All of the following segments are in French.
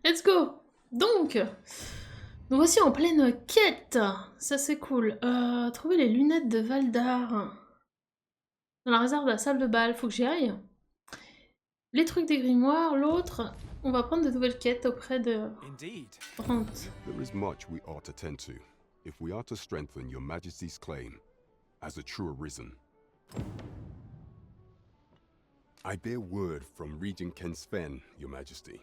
Let's go! Donc, nous voici en pleine quête. Ça c'est cool. Trouver les lunettes de Valdar. Dans la réserve de la salle de bal, faut que j'y aille. Les trucs des grimoires, l'autre, on va prendre de nouvelles quêtes auprès de Brant. There is much we ought to tend to, if we are to strengthen your Majesty's claim as a true arisen. I bear word from Regent Ken Sven, your Majesty.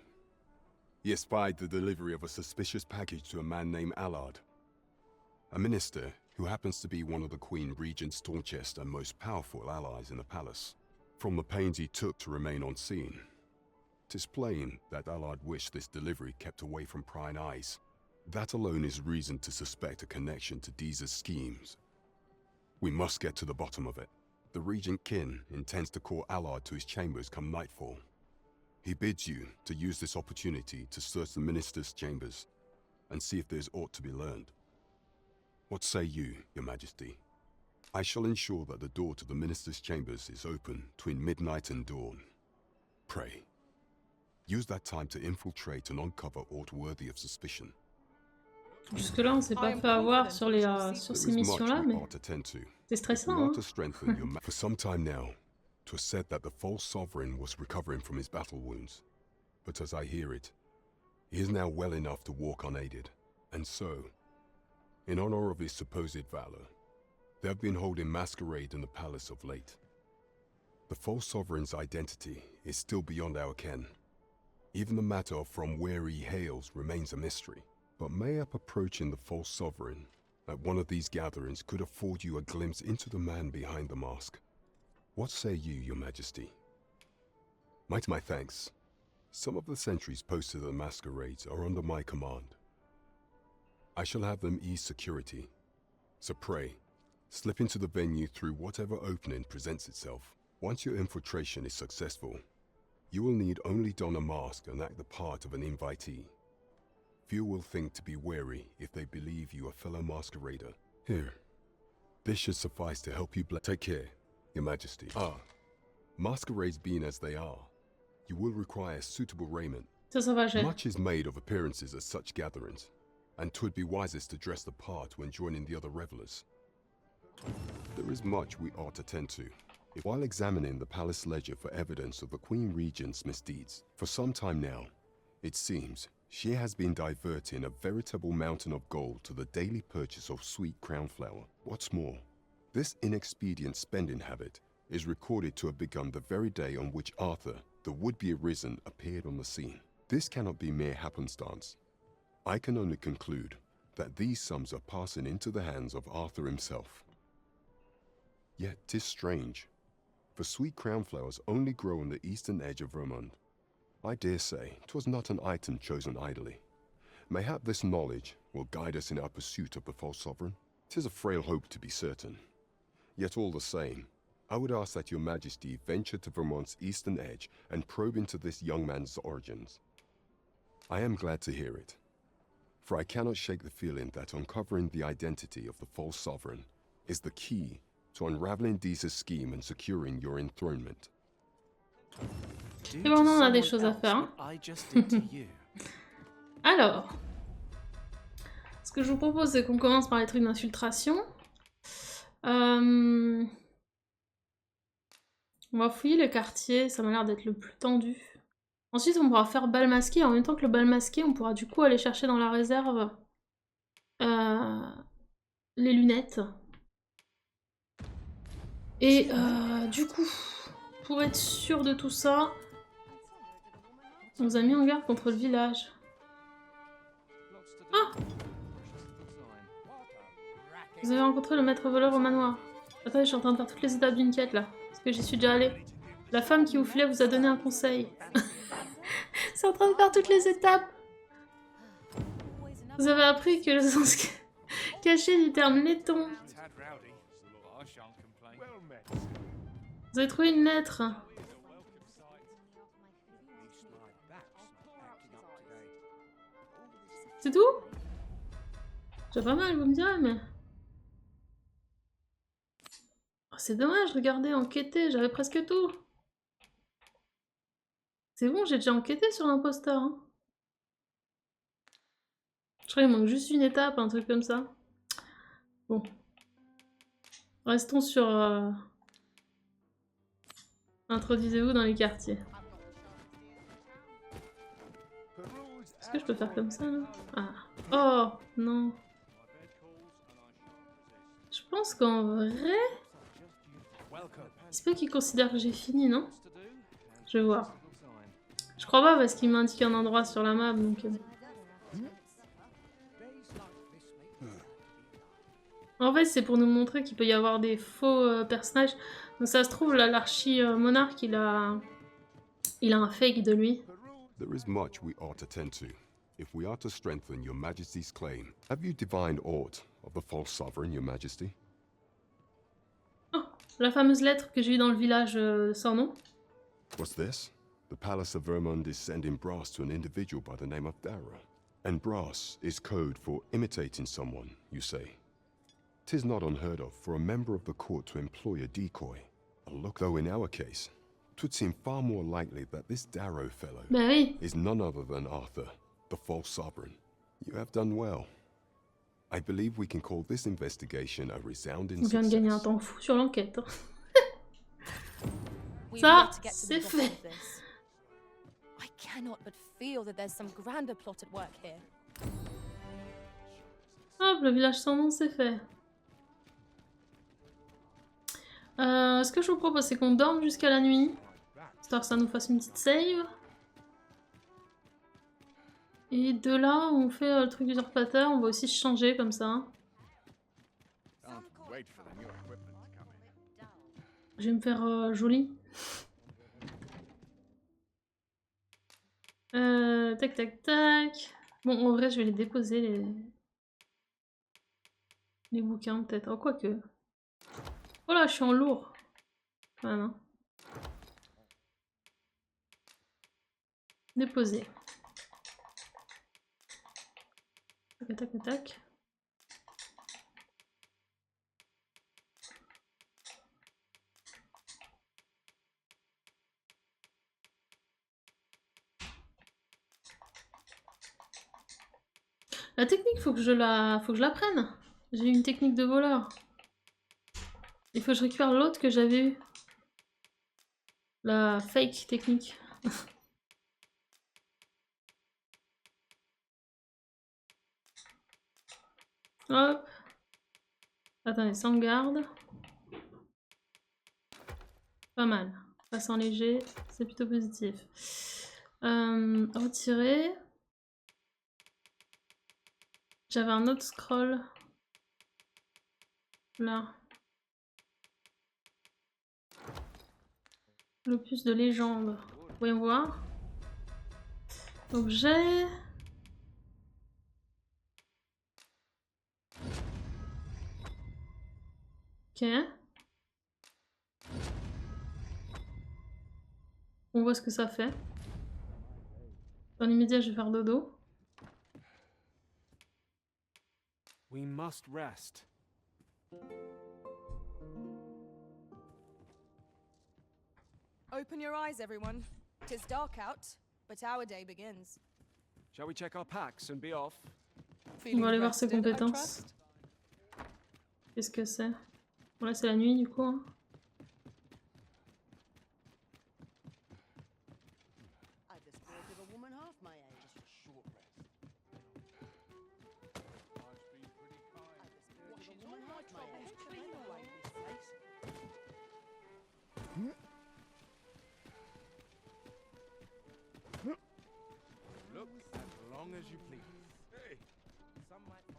He espied the delivery of a suspicious package to a man named Allard, a minister who happens to be one of the Queen Regent's staunchest and most powerful allies in the palace. From the pains he took to remain on scene, 'tis plain that Allard wished this delivery kept away from prying eyes. That alone is reason to suspect a connection to Deeza's schemes. We must get to the bottom of it. The Regent Kin intends to call Allard to his chambers come nightfall. He bids you to use this opportunity to search the minister's chambers and see if there's aught to be learned. What say you, your Majesty? I shall ensure that the door to the minister's chambers is open between midnight and dawn. Pray, use that time to infiltrate and uncover aught worthy of suspicion. Jusque-là, on s'est pas fait avoir sur, sur ces missions-là, mais c'est stressant, hein? For some time now, 'twas said that the false sovereign was recovering from his battle wounds. But as I hear it, he is now well enough to walk unaided. And so, in honor of his supposed valor, they have been holding masquerade in the palace of late. The false sovereign's identity is still beyond our ken. Even the matter of from where he hails remains a mystery. But mayhap approaching the false sovereign at one of these gatherings could afford you a glimpse into the man behind the mask. What say you, your Majesty? My thanks. Some of the sentries posted at the masquerades are under my command. I shall have them ease security. So pray, slip into the venue through whatever opening presents itself. Once your infiltration is successful, you will need only don a mask and act the part of an invitee. Few will think to be wary if they believe you a fellow masquerader. Here, this should suffice to help you take care, your Majesty. Masquerades being as they are, you will require suitable raiment. Ça va, j'ai. Much is made of appearances at such gatherings, and 'twould be wisest to dress the part when joining the other revelers. There is much we ought to tend to. While examining the palace ledger for evidence of the Queen Regent's misdeeds, for some time now, it seems she has been diverting a veritable mountain of gold to the daily purchase of sweet crown flower. What's more, this inexpedient spending habit is recorded to have begun the very day on which Arthur, the would-be arisen, appeared on the scene. This cannot be mere happenstance. I can only conclude that these sums are passing into the hands of Arthur himself. Yet 'tis strange, for sweet crown flowers only grow on the eastern edge of Vermont. I dare say 'twas not an item chosen idly. Mayhap this knowledge will guide us in our pursuit of the false sovereign. 'Tis a frail hope to be certain. Yet all the same, I would ask that your Majesty venture to Vermont's eastern edge and probe into this young man's origins. I am glad to hear it, for I cannot shake the feeling that uncovering the identity of the false sovereign is the key to unraveling Deeza's scheme and securing your enthronement. C'est bon, on a des choses à faire. Hein. Alors, ce que je vous propose, c'est qu'on commence par les trucs d'infiltration. On va fouiller le quartier, ça m'a l'air d'être le plus tendu. Ensuite, on pourra faire bal masqué. En même temps que le bal masqué, on pourra du coup aller chercher dans la réserve les lunettes. Et du coup, pour être sûr de tout ça, on nous a mis en garde contre le village. Ah! Vous avez rencontré le maître voleur au manoir. Attendez, je suis en train de faire toutes les étapes d'une quête là, parce que j'y suis déjà allée. La femme qui vous filait vous a donné un conseil. C'est en train de faire toutes les étapes. Vous avez appris que le sens caché du terme laiton. Vous avez trouvé une lettre. C'est tout? C'est pas mal, vous me direz, mais... Oh, c'est dommage, regardez, enquêter, j'avais presque tout. C'est bon, j'ai déjà enquêté sur l'imposteur. Hein. Je crois qu'il manque juste une étape, un truc comme ça. Bon. Restons sur... Introduisez-vous dans les quartiers. Est-ce que je peux faire comme ça, là? Ah. Oh, non. Je pense qu'en vrai... C'est pas qu'il considère que j'ai fini, non? Je vais voir. Je crois pas parce qu'il m'indique un endroit sur la map, donc... En fait, c'est pour nous montrer qu'il peut y avoir des faux personnages. Donc ça se trouve, là, l'archi-monarque, il a un fake de lui. There is much we ought to tend to, if we are to strengthen your majesty's claim. Have you divined aught of the false sovereign, your majesty? Oh, la fameuse lettre que j'ai eue dans le village sans nom. What's this? The palace of Vermund is sending brass to an individual by the name of Dara. And brass is code for imitating someone, you say. 'Tis not unheard of for a member of the court to employ a decoy. A look, though in our case, 'twould seem far more likely that this Darrow fellow is none other than Arthur, the false sovereign. You have done well. I believe we can call this investigation a resounding On vient de gagner un success. temps fou sur l'enquête. Ça, c'est fait. I cannot but feel that there's some grander plot at work here. Hop, le village sans nom, c'est fait. Ce que je vous propose, c'est qu'on dorme jusqu'à la nuit. Histoire que ça nous fasse une petite save. Et de là, on fait le truc d'usurpateur. On va aussi se changer comme ça. Je vais me faire joli. Tac, tac, tac. Bon, en vrai, je vais les déposer, les bouquins, peut-être. Oh, quoique. Oh là, je suis en lourd. Ah non. Déposer. Tac, tac, tac. La technique, faut que je l'apprenne. J'ai une technique de voleur. Il faut que je récupère l'autre que j'avais eu. La fake technique. Hop. Attendez, sans garde. Pas mal. Passant léger, c'est plutôt positif. Retirer. J'avais un autre scroll. Là. L'opus de légende. Voyons voir. Objet. Ok. On voit ce que ça fait. Dans l'immédiat, je vais faire dodo. We must rest. Open your eyes, everyone. 'Tis dark out, but our day begins. Shall we check our packs and be off? On va aller voir ses rested, I compétences. trust? Qu'est-ce que c'est? Bon là c'est la nuit du coup. Hein.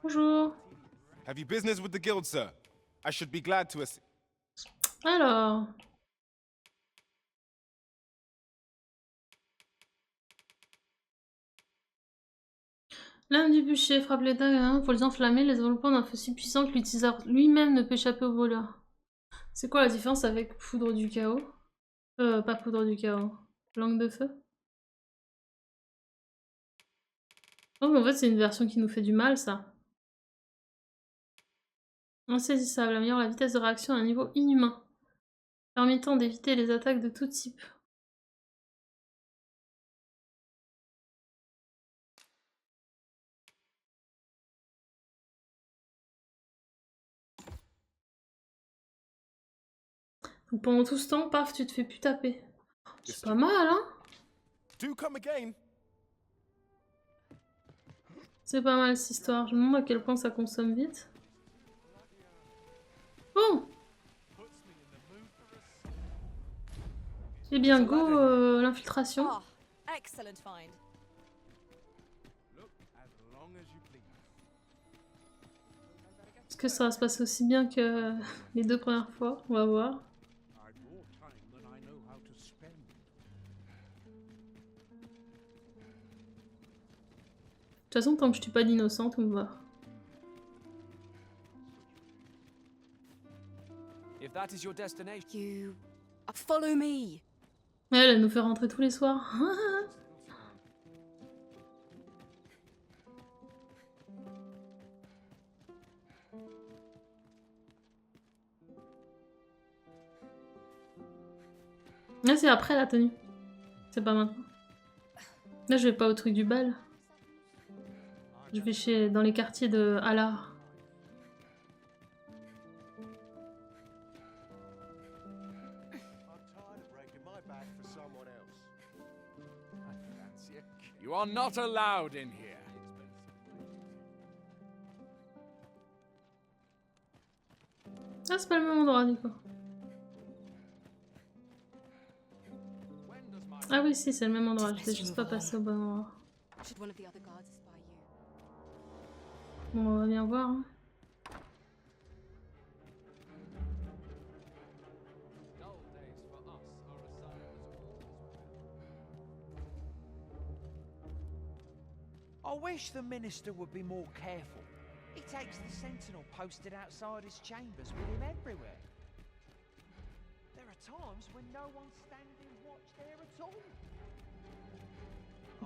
Bonjour. Have you business with the guild, sir? I should be glad to assist. Alors. L'âme du bûcher frappe les dagues pour les enflammer, les enveloppant d'un feu si puissant que l'utilisateur lui-même ne peut échapper au voleur. C'est quoi la différence avec poudre du chaos? Pas poudre du chaos. Langue de feu? Oh, mais en fait, c'est une version qui nous fait du mal, ça. Insaisissable, améliore la vitesse de réaction à un niveau inhumain, permettant d'éviter les attaques de tout type. Donc pendant tout ce temps, paf, tu te fais plus taper. C'est pas mal, hein? Do come again. C'est pas mal cette histoire. Je me demande à quel point ça consomme vite. Bon! Eh bien, go l'infiltration. Ah, excellent find. Look as long as you please. Est-ce que ça va se passer aussi bien que les 2 premières fois? On va voir. I've more time than I know how to spend. De toute façon, tant que je tue pas d'innocent, tout me va. If that is your destination, You follow me. Elle nous fait rentrer tous les soirs. Là, c'est après la tenue. C'est pas maintenant. Là, je vais pas au truc du bal. Je vais dans les quartiers de Allah. you are not allowed in here. Ah, c'est pas le même endroit, du coup. Ah oui, si, c'est le même endroit. Je vais juste pas passer au bon endroit. Should one of the other guards spy you? Bon, on va bien voir. Hein. I wish the minister would be more careful. He takes the sentinel posted outside his chambers with him everywhere. There are times when no one's standing watch there at all.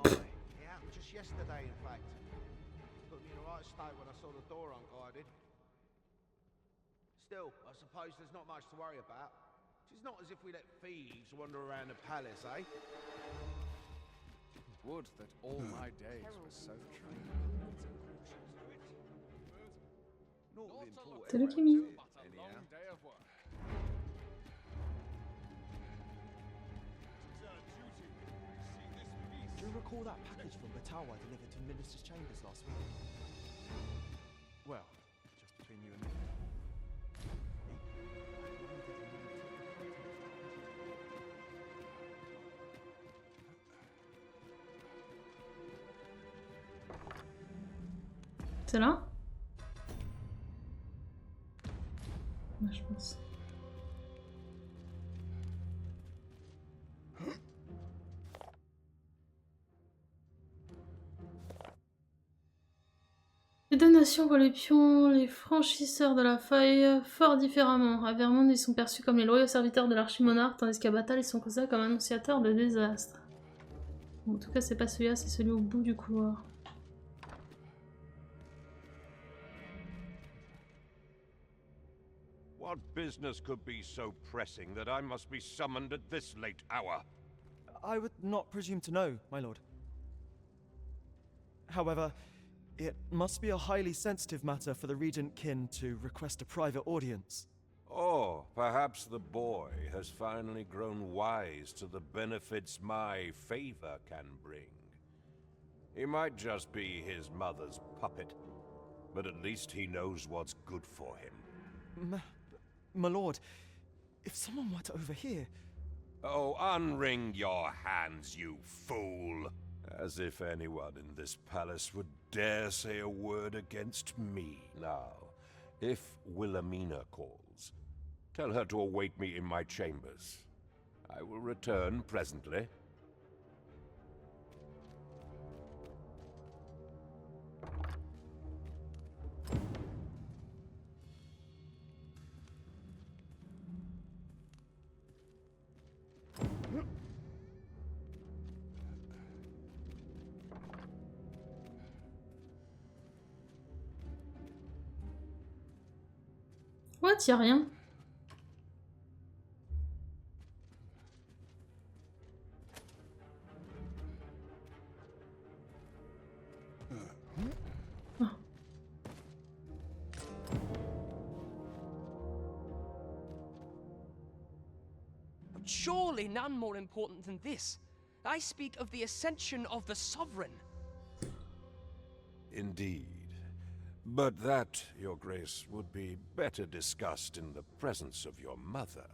Aye, it happened just yesterday, in fact. Put me in a right state when I saw the door unguarded. Still, I suppose there's not much to worry about. It's not as if we let thieves wander around the palace, eh? Would that all my days were so trained. Not of importance. C'est lui qui m'y. But a long day of work. Do you recall that package from Battahl I delivered to the minister's chambers last week? Well, just between you and me. C'est là? Ouais, je pense. Les deux nations voient les pions, les franchisseurs de la faille, fort différemment. À Vermont, ils sont perçus comme les loyaux serviteurs de l'archimonarque, tandis qu'à Battahl, ils sont considérés comme annonciateurs de désastres. Bon, en tout cas, c'est pas celui-là, c'est celui au bout du couloir. What business could be so pressing that I must be summoned at this late hour? I would not presume to know, my lord. However, it must be a highly sensitive matter for the regent kin to request a private audience. Or perhaps the boy has finally grown wise to the benefits my favor can bring. He might just be his mother's puppet, but at least he knows what's good for him. My lord, if someone were to overhear... Oh, unwring your hands, you fool! As if anyone in this palace would dare say a word against me. Now, if Wilhelmina calls, tell her to await me in my chambers. I will return presently. What? Y'a rien. Ah. surely none more important than this. I speak of the ascension of the sovereign. Indeed. But that, Your Grace, would be better discussed in the presence of your mother.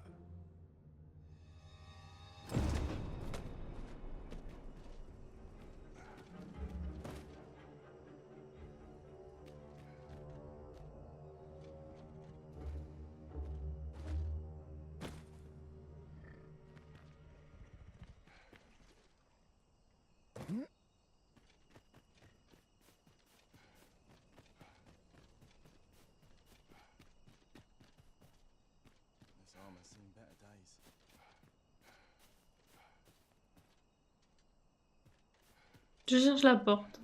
This armor's seen better days. Je cherche la porte.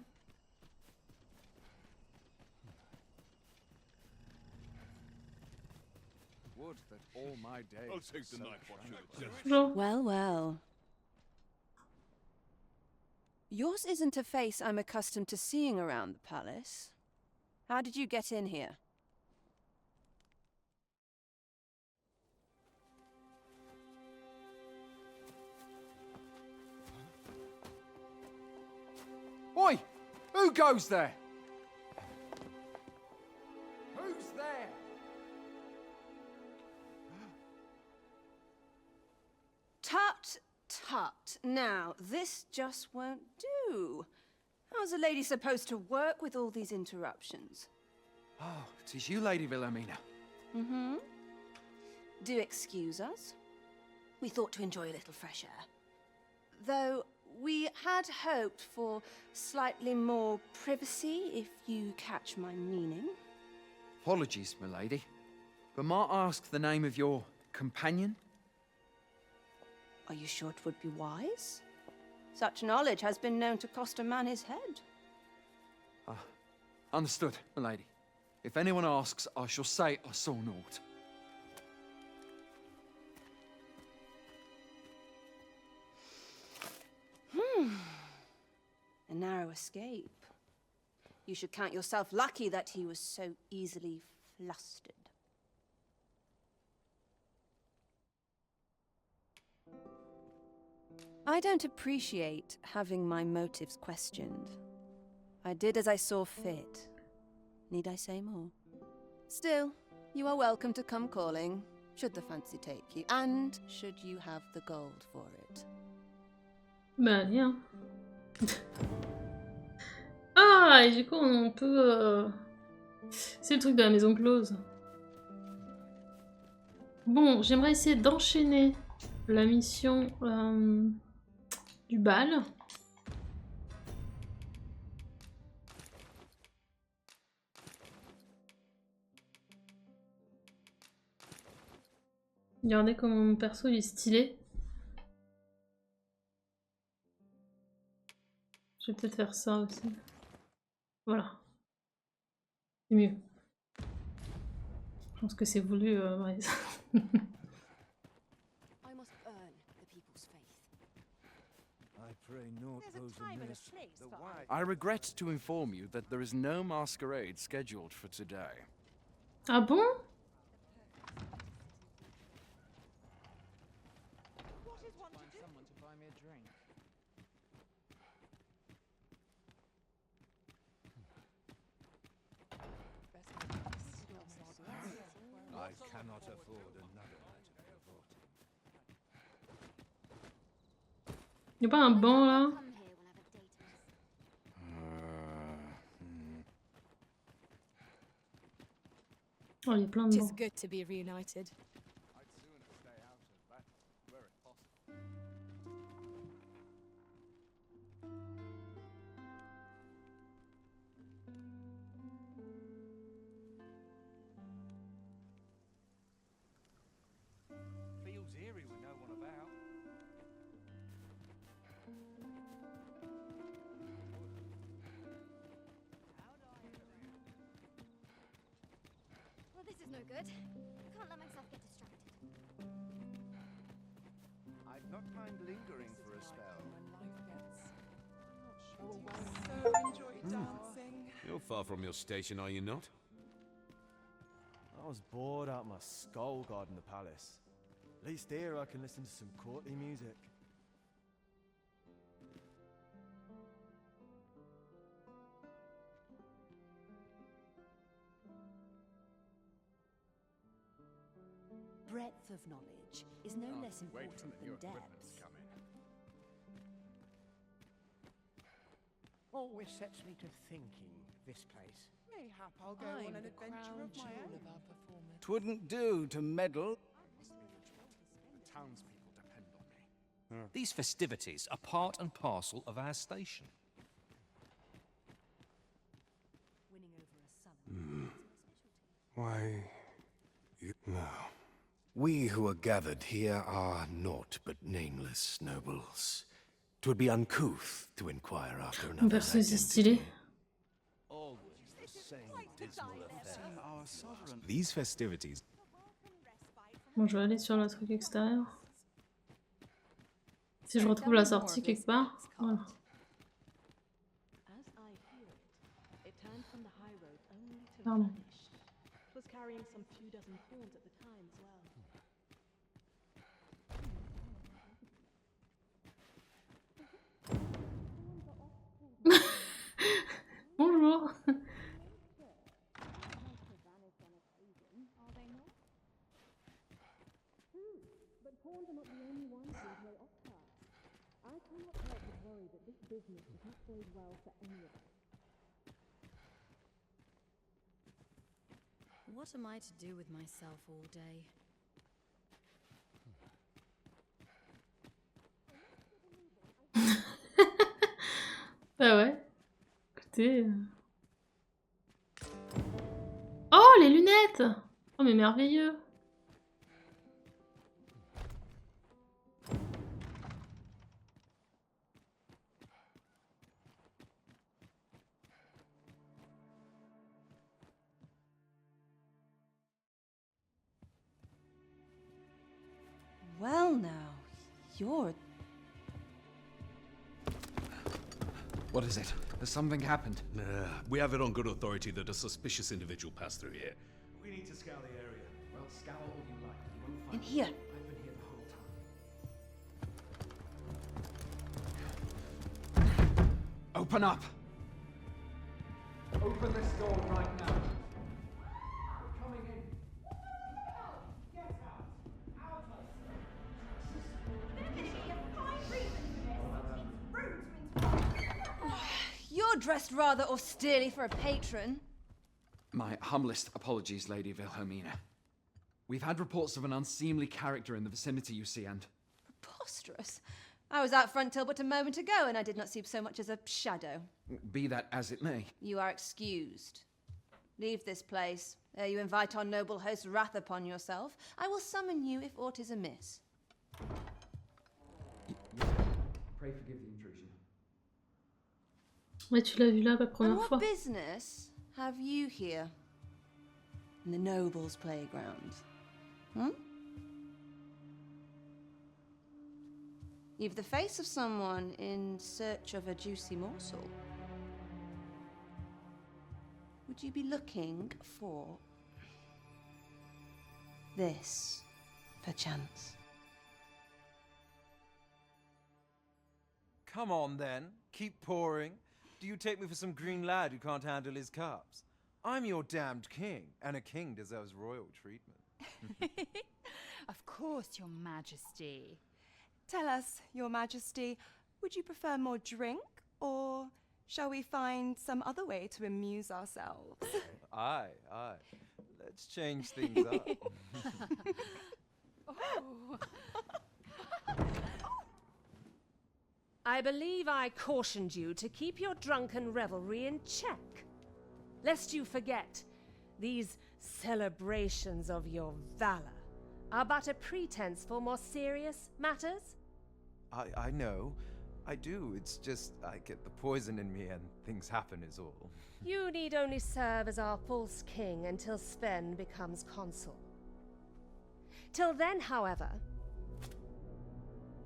Would that all my days I'll take the were so knife off tranquil. you. Bonjour. Well, well. Yours isn't a face I'm accustomed to seeing around the palace. How did you get in here? Oi! Who goes there? Who's there? Tut, tut. Now, this just won't do. How's a lady supposed to work with all these interruptions? Oh, it is you, Lady Wilhelmina. Mm-hmm. Do excuse us. We thought to enjoy a little fresh air. Though we had hoped for slightly more privacy, if you catch my meaning. Apologies, my lady. But might I ask the name of your companion? Are you sure it would be wise? Such knowledge has been known to cost a man his head. Understood, my lady. If anyone asks, I shall say I saw naught. A narrow escape. You should count yourself lucky that he was so easily flustered. I don't appreciate having my motives questioned. I did as I saw fit. Need I say more? Still, you are welcome to come calling, should the fancy take you, and should you have the gold for it. Ben, rien. Ah, et du coup, on peut... C'est le truc de la maison close. Bon, j'aimerais essayer d'enchaîner la mission du bal. Regardez comment mon perso il est stylé. Je vais peut-être faire ça aussi. Voilà. C'est mieux. Je pense que c'est voulu, ouais. I regret to inform you that there is no masquerade scheduled for today. Ah bon? I cannot afford another night of revolting. Y'a pas un banc là? Oh, il y a plein de Tis bancs. good to be reunited. I'd sooner stay out of Battahl, were it possible. Feels eerie with no one about. Well, this is no good. I can't let myself get distracted. I'd not mind lingering for a spell. You're far from your station, are you not? I was bored out my skull guarding the palace. At least here I can listen to some courtly music. Breadth of knowledge is no less important than depth. Always sets me to thinking, this place. Mayhap I'll go on an adventure of my own. Twouldn't do to meddle. The townspeople depend on me. These festivities are part and parcel of our station. Winning over a son. Why, no. We who are gathered here are naught but nameless nobles. 'Twould be uncouth to inquire after Un another's perso si stylé. These festivities. Bon, je vais aller sur le truc extérieur. Si je retrouve la sortie quelque part. Voilà. Pardon. Bonjour. What am I to do with myself all day? Bah ouais. Écoutez. Oh, les lunettes! Oh, mais merveilleux! Well now, you're... What is it? Has something happened? We have it on good authority that a suspicious individual passed through here. We need to scour the area. Well, scour all you like. You won't find In here. I've been here the whole time. Open up! Open this door right now. We're coming in. Get out! Out of You're dressed rather austerely for a patron. My humblest apologies, Lady Wilhelmina. We've had reports of an unseemly character in the vicinity, you see, and... Preposterous. I was out front till but a moment ago, and I did not see so much as a shadow. Be that as it may. You are excused. Leave this place, ere you invite our noble host's wrath upon yourself. I will summon you if aught is amiss. Pray forgive the intrusion. Ouais, tu l'as vu là la And première what fois. business have you here? In the nobles' playground? Hmm? You've the face of someone in search of a juicy morsel. Would you be looking for this, perchance? Come on then, keep pouring. Do you take me for some green lad who can't handle his cups? I'm your damned king, and a king deserves royal treatment. Of course, Your Majesty. Tell us, Your Majesty, would you prefer more drink, or shall we find some other way to amuse ourselves? Aye. Let's change things up. Oh. I believe I cautioned you to keep your drunken revelry in check, lest you forget these celebrations of your valor are but a pretense for more serious matters. I know. I do. It's just I get the poison in me and things happen is all. You need only serve as our false king until Sven becomes consul. Till then, however,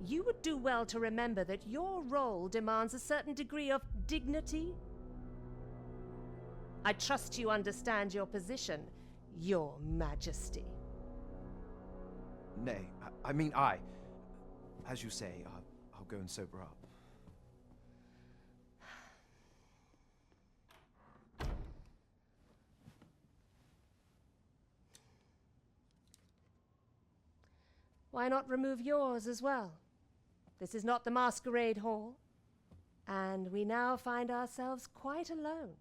you would do well to remember that your role demands a certain degree of dignity. I trust you understand your position, Your Majesty. Nay, I mean, as you say, I'll go and sober up. Why not remove yours as well? This is not the masquerade hall, and we now find ourselves quite alone.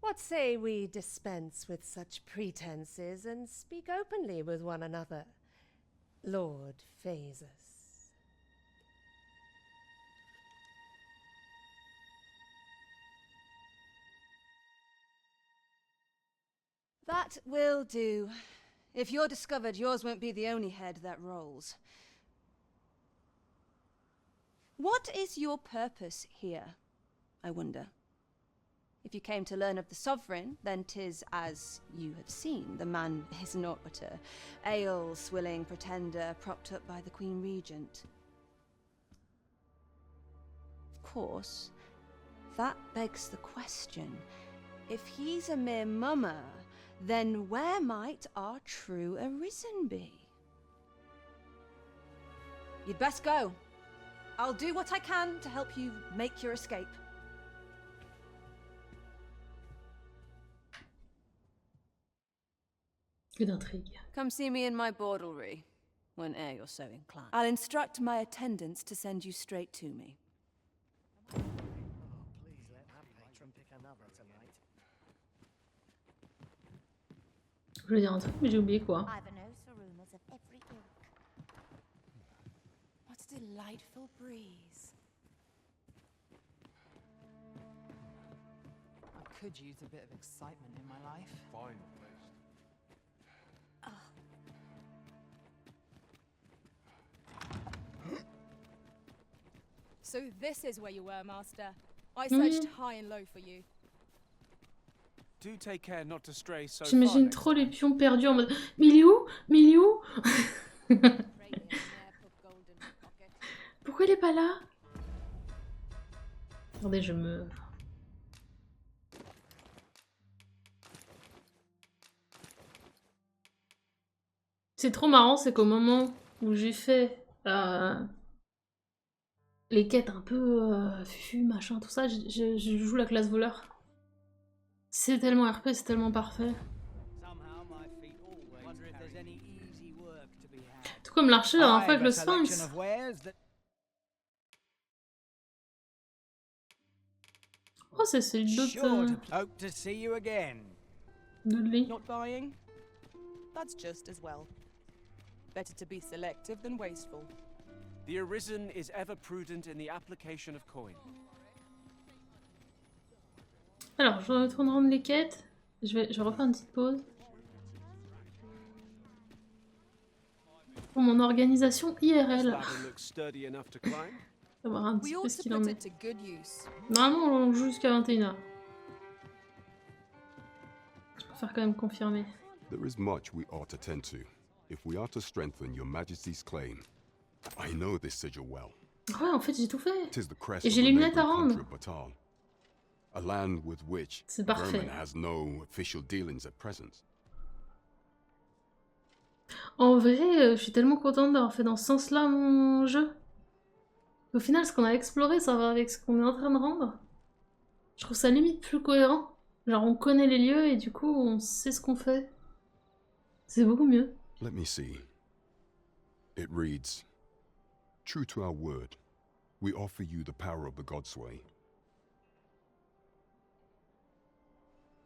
What say we dispense with such pretenses and speak openly with one another, Lord Phasus? That will do. If you're discovered, yours won't be the only head that rolls. What is your purpose here, I wonder? If you came to learn of the Sovereign, then 'tis as you have seen. The man is naught but a ale-swilling pretender propped up by the Queen Regent. Of course, that begs the question. If he's a mere mummer, then where might our true Arisen be? You'd best go. I'll do what I can to help you make your escape. Que d'intrigue. Come see me in my bordlery, whene'er you're so inclined. I'll instruct my attendants to send you straight to me. Je voulais dire un truc, mais j'ai oublié quoi. What a delightful breeze. I could use a bit of excitement in my life. Fine. So this is where you were, Master. I searched high and low for you. Do take care not to stray so far. J'imagine trop les pions perdus en mode mais il est où? Mais il est où? Pourquoi il est pas là? Attendez, je me... C'est trop marrant, c'est qu'au moment où j'ai fait les quêtes un peu fufu, machin, tout ça, je joue la classe voleur. C'est tellement RP, c'est tellement parfait. Tout comme l'archer la dernière fois avec le Sphinx. Oh, c'est celui d'autre. Dudley. Not buying? That's just as well. Better to be selective than wasteful. The Arisen is ever prudent in the application of coin. Alors, je retourne rendre les quêtes. Je vais refaire une petite pause. Pour mon organisation IRL. On va voir un petit peu ce qu'il en est. Normalement, on joue jusqu'à 21h. Je préfère quand même confirmer. There is much we ought to tend to, if we are to strengthen your Majesty's claim. I know this sigil well. Ouais, en fait, j'ai tout fait. 'Tis the crest Et of j'ai the les lunettes à neighboring rendre. country of Battahl, a land with which C'est parfait. Vermin has no official dealings at present. En vrai, je suis tellement contente d'avoir fait dans ce sens-là mon jeu. Au final, ce qu'on a exploré, ça va avec ce qu'on est en train de rendre. Je trouve ça limite plus cohérent. Genre, on connaît les lieux et du coup, on sait ce qu'on fait. C'est beaucoup mieux. Let me see. It reads, "True to our word, we offer you the power of the Godsway."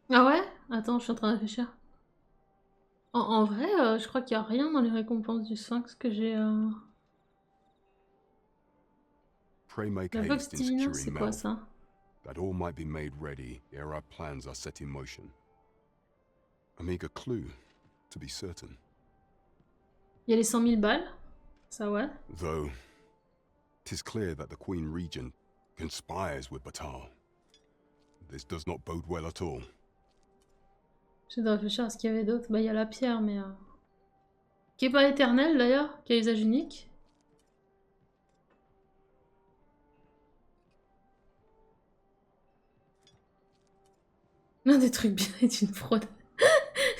Ah ouais? Attends, je suis en train de réfléchir. En vrai, je crois qu'il n'y a rien dans les récompenses du Sphinx que j'ai... Pray make La Vox haste in Divina, securing c'est quoi Mel, ça? that all might be made ready ere our plans are set in motion. A meager clue, to be certain. Il y a les 100 000 balles. Ça ouais. Though, 'tis clear that the Queen Regent conspires with Battahl. This does not bode well at all. J'essaie de réfléchir à ce qu'il y avait d'autre. Bah, il y a la pierre, mais... qui est pas éternelle, d'ailleurs, qui a usage unique. L'un des trucs bien est une fraude.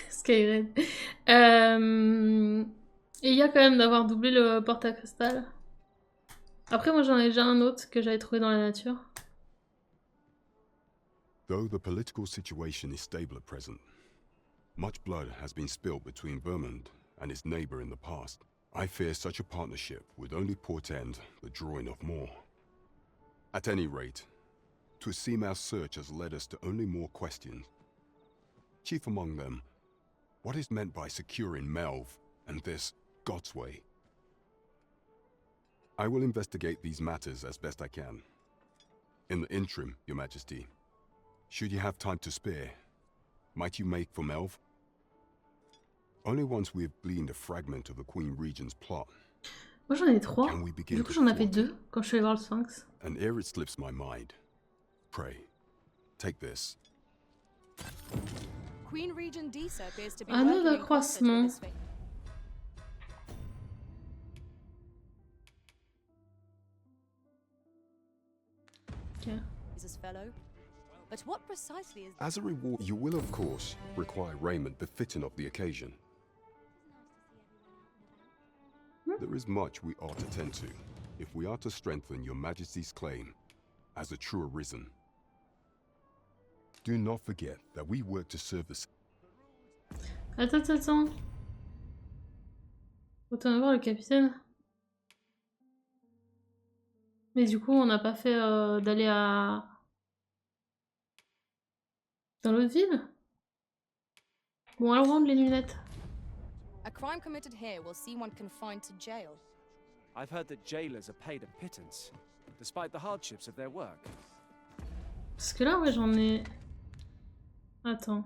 Skyred. Et il y a quand même d'avoir doublé le porte à cristal. Après, moi j'en ai déjà un autre que j'avais trouvé dans la nature. Though the political situation is stable at present, much blood has been spilled between Vermund and its neighbor in the past. I fear such a partnership would only portend the drawing of more. At any rate, 'twould seem our search has led us to only more questions. Chief among them, what is meant by securing Melv and this God's way? I will investigate these matters as best I can. In the interim, Your Majesty, should you have time to spare, might you make for Melv? Only once we have gleaned a fragment of the Queen Regent's plot. Moi j'en ai 3. Du coup j'en avais 2 quand je suis allée voir le Sphinx. And ere it slips my mind, pray, take this. Queen Regent Disa appears to be Anneau working in concert d'accroissement. with this thing. Okay. Is this fellow? But what precisely is As a reward, you will of course require raiment befitting of the occasion. There is much we ought to tend to, if we are to strengthen Your Majesty's claim as a true arisen. Do not forget that we work to serve the... Attends. Retourne voir le capitaine. Mais du coup, on n'a pas fait d'aller à... dans l'autre ville? Bon, alors rendre les lunettes. a crime committed here will see one confined to jail? I've heard that jailers are paid a pittance, despite the hardships of their work. Parce que là, ouais, j'en ai... Attends.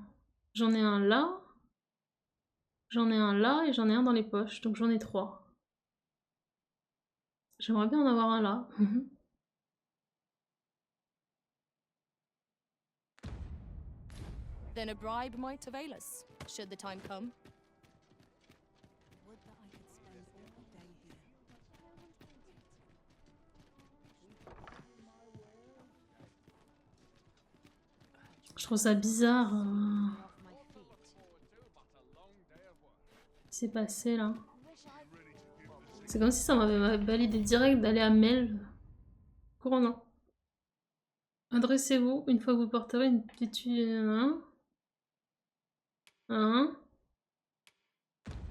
J'en ai un là. J'en ai un là et j'en ai un dans les poches. Donc j'en ai 3. J'aimerais bien en avoir un là. Then a bribe might avail us, should the time come. Je trouve ça bizarre. Ce qui s'est passé là. C'est comme si ça m'avait validé direct d'aller à Melv. Coronant. Adressez-vous une fois que vous porterez une petite...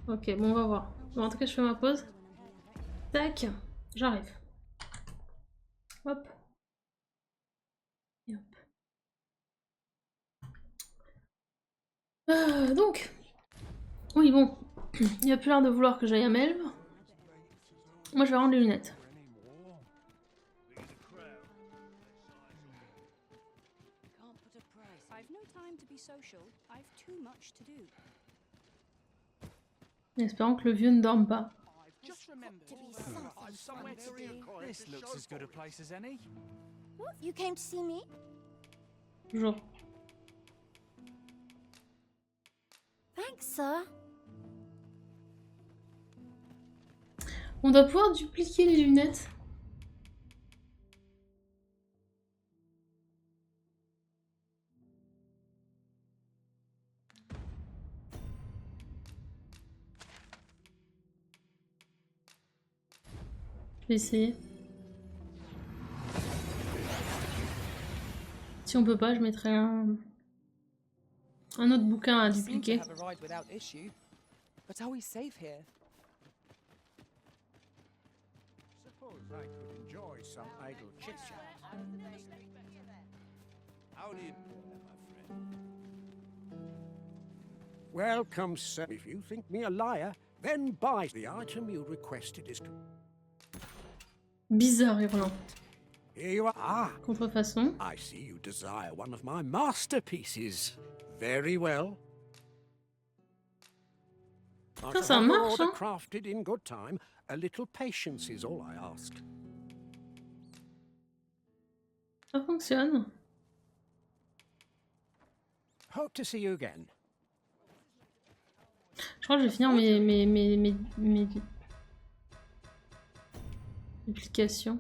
Ok, bon, on va voir. Bon, en tout cas, je fais ma pause. Tac, j'arrive. Hop. Et hop. Donc, oui, bon, il n'y a plus l'air de vouloir que j'aille à Melv. Moi, je vais rendre les lunettes. Espérons que le vieux ne dorme pas. This looks as good a place as any. What? You came to see me? Toujours. Thanks, sir. On doit pouvoir dupliquer les lunettes. Je vais essayer. Si on peut pas, je mettrai un autre bouquin à dupliquer. But are we safe here? Suppose I could enjoy some idle chit-chat. Howdy, my friend. Welcome, sir. If you think me a liar, then buy the item you requested is to... Bizarre, Irland. Here you are. Ah, Contrefaçon. I see you desire one of my masterpieces. Very well. Putain, ça marche, hein. Crafted in good time. A little patience is all I ask. Ça fonctionne. Hope to see you again. Je crois que je vais finir mes duplications.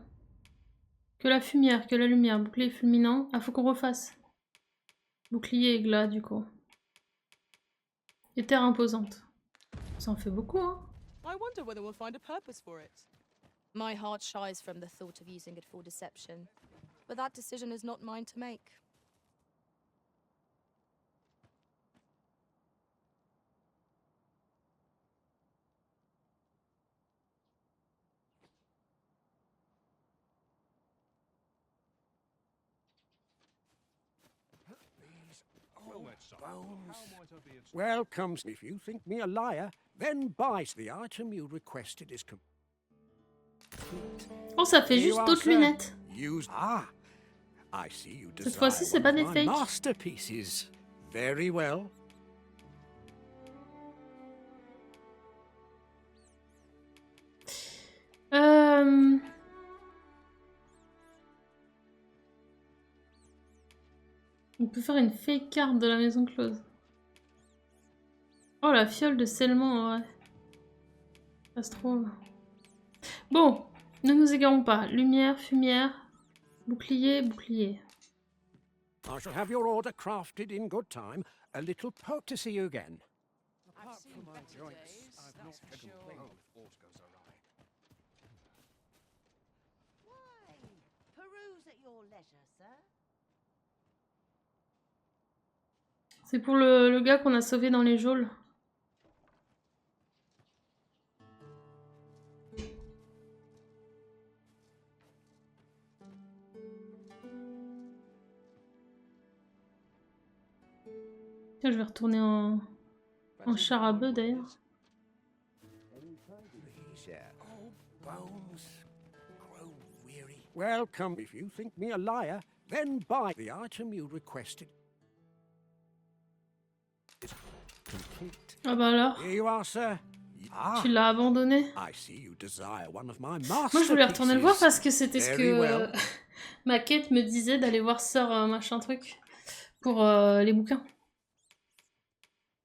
Que la fumière, que la lumière, bouclier fulminant. Ah, faut qu'on refasse. Bouclier éclat, du coup. Et terre imposante. Ça en fait beaucoup, hein. I wonder whether we'll find a purpose for it. My heart shies from the thought of using it for deception, but that decision is not mine to make. Welcome. If you think me a liar, then buy the item you requested is complete. Oh, ça fait juste d'autres lunettes. I see you Cette fois-ci, c'est pas des my fakes. masterpieces. Very well. On peut faire une fake carte de la maison close. Oh, la fiole de scellement, ouais. Ça se trouve. Bon, ne nous égarons pas. Lumière, fumière, bouclier, bouclier. I shall have your order crafted in good time. A little poke to see you again. Apart from my joints, I've not had a complaint if aught goes awry. Why? Peruse at your leisure, sir. C'est pour le gars qu'on a sauvé dans les geôles. Tiens, je vais retourner en char à bœuf d'ailleurs. Welcome. If you think me a liar, then buy the item you requested. Ah bah alors, Here you are, sir. tu l'as abandonné. I see you desire one of my Moi je voulais retourner le voir parce que c'était ce Very que well. ma quête me disait d'aller voir Sœur machin truc pour les bouquins.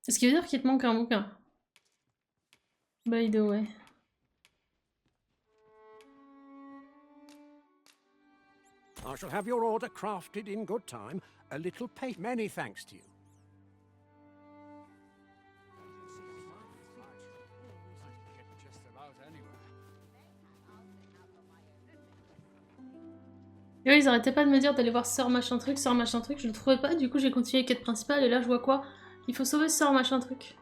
Ce qui veut dire qu'il te manque un bouquin. By the way. I shall have your order crafted in good time. A little pay. Many thanks to you. Et ouais, ils arrêtaient pas de me dire d'aller voir Sœur machin truc, je le trouvais pas, du coup j'ai continué quête principale et là je vois quoi? Il faut sauver Sœur machin truc.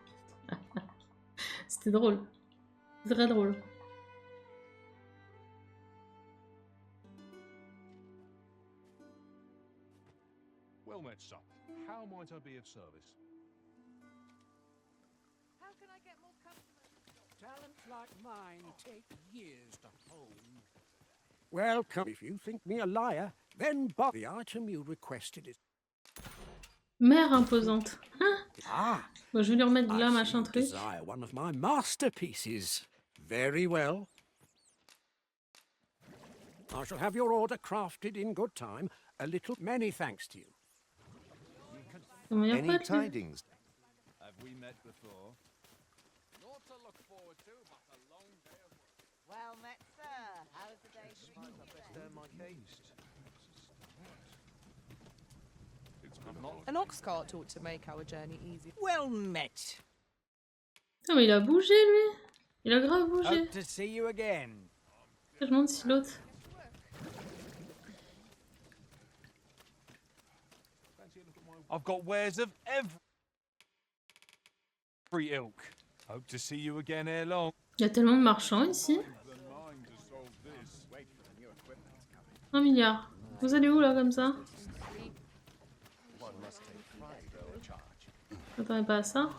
C'était drôle. Très drôle. Well met, son. How might I be of service? How can I get more customers? Talent like mine take years to hone. Welcome. If you think me a liar, then buy the item you requested is. Mère imposante. Hein? Bon, je vais lui remettre là I machin see you truc. desire one of my masterpieces. Very well. I shall have your order crafted in good time. A little. Many thanks to you. Comment y a Any pas de lui? tidings? Have we met before? Naught to look forward to, but a long day of work. Well met, sir. How's the day treating you then? An ox cart ought to make our journey easy. Well met. Non mais il a bougé lui. Il a grave bougé. Hope to see you again. Je me demande si l'autre. I've got wares of every ilk. Hope to see you again ere long. Il y a tellement de marchands ici. 1 milliard. Vous allez où là comme ça? Je m'attendais pas à ça.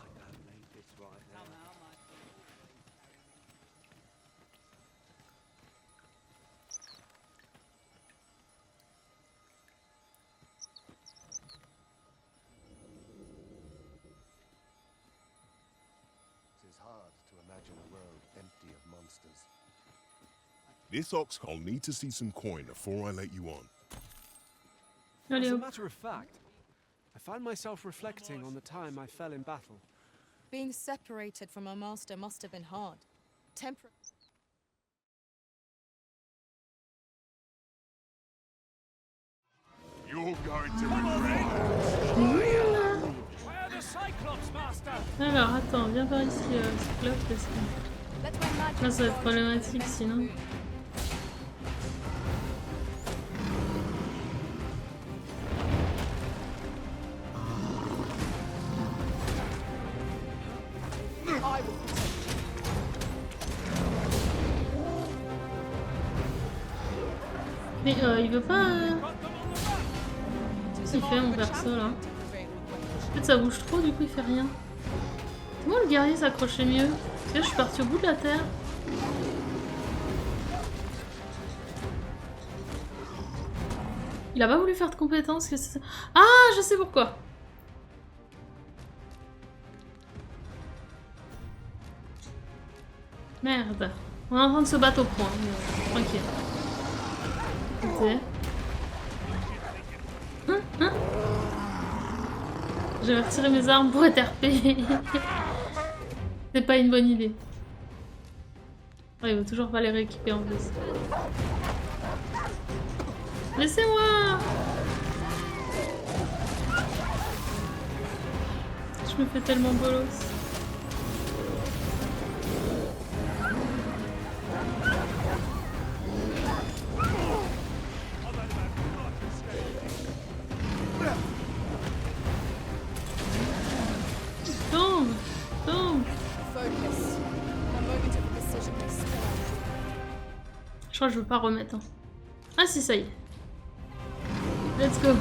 This ox I'll need to see some coin before I let you on. As a Allez, matter of fact, I find myself reflecting on the time I fell in battle. Being separated from our master must have been hard. You're going to regret. alors attends, viens par ici, Cyclope, parce que... Là, ça va être problématique sinon. Mais il veut pas... Qu'est-ce qu'il fait mon perso là? En fait ça bouge trop, du coup il fait rien. Comment le guerrier s'accrochait mieux? Parce que là, je suis partie au bout de la terre. Il a pas voulu faire de compétences, que c'est ça? Ah, je sais pourquoi. Merde. On est en train de se battre au point. Tranquille. Ok. Hein? Je vais retirer mes armes pour être RP. C'est pas une bonne idée. Oh, il veut toujours pas les rééquiper en plus. Laissez-moi! Je me fais tellement bolos. Tombe! Tombe! Je crois que je veux pas remettre. Hein. Ah si, ça y est. Let's go.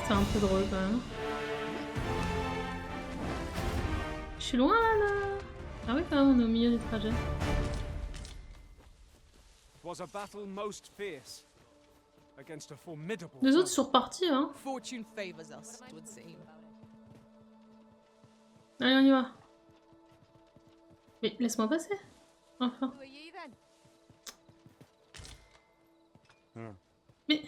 C'est un peu drôle quand même. Je suis loin là. Ah oui, quand même, on est au milieu du trajet. Les autres sont repartis, hein. Allez, on y va. Mais laisse-moi passer. Enfin. Mais...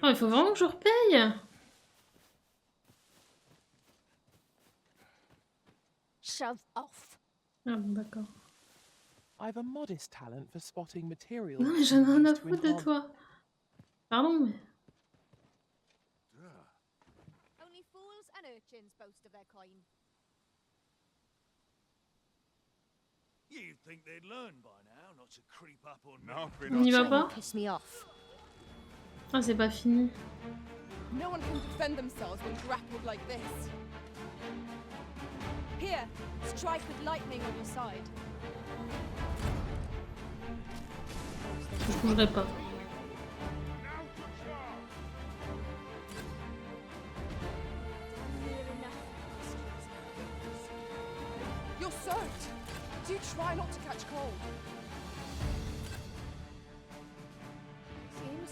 Oh, il faut vraiment que je repaye. Shove off. Ah bon, d'accord. I've a modest talent for spotting material. Non mais j'en ai rien à foutre de toi. Pardon mais... Only fools and urchins boast of their coin. You'd think they'd learn by now not to creep up on On n'y va pas? Piss me off. Ah c'est pas fini. No one can defend themselves when grappled like this. Here, strike with lightning on your side. Je bougerai pas. You're soaked. Do try not to catch cold. Seems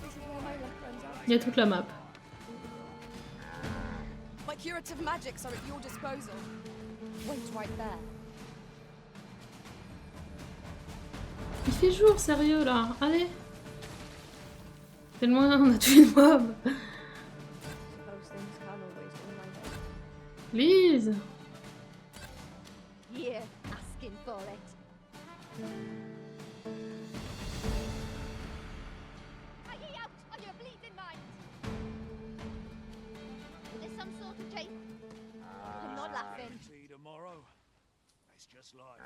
this is where my luck runs out. Il y a toute la map. My curative magics are at your disposal. Wait right there. Il fait jour, sérieux là. Allez. Tellement on a tué une mob. Lise. Yeah, asking for it. Are ye out on your bleeding mind? Is this some sort of joke? I'm not laughing. See tomorrow. It's just life.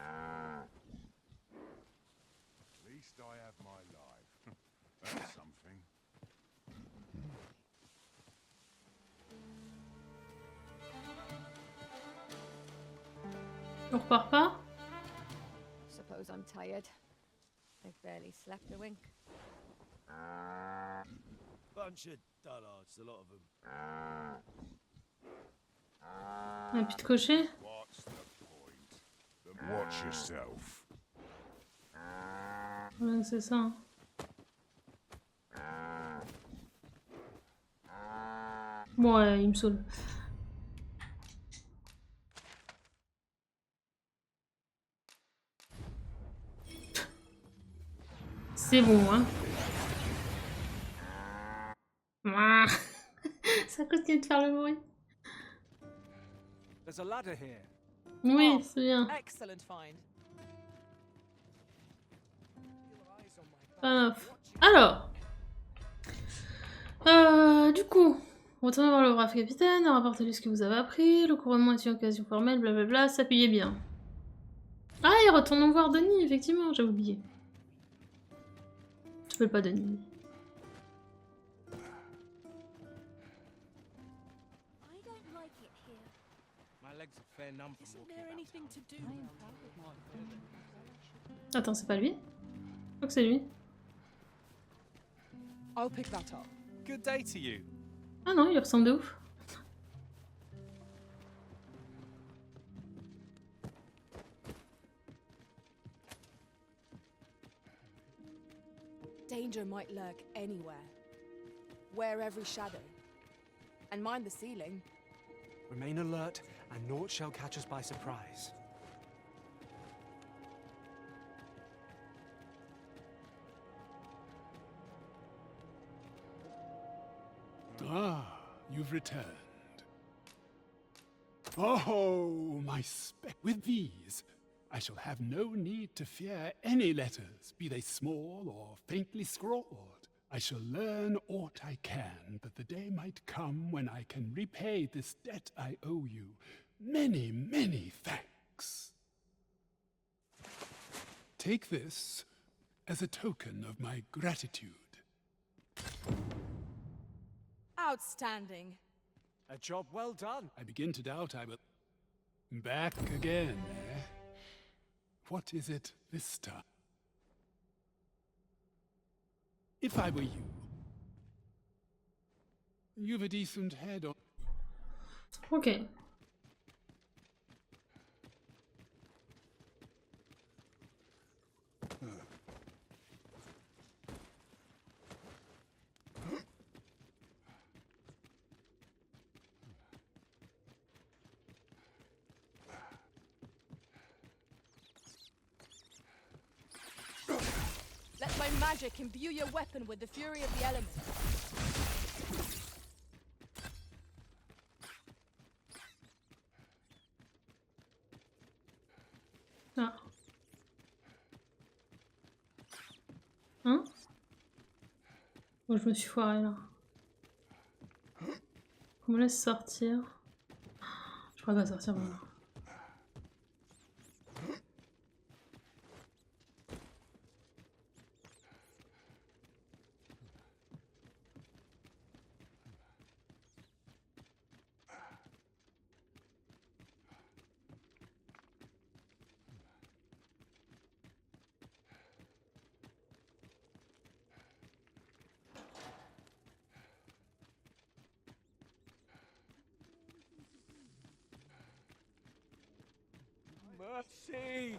At least I have my life. That's something. On repart pas? Suppose I'm tired. I've barely slept a wink. Bunch of dullards, a lot of them. On a plus de cocher? What's the point? Watch yourself. Ouais, c'est ça. Hein. Bon, ouais, il me saoule. C'est bon, hein. Mouah. Ça continue de faire le bruit. There's a ladder here. Oui, c'est bien. Excellent find. Alors, du coup, retournez voir le brave capitaine, rapportez-lui ce que vous avez appris, le couronnement est une occasion formelle, blablabla, s'appuyez bien. Ah, et retournons voir Denis, effectivement, j'ai oublié. Je peux pas Denis. Attends, c'est pas lui? Je crois que c'est lui. I'll pick that up. Good day to you. Ah non, il ressemble de ouf. Danger might lurk anywhere. Wear every shadow. And mind the ceiling. Remain alert, and naught shall catch us by surprise. Ah, you've returned. Oh, my spec. With these, I shall have no need to fear any letters, be they small or faintly scrawled. I shall learn aught I can, that the day might come when I can repay this debt I owe you. Many, many thanks. Take this as a token of my gratitude. Outstanding. A job well done. I begin to doubt I will... Back again, eh? What is it this time? If I were you... You've a decent head on... Okay. Let my magic imbue your weapon with the fury of the elements. Ah. Hein? Oh, je me suis foirée là. On me laisse sortir. Je crois pas sortir maintenant. Mercy!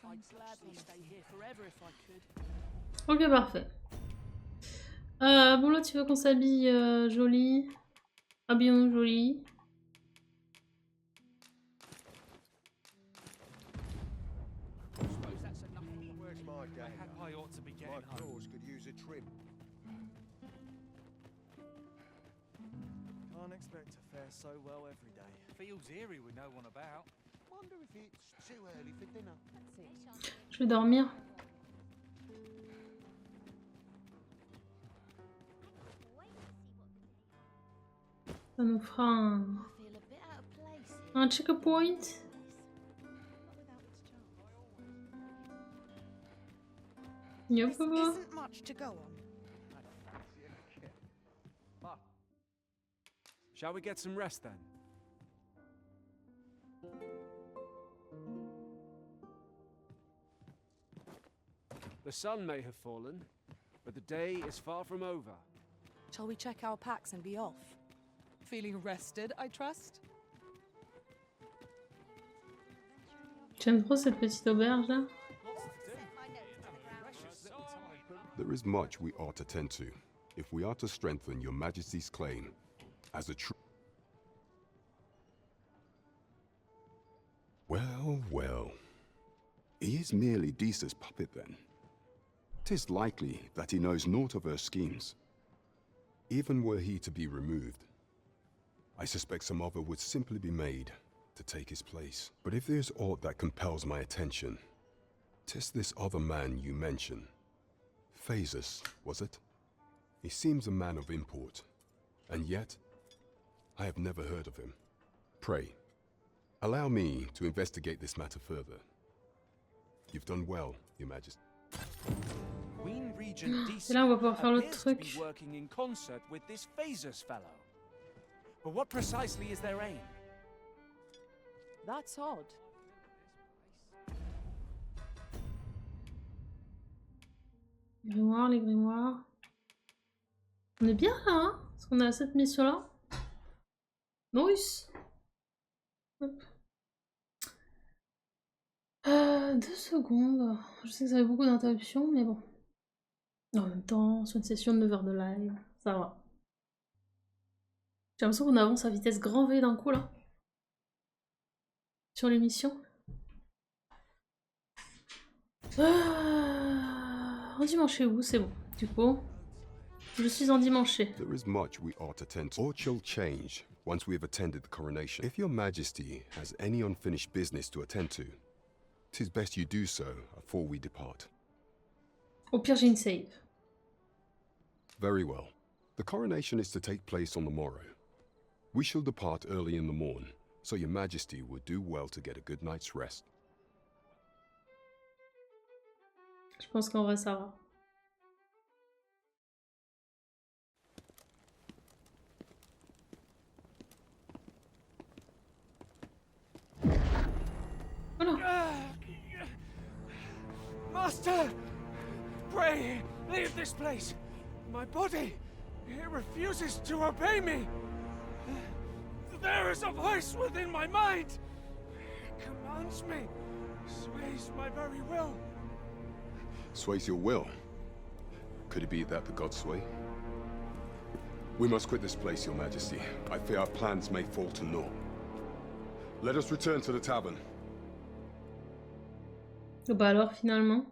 I'd gladly stay here forever if I could. Ok, parfait. Bon là tu veux qu'on s'habille joli. Habillons joli. Where's my game? I ought to be getting My home. claws could use a trim. Can't expect to fare so well every day. Feels eerie with no one about. Wonder if it's too early for dinner. Je vais dormir. Ça nous fera un checkpoint. Yep, papa. Isn't much to go on. Shall we get some rest then? The sun may have fallen, but the day is far from over. Shall we check our packs and be off? Feeling rested, I trust? J'aime trop cette petite auberge là. There is much we ought to tend to, if we are to strengthen your Majesty's claim as a true... Well, well. He is merely Disa's puppet then. 'Tis likely that he knows naught of her schemes. Even were he to be removed, I suspect some other would simply be made to take his place. But if there's aught that compels my attention, 'tis this other man you mention. Phasus, was it? He seems a man of import, and yet I have never heard of him. Pray, allow me to investigate this matter further. You've done well, Your Majesty. Queen Regent Disa Et là, on va pouvoir faire l'autre appears to truc. be working in concert with this Phasus fellow. But what precisely is their aim? That's odd. Les grimoires, les grimoires. On est bien là, hein? Parce qu'on a cette mission-là. Nice. Hop. 2 secondes. Je sais que ça avait beaucoup d'interruptions, mais bon. En même temps, sur une session de 9 heures de live, ça va. J'ai l'impression qu'on avance à vitesse grand V d'un coup là. Sur l'émission. Endimanché où? C'est bon. Du coup, je suis endimanché. There is much we ought to tend to. Or shall change once we have attended the coronation. If your Majesty has any unfinished business to attend to, 'tis best you do so before we depart. Au pire, j'ai une save. Very well. The coronation is to take place on the morrow. We shall depart early in the morn, so your Majesty would do well to get a good night's rest. Je pense qu'en vrai, ça va. Master! Pray, leave this place! My body, it refuses to obey me! There is a voice within my mind! It commands me, sways my very will. Sways your will? Could it be that the gods sway? We must quit this place, your Majesty. I fear our plans may fall to naught. Let us return to the tavern. Bah alors, finalement.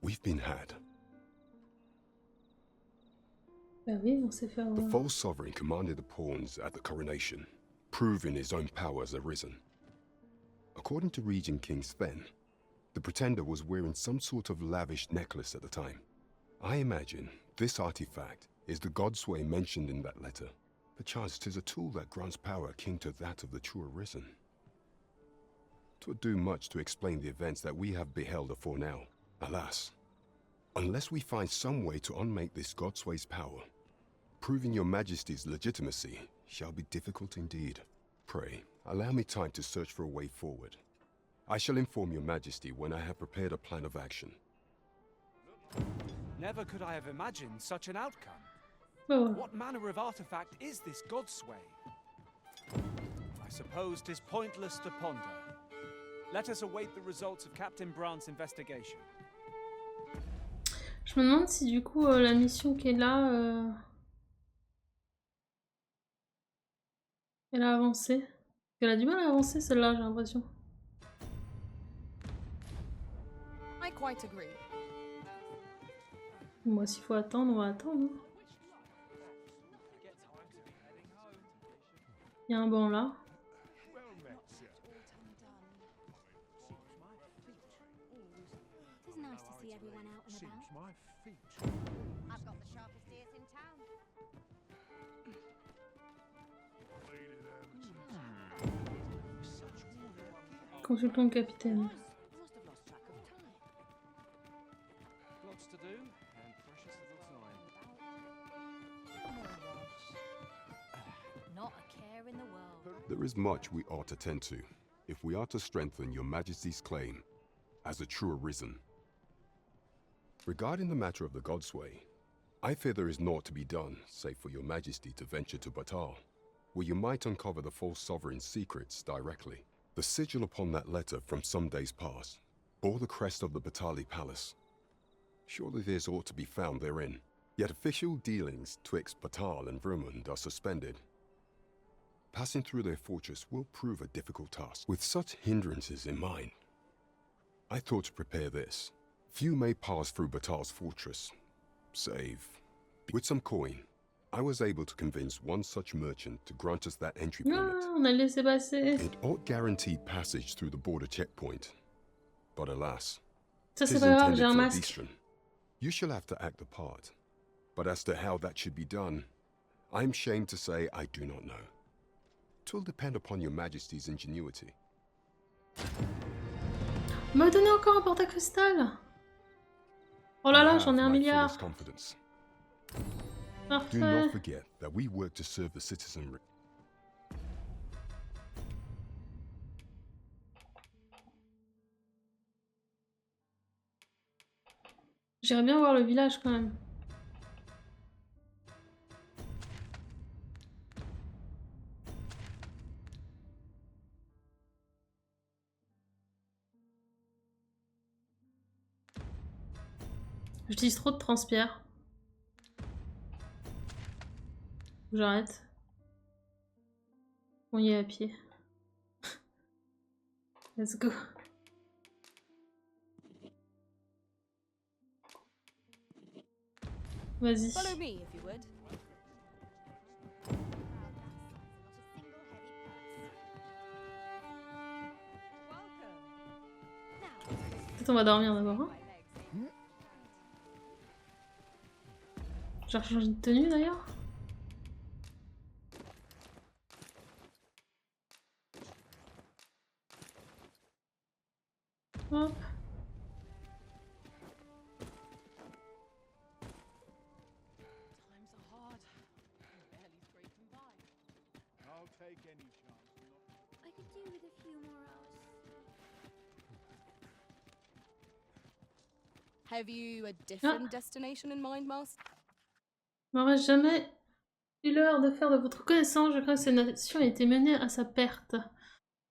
We've been had. Bah oui, on s'est fait avoir. The false sovereign commanded the pawns at the coronation, proving his own power has arisen. According to Regent King Sven, the pretender was wearing some sort of lavish necklace at the time. I imagine this artifact is the godsway mentioned in that letter. Perchance 'tis a tool that grants power akin to that of the true arisen. 'Twould do much to explain the events that we have beheld afore now. Alas, unless we find some way to unmake this godsway's power, proving your Majesty's legitimacy shall be difficult indeed. Pray, allow me time to search for a way forward. I shall inform your Majesty when I have prepared a plan of action. Never could I have imagined such an outcome. Oh. What manner of artifact is this godsway? I suppose 'tis pointless to ponder. Let us await the results of Captain Brandt's investigation. Je me demande si du coup la mission qui est là, elle a avancé. Elle a du mal à avancer celle-là, j'ai l'impression. I quite agree. Moi, s'il faut attendre, on va attendre. Il y a un banc là. Consultons le capitaine. Lots to do, and precious little time. Not a care in the world. There is much we ought to tend to, if we are to strengthen your Majesty's claim as a true arisen. Regarding the matter of the Godsway, I fear there is naught to be done, save for your majesty to venture to Battahl, where you might uncover the false sovereign's secrets directly. The sigil upon that letter from some days past bore the crest of the Battahl palace. Surely there's aught to be found therein. Yet official dealings twixt Battahl and Vermund are suspended. Passing through their fortress will prove a difficult task. With such hindrances in mind, I thought to prepare this. Few may pass through Battahl's fortress, save. With some coin, I was able to convince one such merchant to grant us that entry permit. On a laissé passer. It ought guaranteed passage through the border checkpoint. But alas, Ça c'est tis pas grave, intended j'ai un for a masque. bistron. You shall have to act the part. But as to how that should be done, I'm shamed to say I do not know. 'Twill depend upon your majesty's ingenuity. On m'a donné encore un porte-cristal. Oh là là, You j'en ai have un my milliard. fullest confidence. Do Parfait. not forget that we work to serve the citizenry. J'irais bien voir le village quand même. J'utilise trop de transpierre. J'arrête. On y est à pied. Let's go. Vas-y. Follow me, if you would. Peut-être on va dormir d'abord. Hein, j'ai changé de tenue d'ailleurs. Hop. I'll take any chance. I could do with a few more hours. Have you a different destination in mind, Master? N'aurais jamais eu l'heure de faire de votre connaissance. Je crains que cette nation ait été menée à sa perte.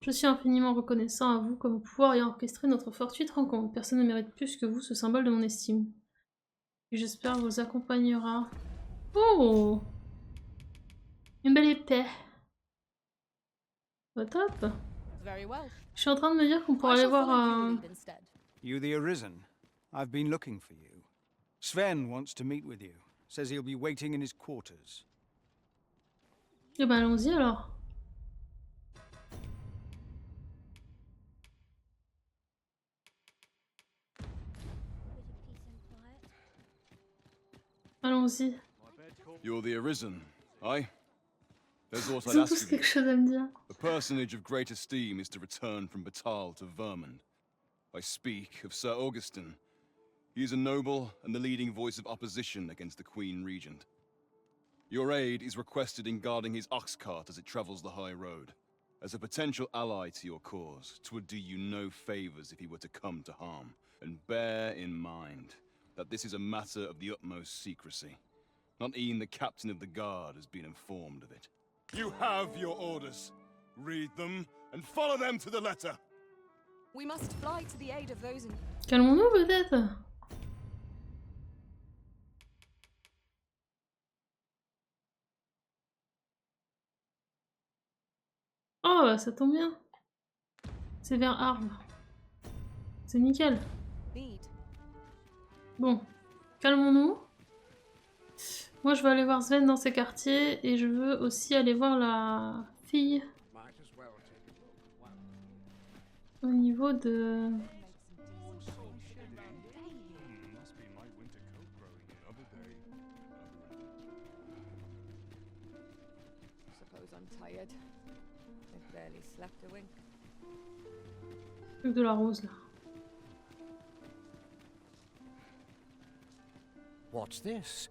Je suis infiniment reconnaissant à vous comme au pouvoir ayant orchestré notre fortuite rencontre. Personne ne mérite plus que vous ce symbole de mon estime. Et j'espère vous accompagnera. Oh! Une belle épée. Bah, top. Very well. Je suis en train de me dire qu'on pourrait aller voir un... You the Arisen? I've been looking for you. Sven wants to meet with you. Says he'll be waiting in his quarters. Eh ben allons-y alors. Allons-y. You're the Arisen, aye? There's what Ils I'd ont ask tous of you. quelque chose à me dire. A personage of great esteem is to return from Battahl to Vermund. I speak of Sir Augustin. He is a noble and the leading voice of opposition against the Queen Regent. Your aid is requested in guarding his ox cart as it travels the high road. As a potential ally to your cause, 'twould do you no favors if he were to come to harm. And bear in mind that this is a matter of the utmost secrecy. Not even the captain of the guard has been informed of it. You have your orders. Read them and follow them to the letter. We must fly to the aid of those in... Calmons-nous peut-être. Oh, bah, ça tombe bien. C'est vers Arles. C'est nickel. Bon, calmons-nous. Moi, je veux aller voir Sven dans ses quartiers et je veux aussi aller voir la fille au niveau de... Suppose I'm tired. I've barely slept a wink. Truc de la rose là. What's this?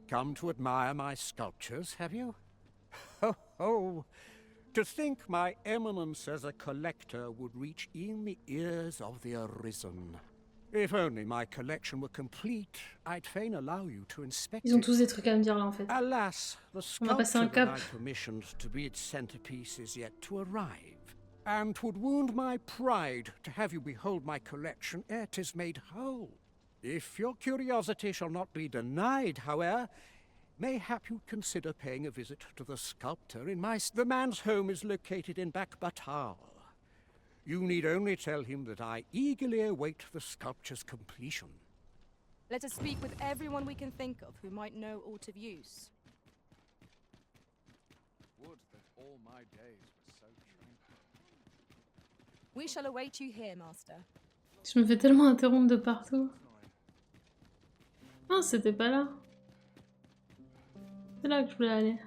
Come to admire my sculptures, have you? Ho ho! To think my eminence as a collector would reach in the ears of the Arisen. If only my collection were complete, I'd fain allow you to inspect Ils ont it. tous des trucs à me dire là en fait. Alas, the On va passer un sculpture cap. that I commissioned to be its centerpiece is yet to arrive, and 'twould wound my pride to have you behold my collection ere 'tis made whole. If your curiosity shall not be denied, however, mayhap you'd consider paying a visit to the sculptor in my... The man's home is located in Battahl. You need only tell him that I eagerly await the sculpture's completion. Let us speak with everyone we can think of who might know aught of use. Would that all my days were so tranquil. We shall await you here, master. Je me fais tellement interrompre de partout. Ah, c'était pas là. C'est là que je voulais aller.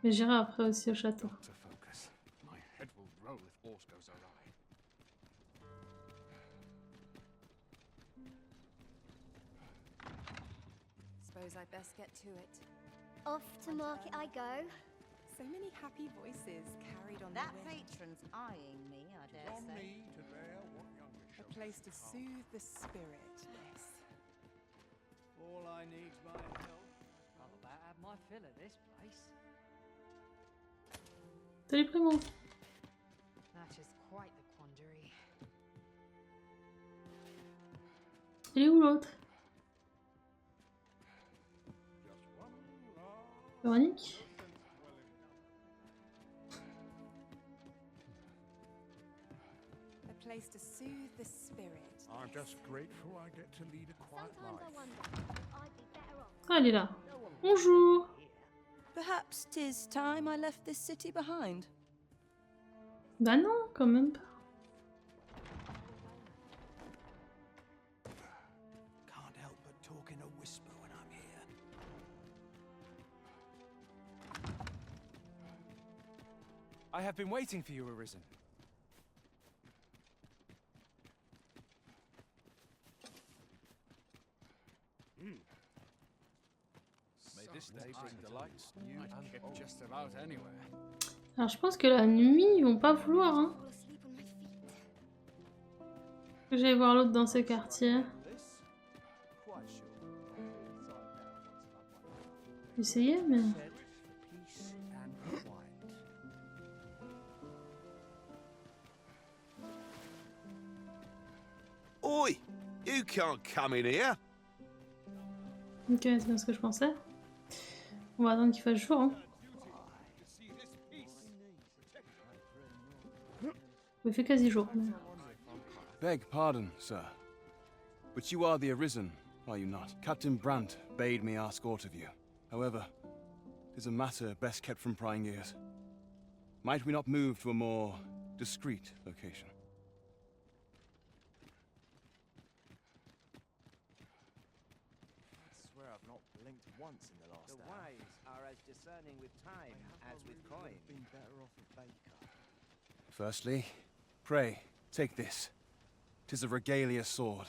Mais j'irai après aussi au château. My head will roll if aught goes awry. Suppose I best get to it. Off to market I go. So many happy voices carried on That the wind. patron's eyeing me, I dare From say. me to bear what youngest A shall place to come. soothe the spirit, miss. All I need's my help. I'll about have my fill of this place. Salut Primo. That is quite the quandary. Il est où l'autre? Véronique? A place to soothe the spirit. I'm just grateful I get to lead a quiet Sometimes I life. wonder, I'd be better off. Ah, elle est là. Bonjour. Perhaps 'tis time I left this city behind. Bah non, quand même pas. Can't help but talk in a whisper when I'm here. I have been waiting for you, Arisen. May this day bring delights new and get just about anywhere. Alors je pense que la nuit, ils vont pas vouloir, hein. Fall asleep on my feet. Que j'aille voir l'autre dans ce quartier. Quite sure. Essayer, mais... Peace and quiet. Oi! You can't come in here! Ok, c'est bien ce que je pensais. On va attendre qu'il fasse jour, hein. Il fait quasi jour. Mais... Beg pardon, sir. But you are the Arisen, are you not? Captain Brandt bade me ask aught of you. However, 'tis a matter best kept from prying ears. Might we not move to a more discreet location? I swear I've not blinked once in the last The hour. wise are as discerning with time as with coin. Been better off a baker. Firstly, pray, take this. 'Tis a regalia sword,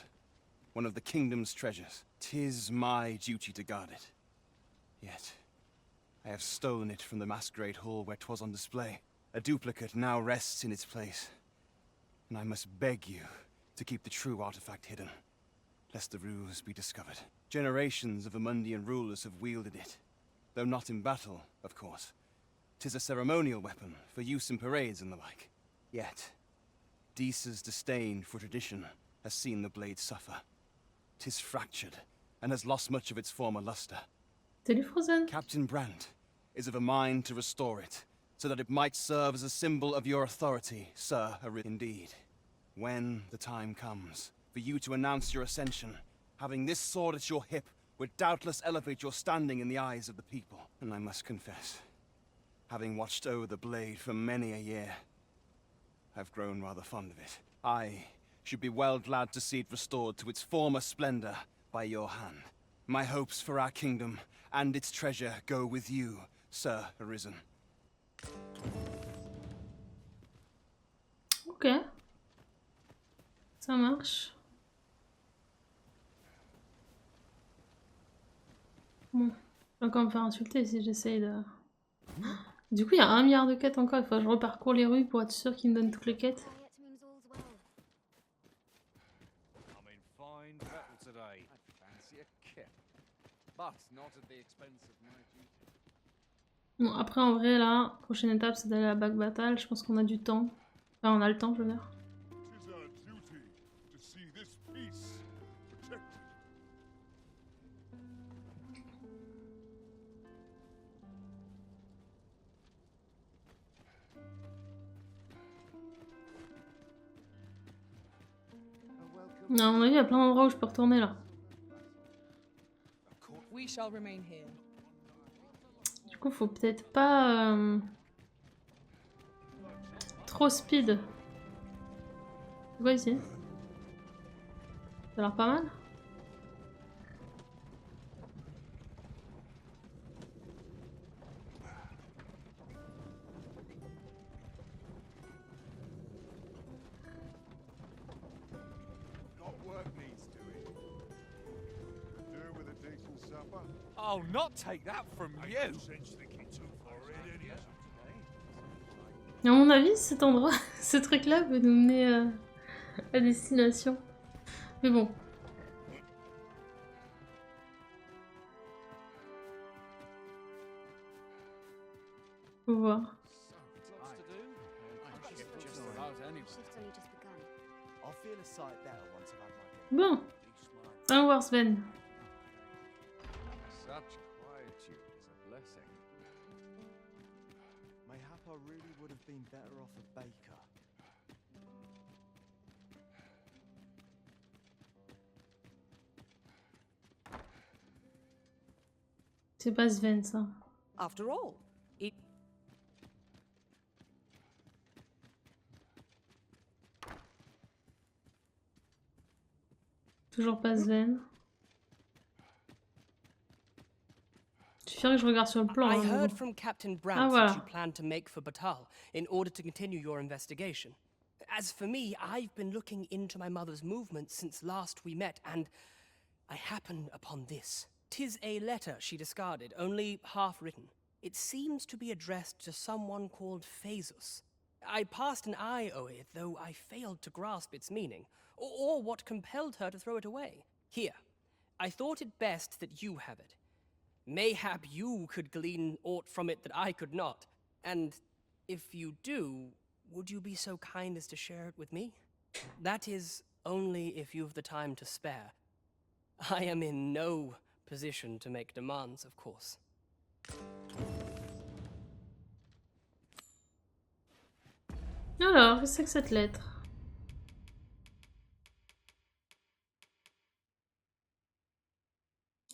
one of the kingdom's treasures. 'Tis my duty to guard it. Yet, I have stolen it from the masquerade hall where 'twas on display. A duplicate now rests in its place, and I must beg you to keep the true artifact hidden, lest the ruse be discovered. Generations of Amundian rulers have wielded it, though not in battle, of course. 'Tis a ceremonial weapon for use in parades and the like. Yet, Deesa's disdain for tradition has seen the blade suffer. 'Tis fractured, and has lost much of its former luster. Salut Frozen. Captain Brandt is of a mind to restore it, so that it might serve as a symbol of your authority, Sir Arisen. Indeed, when the time comes for you to announce your ascension, having this sword at your hip would doubtless elevate your standing in the eyes of the people. And I must confess, having watched over the blade for many a year, I've grown rather fond of it. I should be well glad to see it restored to its former splendor by your hand. My hopes for our kingdom and its treasure go with you, Sir Arisen. Ok. Ça marche. Bon. Je vais encore me faire insulter si j'essaye de... Du coup, il y a 1 milliard de quêtes encore. Il faut que je reparcours les rues pour être sûr qu'ils me donnent toutes les quêtes. fine battle today. I'd fancy a kip, but not at the expense of my duty. Bon, après, en vrai, là, prochaine étape, c'est d'aller à Battahl. Je pense qu'on a du temps. Enfin, on a le temps, je veux dire. Tis our duty to see this peace protected. À mon avis, il y a plein d'endroits où je peux retourner, là. We shall remain here. Du coup, faut peut-être pas... trop speed. C'est quoi ici? Ça a l'air pas mal. Got work needs doing. Do with a decent supper. I'll not take that from you. Et à mon avis, cet endroit, ce truc-là peut nous mener à destination. Mais bon. Faut voir. I'll feel a sight better once I've had my Bon. Allons voir Sven. Such quietude is a blessing. Mayhap I really would have been better off a baker. C'est pas Sven, ça. After all, it... Toujours pas Sven. Je suis que je regarde sur le plan. I hein, heard bon. from Captain Ah, Brant voilà. that you plan to make for Battahl in order to continue your investigation. As for me, I've been looking into my mother's movements since last we met, and I happened upon this. 'Tis a letter she discarded, only half written. It seems to be addressed to someone called Phaesus. I passed an eye over it, though I failed to grasp its meaning, or what compelled her to throw it away. Here, I thought it best that you have it. Mayhap you could glean aught from it that I could not. And if you do, would you be so kind as to share it with me? That is, only if you've the time to spare. I am in no position to make demands, of course. Alors, qu'est-ce que c'est que cette lettre?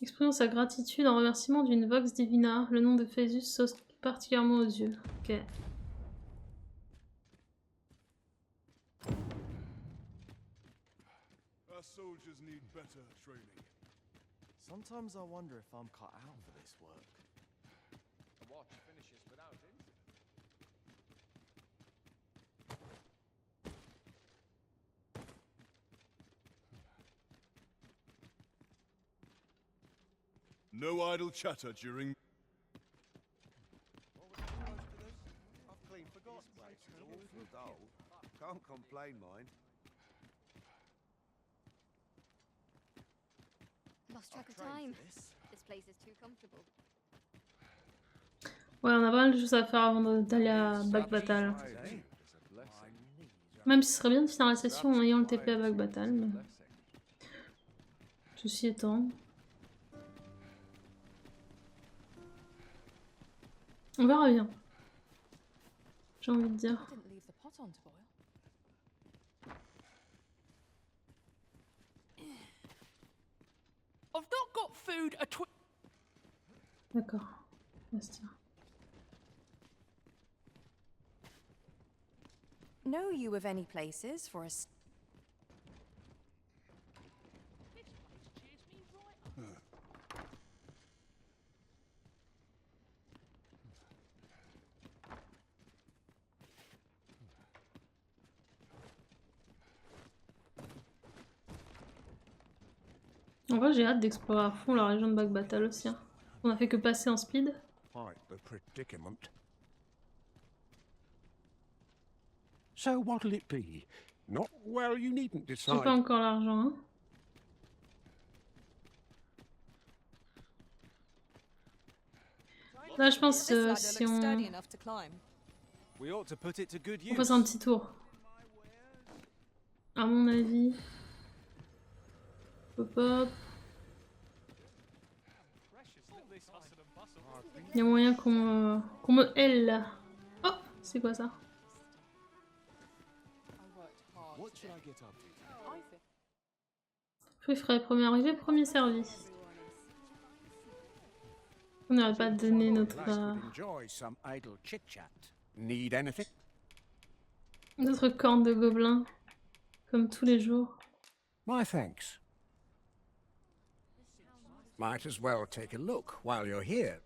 Exprimant sa gratitude en remerciement d'une Vox Divina, le nom de Phaesus saute particulièrement aux yeux. Ok. Our soldiers need better training. Sometimes I wonder if I'm cut out for this work. The watch finishes without incident. No idle chatter during... I've clean forgot. It's awful dull. Can't complain, mind. Lost track of time. This place is too comfortable. Ouais, on a pas mal de choses à faire avant d'aller à Battahl. Même si ce serait bien de finir la session en ayant le TP à Battahl, mais... Ceci étant... On verra bien. J'ai envie de dire. I've not got food at D'accord. Bastien. Know you of any places for us? En vrai, j'ai hâte d'explorer à fond la région de Battahl aussi. Hein. On a fait que passer en speed. Quite the predicament. So what'll it be? Not well, you needn't J'ai decide. pas encore l'argent. Hein. Là, je pense This ladder si looks sturdy on... enough to climb. We ought to put it to good on passe use. un petit tour. À mon avis. Hop hop. Il y a moyen qu'on me L. Oh, c'est quoi ça? What should I get up to? Fruits frais, premier arrivé, premier servi. On n'aurait pas donné notre... Enjoy some idle chit-chat. Need anything? notre corne de gobelin. Comme tous les jours. My thanks. Might as well take a look while you're here.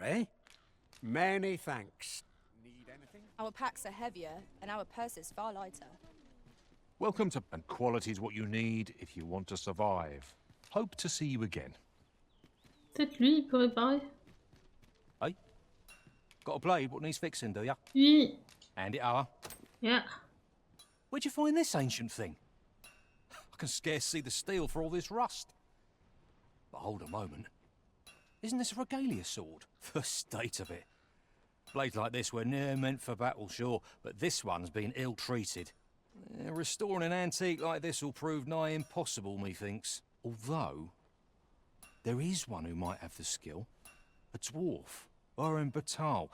Eh? Many thanks. Need anything? Our packs are heavier, and our purses far lighter. Welcome to... And quality's what you need if you want to survive. Hope to see you again. Peut-être lui, il peut réparer. Hey? Got a blade what needs fixing, do ya? Oui. Hand it over. Yeah. Where'd you find this ancient thing? I can scarce see the steel for all this rust. But hold a moment. Isn't this a regalia sword? The state of it. Blades like this were near meant for battle, sure, but this one's been ill-treated. Restoring an antique like this will prove nigh impossible, methinks. Although, there is one who might have the skill. A dwarf, Battahl.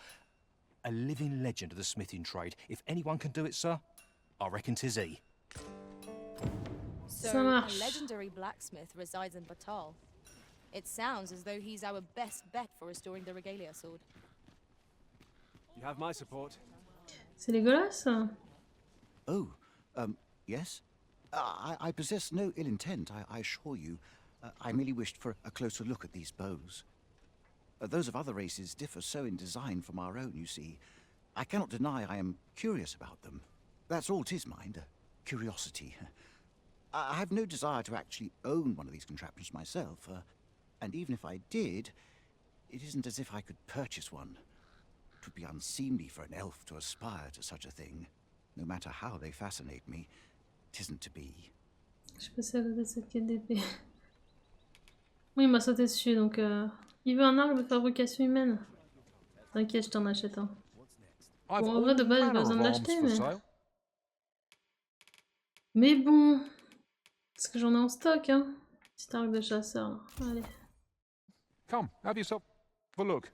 A living legend of the smithing trade. If anyone can do it, sir, I reckon 'tis he. So, a legendary blacksmith resides in Battahl. It sounds as though he's our best bet for restoring the regalia sword. You have my support. C'est dégueulasse. Oh, yes? I possess no ill intent, I assure you. I merely wished for a closer look at these bows. Those of other races differ so in design from our own, you see. I cannot deny I am curious about them. That's all 'tis, mind, curiosity. I have no desire to actually own one of these contraptions myself, and even if I did, it isn't as if I could purchase one. It would be unseemly for an elf to aspire to such a thing. No matter how they fascinate me, it isn't to be. Je suis passée à côté de cette quête d'épée. Oui, il m'a sauté dessus, donc... Il veut un arc de fabrication humaine. T'inquiète, je t'en achète un. Bon, en vrai, de base, j'ai pas besoin de l'acheter, mais... Mais bon... Parce que j'en ai en stock, hein. Petit arc de chasseur, là. Allez. Come, have yourself a look.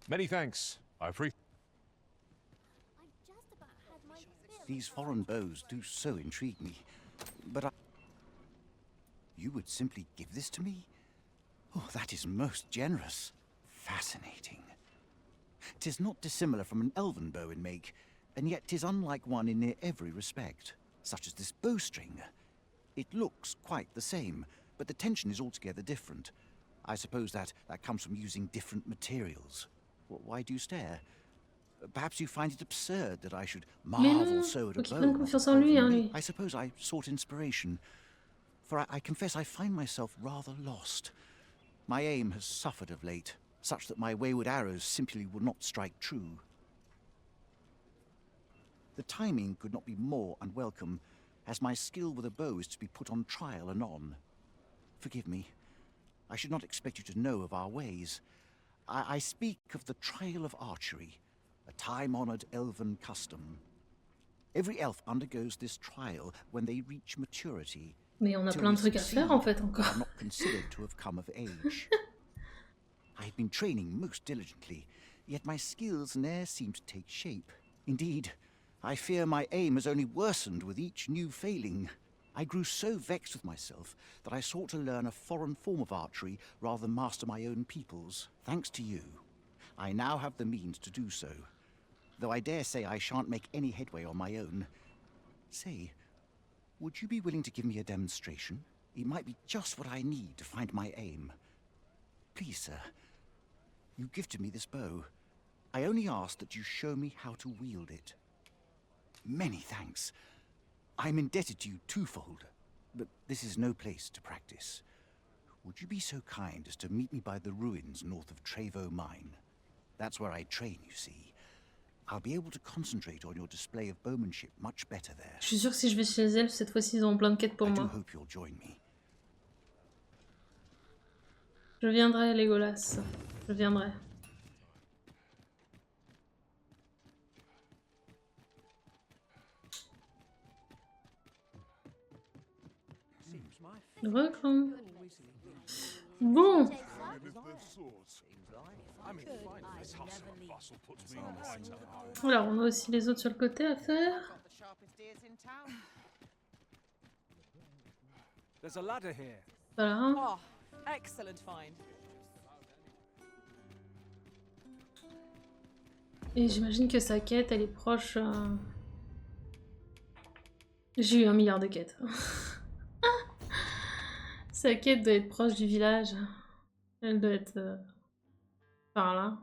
Many thanks. I appreciate. These foreign bows do so intrigue me, but You would simply give this to me? Oh, that is most generous. Fascinating. 'Tis not dissimilar from an elven bow in make, and yet 'tis unlike one in near every respect, such as this bowstring. It looks quite the same, but the tension is altogether different. I suppose that comes from using different materials. Why do you stare? Perhaps you find it absurd that I should marvel so at a bow. I suppose I sought inspiration, for I confess I find myself rather lost. My aim has suffered of late, such that my wayward arrows simply will not strike true. The timing could not be more unwelcome, as my skill with a bow is to be put on trial anon. Forgive me. I should not expect you to know of our ways. I speak of the trial of archery, a time-honored elven custom. Every elf undergoes this trial when they reach maturity. Mais on a plein de trucs à faire en fait encore. Are not considered to have come of age. I have been training most diligently, yet my skills ne'er seem to take shape. Indeed, I fear my aim has only worsened with each new failing. I grew so vexed with myself that I sought to learn a foreign form of archery rather than master my own people's. Thanks to you, I now have the means to do so, though I dare say I shan't make any headway on my own. Say, would you be willing to give me a demonstration? It might be just what I need to find my aim. Please, sir, you gifted me this bow. I only ask that you show me how to wield it. Many thanks. I'm indebted to you twofold, but this is no place to practice. Would you be so kind as to meet me by the ruins north of Trevo Mine? That's where I train, you see. I'll be able to concentrate on your display of bowmanship much better there. Je suis sûre que si je vais chez les elfes, cette fois-ci, ils ont plein de quêtes pour moi. I do hope you'll join me. Je viendrai, Legolas. Je viendrai. Recrum. Bon. Alors, on a aussi les autres sur le côté à faire. There's a ladder here. Voilà. Oh, excellent find. Et j'imagine que sa quête, elle est proche... J'ai eu 1 milliard de quêtes. Sa quête doit être proche du village. Elle doit être par là.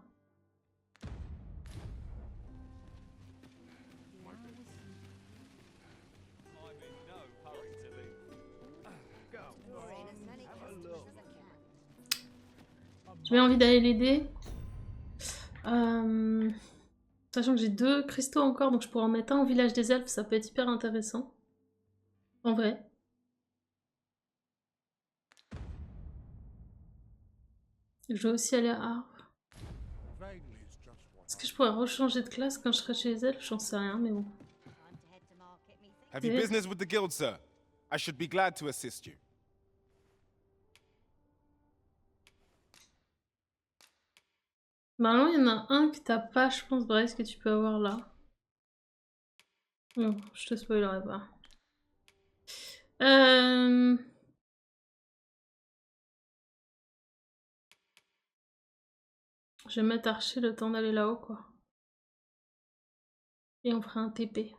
J'ai bien envie d'aller l'aider. Sachant que j'ai 2 cristaux encore, donc je pourrais en mettre un au village des elfes, ça peut être hyper intéressant. En vrai. Je dois aussi aller à Arve. Est-ce que je pourrais rechanger de classe quand je serai chez les elfes? J'en sais rien, mais bon. Have you business with the guild, sir? I should be glad to assist you. Normalement, il y en a un que t'as pas, je pense, Bryce, que tu peux avoir là. Non, je te spoilerai pas. Je vais mettre archer le temps d'aller là-haut, quoi. Et on fera un TP.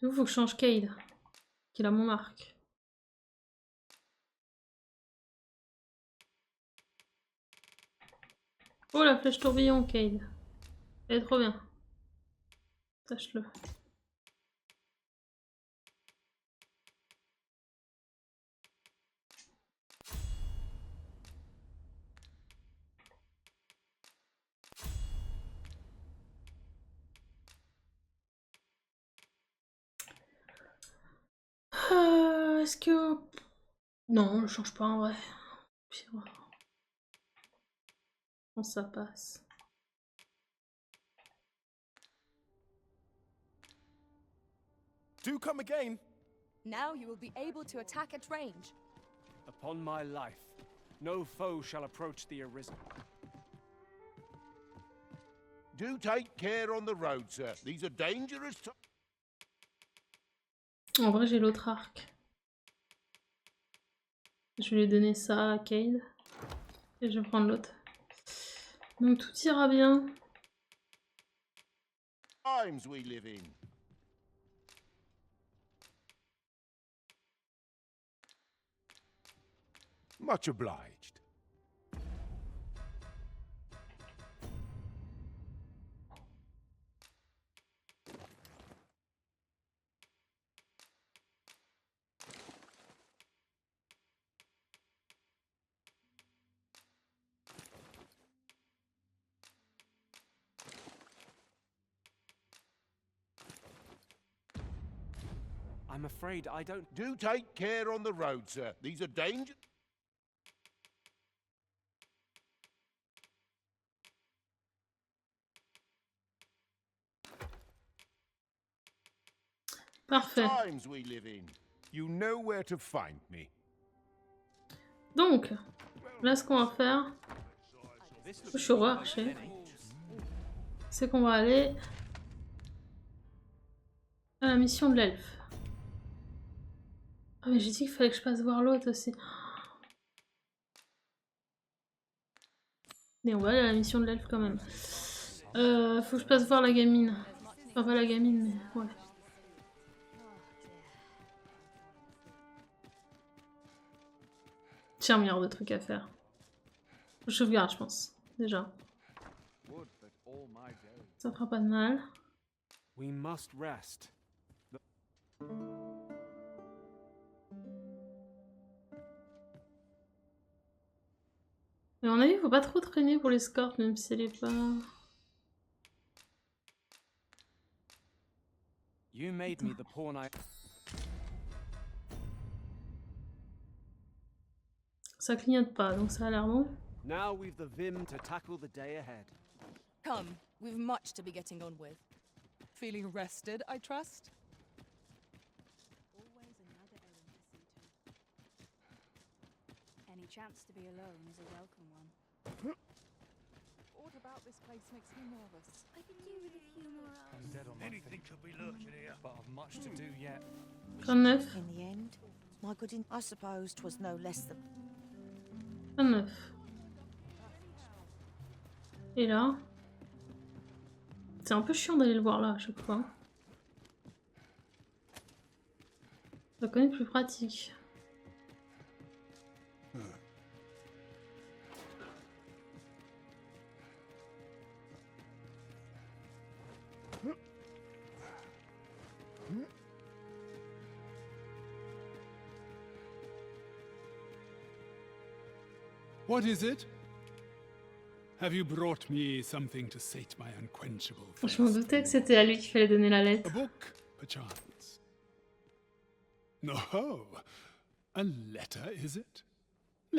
Du coup, faut que je change Cade, qu'il a mon marque. Oh, la flèche tourbillon, Cade. Elle est trop bien. Sache-le. Est-ce que... Non, on le change pas en vrai. Pire. Je pense que ça passe. Do come again. Now you will be able to attack at range. Upon my life, no foe shall approach the Arisen. Do take care on the road, sir. These are dangerous times. En vrai, j'ai l'autre arc. Je vais lui donner ça à Cade. Et je vais prendre l'autre. Donc tout ira bien. Times we live in. Much obliged. I'm afraid I don't... Do take care on the road, sir. These are dangerous. Parfait. Times we live in. You know where to find me. Donc, là ce qu'on va faire, je suis au archer, c'est qu'on va aller à la mission de l'elfe. Ah mais j'ai dit qu'il fallait que je passe voir l'autre aussi. Mais on va aller à la mission de l'elfe quand même. Faut que je passe voir la gamine. Enfin pas la gamine mais ouais. J'ai 1 milliard de trucs à faire. Je sauvegarde je pense, déjà. Ça fera pas de mal. We must rest. Mais à mon avis, faut pas trop traîner pour l'escorte, même si elle est pas... You made me the pawn I... Ça clignote pas, donc ça a l'air bon. Now we've the vim to tackle the day ahead. Come, we've much to be getting on with. Feeling rested, I trust? Always another errand to see to. Any chance to be alone is a welcome one. What about this place makes me nervous? I could do with a few more hours. Anything could be lurking here, but I've much to do yet. 29. In the end, my good I suppose 'twas no less than 29. Et là, c'est un peu chiant d'aller le voir là à chaque fois. Je la connais plus pratique. What is it? Have you brought me something to sate my unquenchable thirst? Je m'en doutais que c'était à lui qu'il fallait donner la lettre. A book, perchance? No, a letter, is it?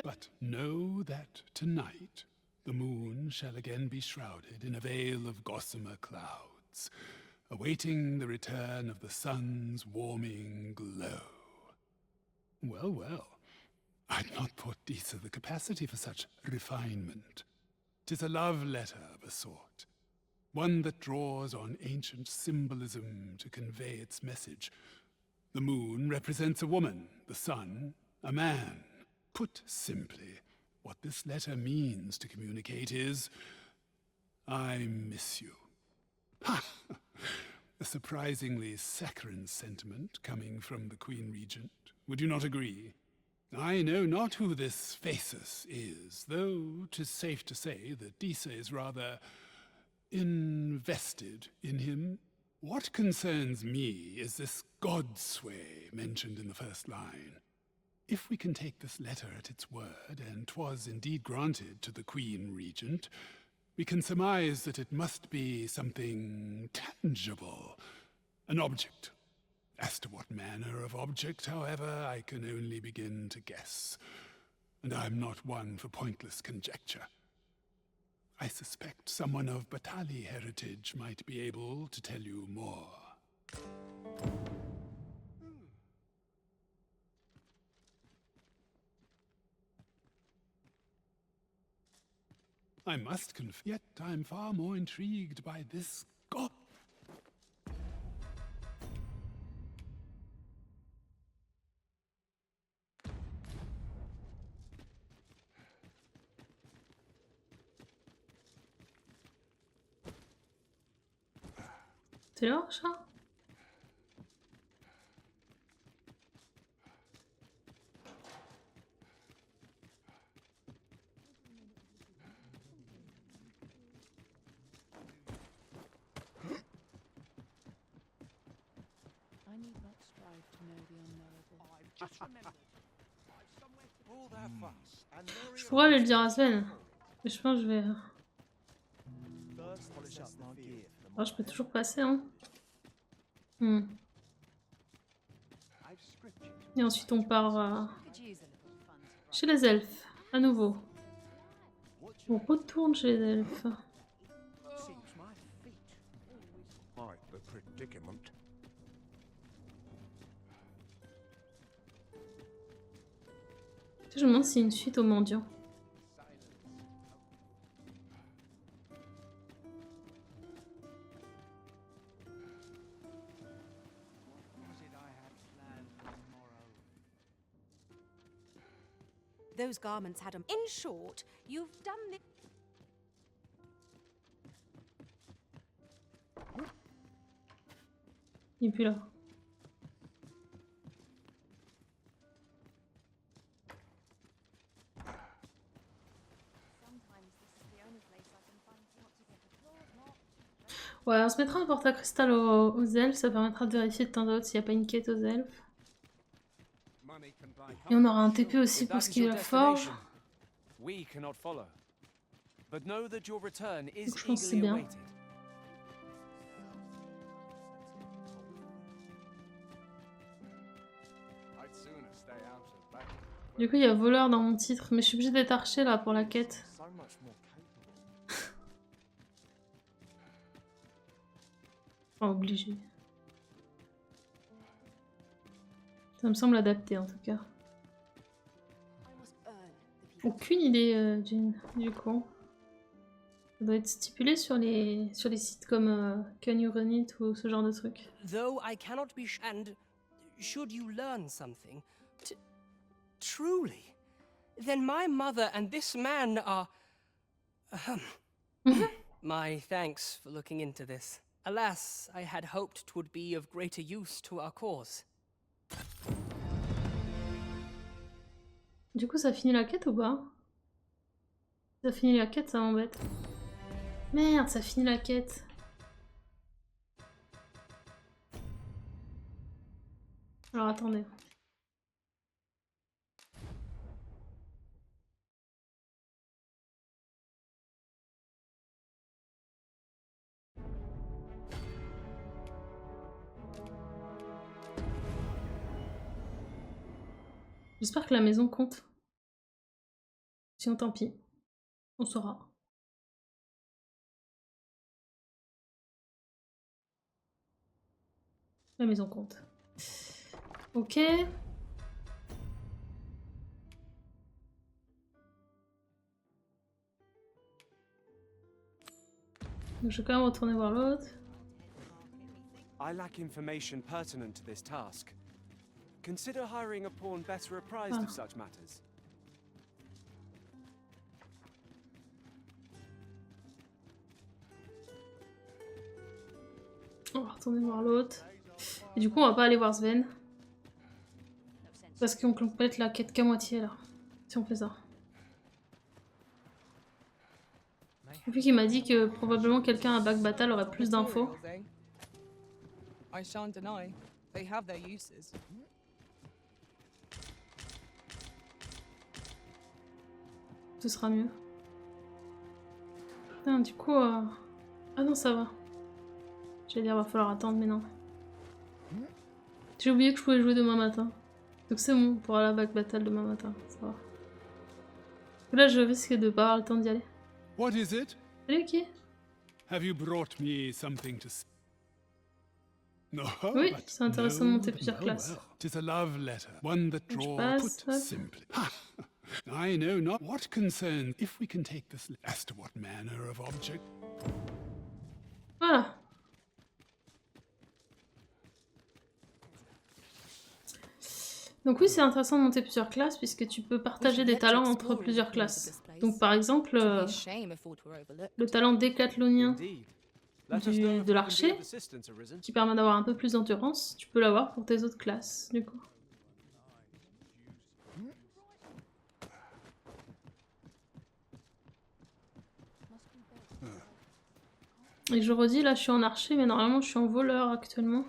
But know that tonight the moon shall again be shrouded in a veil of gossamer clouds, awaiting the return of the sun's warming glow. Well, well, I'd not thought Disa the capacity for such refinement. 'Tis a love letter of a sort, one that draws on ancient symbolism to convey its message. The moon represents a woman, the sun, a man. Put simply, what this letter means to communicate is, I miss you. Ha! A surprisingly saccharine sentiment coming from the Queen Regent. Would you not agree? I know not who this Phasis is, though 'tis safe to say that Disa is rather invested in him. What concerns me is this godsway mentioned in the first line. If we can take this letter at its word, and 'twas indeed granted to the Queen Regent, we can surmise that it must be something tangible, an object. As to what manner of object, however, I can only begin to guess, and I'm not one for pointless conjecture. I suspect someone of Battahl heritage might be able to tell you more. I must confess, yet I'm far more intrigued by this god. C'est l'heure, ça? I need not strive to know the unknowable. I've just remembered. I've somewhere to... All that fuss, and there Je pourrais le dire à Sven, mais je pense que je vais... Oh, je peux toujours passer, hein. Et ensuite on part chez les elfes, à nouveau. On retourne chez les elfes. Je me demande s'il y a une suite aux mendiants. Those garments had 'em. In short, you've done the... Il est plus là. Ouais, on se mettra un porte-à-cristal aux elfes, ça permettra de vérifier de temps à autre s'il n'y a pas une quête aux elfes. Et on aura un TP aussi pour ce qui est la forge. We cannot follow. But know that your return is Je pense que c'est eagerly bien. awaited. Du coup, il y a voleur dans mon titre, mais je suis obligée d'être archer là pour la quête. So much more capable. Pas obligé. Ça me semble adapté en tout cas. Aucune idée, Jean, du coup. Ça doit être stipulé sur les sites comme Can You Run It ou ce genre de truc. Though I cannot be and should you learn something, truly, then my mother and this man are... My thanks for looking into this. Alas, I had hoped 'twould be of greater use to our cause. Du coup, ça finit la quête ou pas? Ça finit la quête, ça m'embête. Merde, ça finit la quête. Alors attendez. J'espère que la maison compte. Sinon tant pis. On saura. La maison compte. Ok. Donc, je vais quand même retourner voir l'autre. I lack information pertinent to this task. Consider hiring a pawn better apprised of such matters. On va retourner voir l'autre. Et du coup, on va pas aller voir Sven. Parce qu'on complète la quête qu'à moitié là. Si on fait ça. Et puis qu'il m'a dit que probablement quelqu'un à Battahl aurait plus d'infos. I shan't deny. They have their uses. Ce sera mieux. Putain, du coup... Ah non, ça va. J'allais dire, va falloir attendre, mais non. J'ai oublié que je pouvais jouer demain matin. Donc c'est bon, pour aller à Battahl demain matin, ça va. Là, je risque de pas avoir le temps d'y aller. What is it? Salut, qui? Have you brought me something to say? No, Oui, but c'est intéressant de monter plusieurs classes. Tis a love letter, one that draws put simply. I know not what concerns if we can take this as to what manner of object. Voilà. Donc oui, c'est intéressant de monter plusieurs classes puisque tu peux partager des talents entre plusieurs classes. Donc par exemple, le talent décathlonien de l'archer, qui permet d'avoir un peu plus d'endurance, tu peux l'avoir pour tes autres classes, du coup. Et je redis, là je suis en archer, mais normalement je suis en voleur actuellement.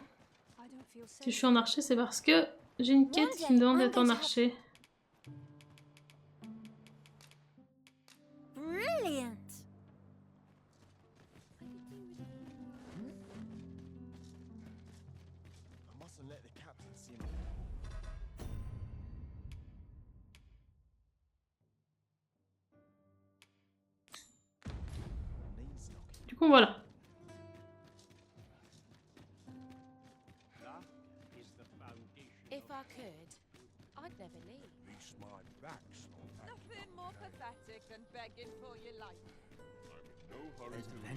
Si je suis en archer, c'est parce que j'ai une quête qui me demande d'être en archer. Brilliant. I mustn't let the captain see me. Du coup, voilà. If I could, I'd never leave. Least my back's not Nothing more pathetic than begging for your life.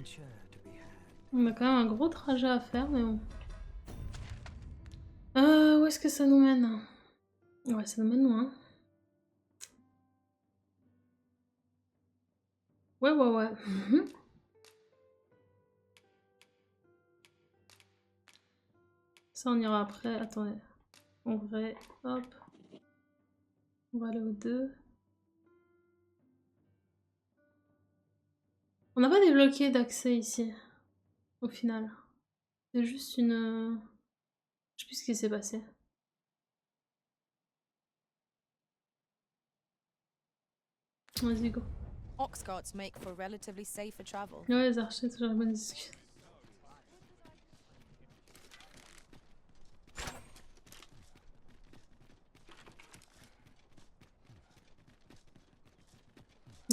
adventure to be had. On a quand même un gros trajet à faire, mais bon. Où est-ce que ça nous mène? Ouais, ça nous mène loin. Ouais. Ça, on ira après. Attendez. En vrai, hop. On va aller au 2. On n'a pas débloqué d'accès ici. Au final. C'est juste une... Je sais plus ce qui s'est passé. Vas-y, go. Ox carts make for relatively safer travel. Ouais, les archers, toujours la bonne discussion.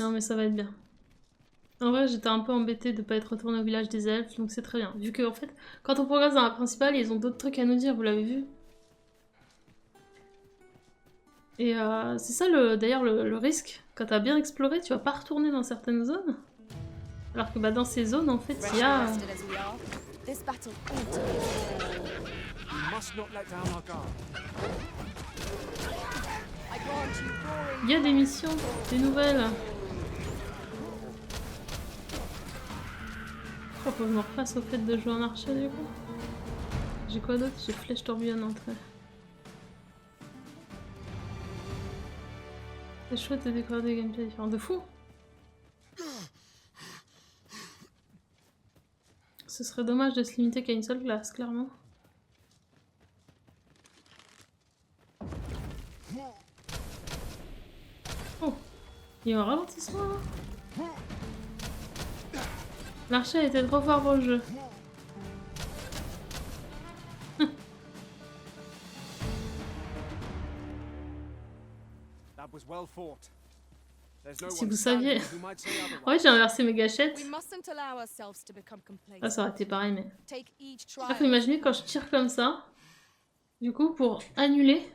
Non mais ça va être bien. En vrai j'étais un peu embêtée de pas être retournée au village des elfes, donc c'est très bien. Vu que en fait, quand on progresse dans la principale, ils ont d'autres trucs à nous dire, vous l'avez vu. Et c'est ça d'ailleurs le risque. Quand t'as bien exploré, tu vas pas retourner dans certaines zones. Alors que bah, dans ces zones, en fait, il y a... Il y a des missions, des nouvelles. Oh, faut que je me refasse au fait de jouer en archer du coup. J'ai quoi d'autre? J'ai flèche tourbillonnante. Ouais. C'est chouette de découvrir des gameplays différents. De fou! Ce serait dommage de se limiter qu'à une seule classe, clairement. Oh! Il y a un ralentissement là? L'archer a été trop fort pour le jeu. Si vous saviez. Ouais, j'ai inversé mes gâchettes. Ah, ça aurait été pareil, mais. Là, faut imaginer quand je tire comme ça. Du coup, pour annuler,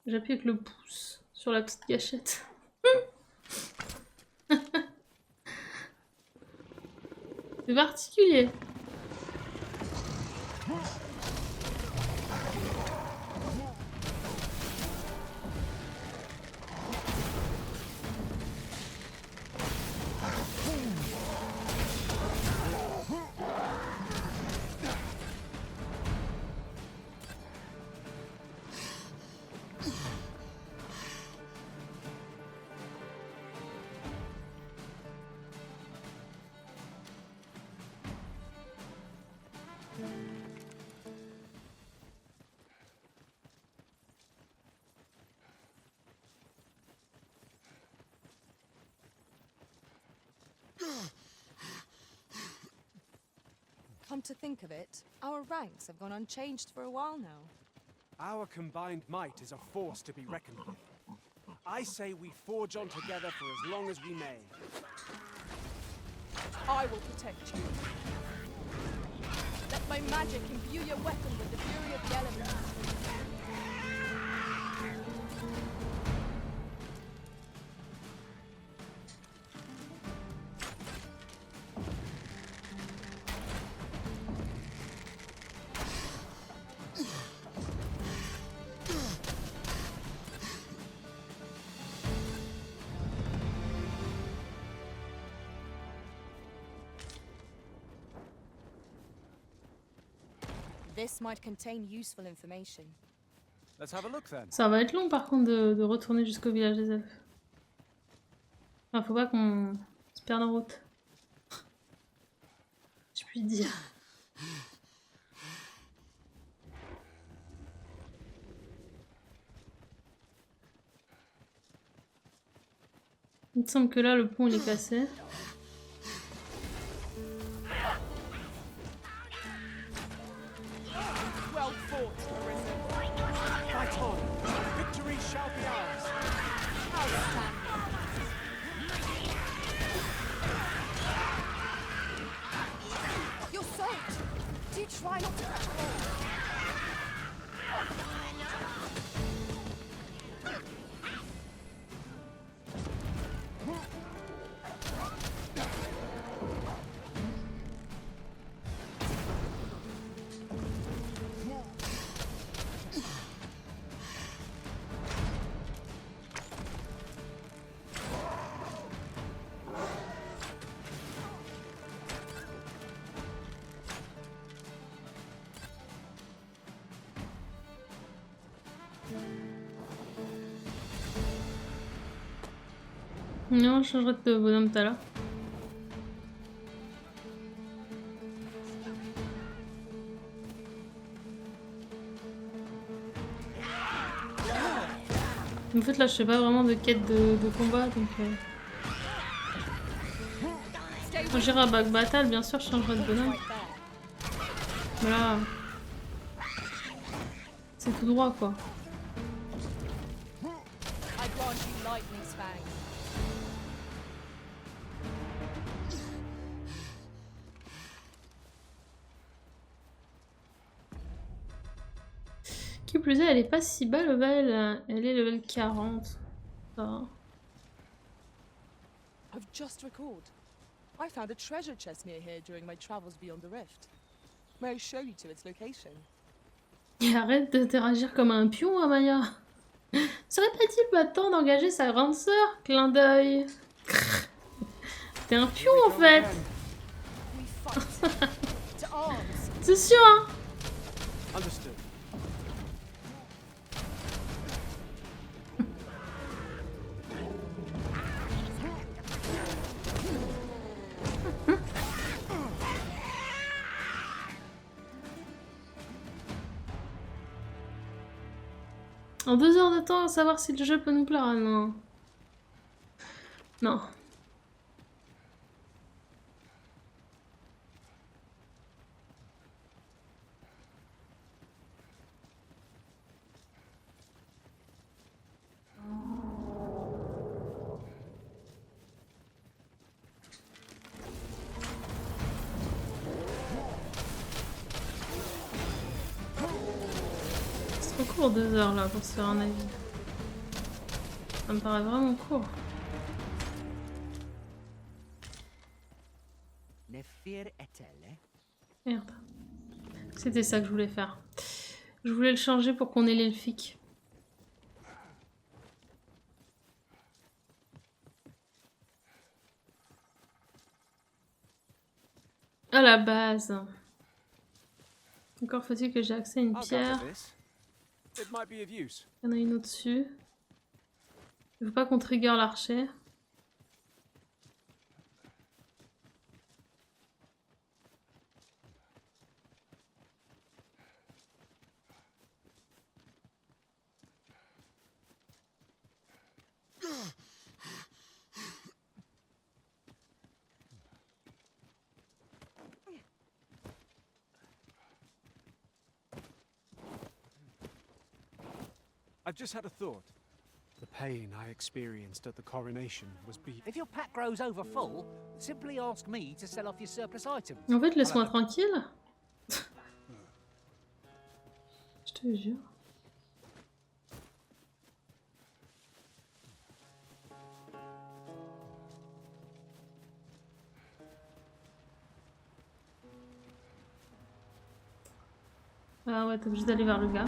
j'appuie avec le pouce sur la petite gâchette. C'est particulier. Come to think of it, our ranks have gone unchanged for a while now. Our combined might is a force to be reckoned with. I say we forge on together for as long as we may. I will protect you. Let my magic imbue your weapon with the fury of the elements. This might contain useful information. Let's have a look then. Ça va être long par contre de retourner jusqu'au village des elfes. Enfin, faut pas qu'on se perde en route. Je puis dire. Il me semble que là le pont il est cassé. Well fought, fight on. Victory shall be ours. You're soaked. Do you try not to catch cold? Non, je changerai de bonhomme tout à l'heure. En fait là je fais pas vraiment de quête de combat donc quand j'irai à Battahl bien sûr je changerai de bonhomme. Mais là c'est tout droit quoi. I grant you lightning's fang. Qui plus est, elle est pas si bas level. Elle est level 40. Ça va. I've just recalled. I found a treasure chest near here during my travels beyond the rift. May I show you to its location? Et arrête d'interagir comme un pion, Amaya. Serait pas-il pas temps d'engager sa grande sœur? Clin d'œil. T'es un pion en fait. C'est sûr, hein. Understood. En 2 heures de temps, à savoir si le jeu peut nous plaire. Ah, non. Non. C'est trop court 2 heures là pour se faire un avis. Ça me paraît vraiment court. Merde. C'était ça que je voulais faire. Je voulais le changer pour qu'on ait l'elfique. À la base. Encore faut-il que j'ai accès à une pierre. It might be of use. Il y en a une au-dessus. Je veux pas qu'on trigger l'archer. I've just had a thought. The pain I experienced at the coronation was be. If your pack grows over full, simply ask me to sell off your surplus items. En fait, laisse-moi tranquille. Je te jure. Ah ouais, t'es obligé d'aller vers le gars.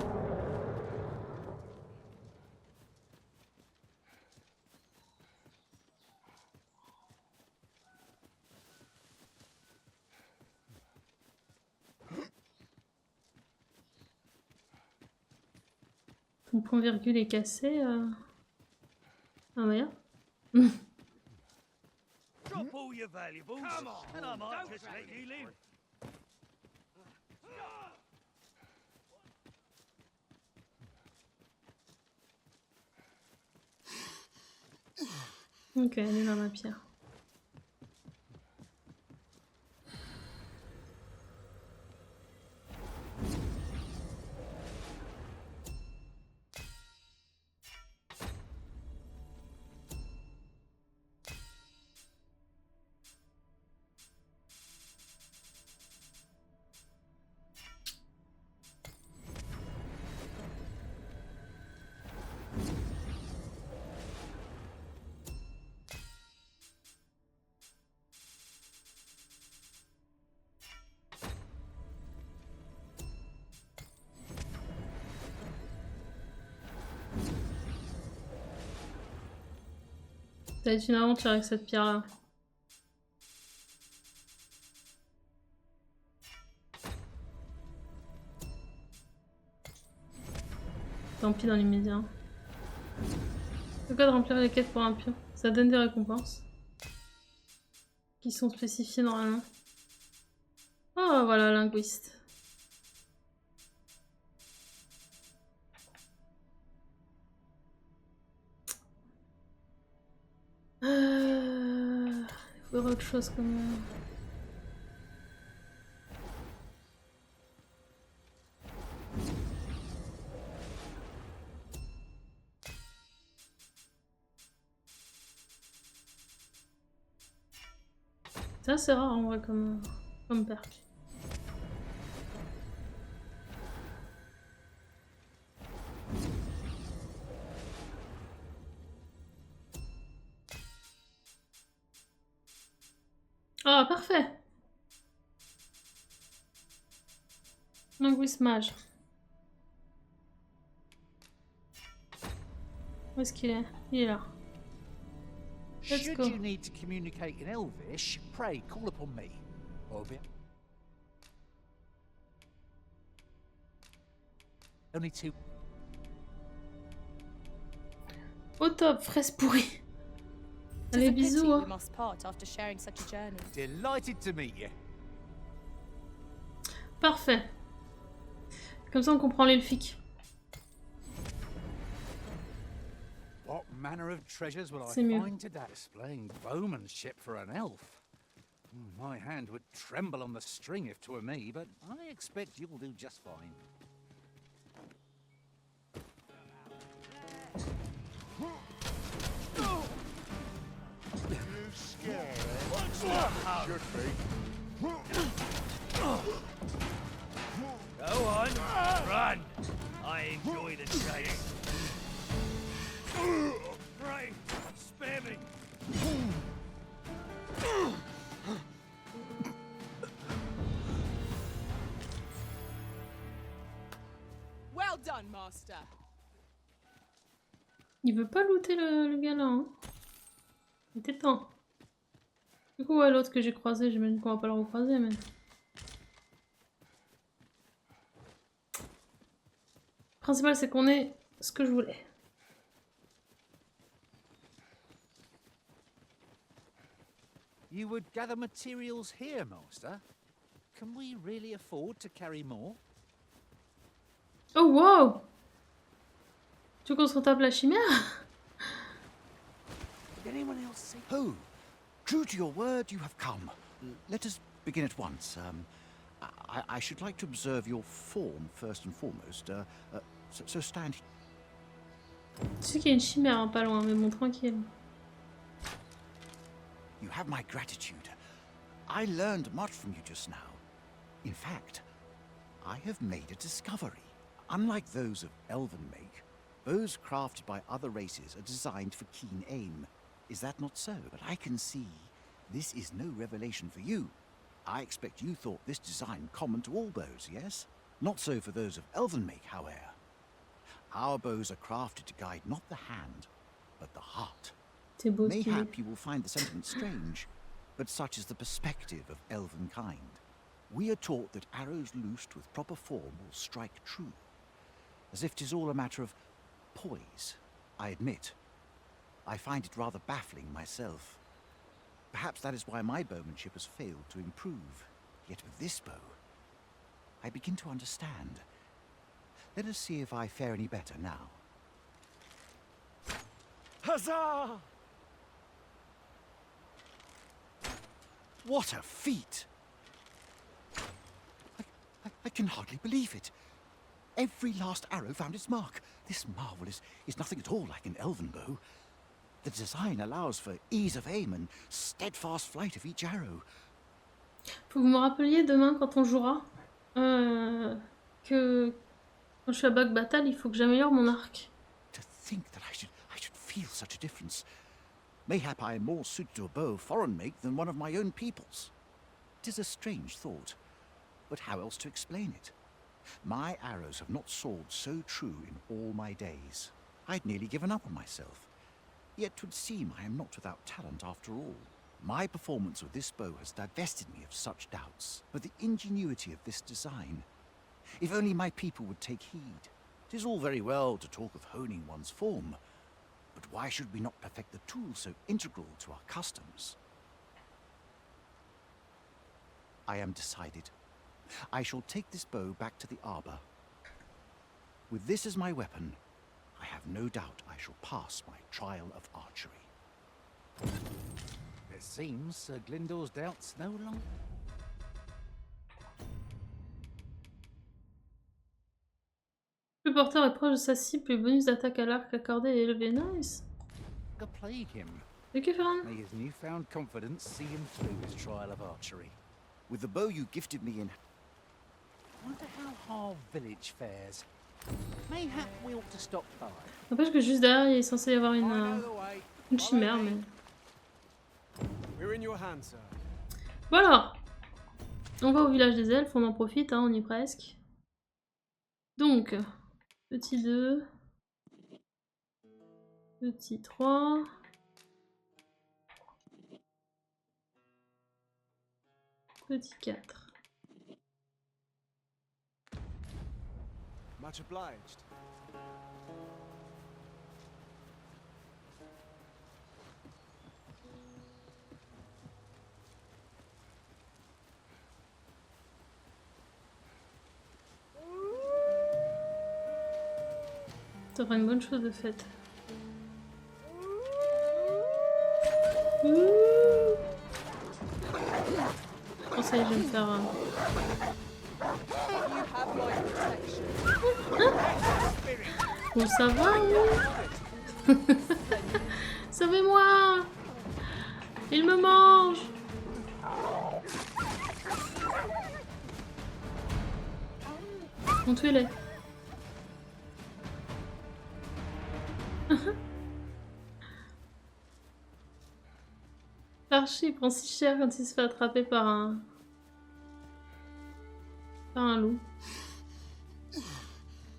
Ton point virgule est cassé. Ah ouais. Drop all your valuables, and I might just let you live. Ok, elle est dans la pierre. Ça va être une aventure avec cette pierre-là. Tant pis dans l'immédiat. Le cas de remplir les quêtes pour un pion. Ça donne des récompenses. Qui sont spécifiées normalement. Oh voilà, linguiste. Il faudrait autre chose comme... Ça c'est rare en vrai comme perk. Ah, parfait. Linguiste mage. Où est-ce qu'il est? Il est là. Let's Should go. you need to communicate in Elvish, pray call upon me. Obia. Only two. Au top, fraise pourrie. Tis Allez, a pity bisous. we Hein. must part after sharing such a journey. Delighted to meet you. Parfait. Comme ça, on comprend l'elfique. What manner of treasures will I C'est mieux. find today? Displaying bowmanship for an elf. My hand would tremble on the string if 'twere me, but I expect you'll do just fine. You scared, eh? Should be. Go on, run! I enjoy the chase. Pray, spare me. Well done, master. Il veut pas looter le gars là. Hein. Il était temps. Du coup, ouais, l'autre que j'ai croisé, j'imagine qu'on va pas le recroiser, mais. Le principal, c'est qu'on ait ce que je voulais. You would gather materials here, master? Can we really afford to carry more? Oh wow! Tu veux qu'on se retape la chimère? Did anyone else see? Oh, true to your word, you have come. Let us begin at once. I should like to observe your form first and foremost. So stand. Tu sais qu'il y a une chimère hein, pas loin, mais bon, tranquille. You have my gratitude. I learned much from you just now. In fact, I have made a discovery. Unlike those of elven make, bows crafted by other races are designed for keen aim. Is that not so? But I can see this is no revelation for you. I expect you thought this design common to all bows, yes? Not so for those of elven make, however. Our bows are crafted to guide not the hand, but the heart. Mayhap you will find the sentiment strange, but such is the perspective of elven kind. We are taught that arrows loosed with proper form will strike true, as if 'tis all a matter of poise. I admit, I find it rather baffling myself. Perhaps that is why my bowmanship has failed to improve. Yet with this bow, I begin to understand. Let us see if I fare any better now. Huzzah! What a feat! I can hardly believe it. Every last arrow found its mark. This marvel is nothing at all like an elven bow. The design allows for ease of aim and steadfast flight of each arrow. Faut que vous me rappeliez demain quand on jouera que quand je suis à Battahl, il faut que j'améliore mon arc. To think that I should feel such a difference. Mayhap I am more suited to a bow of foreign make than one of my own people's. 'Tis a strange thought, but how else to explain it? My arrows have not soared so true in all my days. I'd nearly given up on myself. Yet 'twould seem I am not without talent after all. My performance with this bow has divested me of such doubts. But the ingenuity of this design. If only my people would take heed. 'Tis all very well to talk of honing one's form, but why should we not perfect the tool so integral to our customs? I am decided. I shall take this bow back to the arbor. With this as my weapon, I have no doubt I shall pass my trial of archery. It seems Sir Glyndor's doubts no longer. Le porteur est proche de sa cible, le bonus d'attaque à l'arc accordé est élevé. Nice. Plague him. De que faire? May his newfound confidence see him through his trial of archery. With the bow you gifted me in. Wonder how our village fares. Mayhap we ought to stop by. N'empêche que juste derrière, il est censé y avoir une chimère, mais... We're in your hands, sir. Voilà. On va au village des elfes, on en profite, hein, on y est presque. Donc, petit 2. Petit 3. Petit 4. Much obliged. Ça fera une bonne chose de faite. Oh ça y est, je vais me faire... Bon ça va, oui. Sauvez-moi! Il me mange! On tuez-les. L'archer il prend si cher quand il se fait attraper par un loup.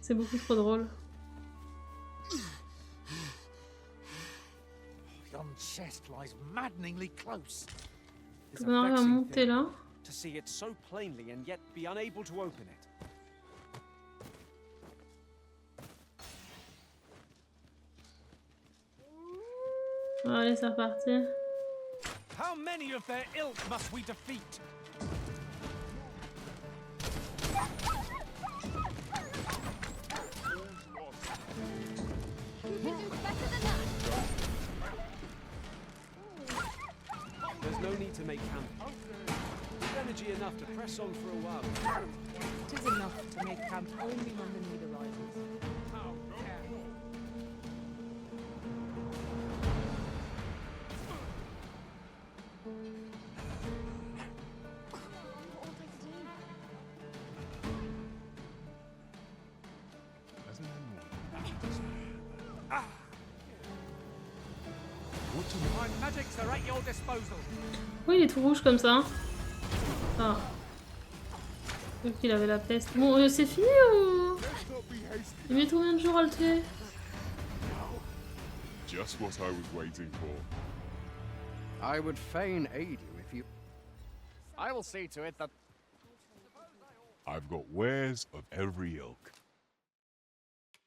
C'est beaucoup trop drôle. Yon chest lies maddeningly close. It's On arrive à vexing monter thing là. to see it so plainly and yet be unable to open it. Allez, c'est reparti. How many of their ilk must we defeat? There's no need to make camp. There's energy enough to press on for a while. It is enough to make camp only when the need arises. My magics are at your disposal. Oui, il est tout rouge comme ça. Ah. Je crois qu'il avait la peste. Bon, c'est fini ou... Il met combien de jours à le tuer? Just what I was waiting for. I would fain aid you if you... I will see to it that... I've got wares of every ilk.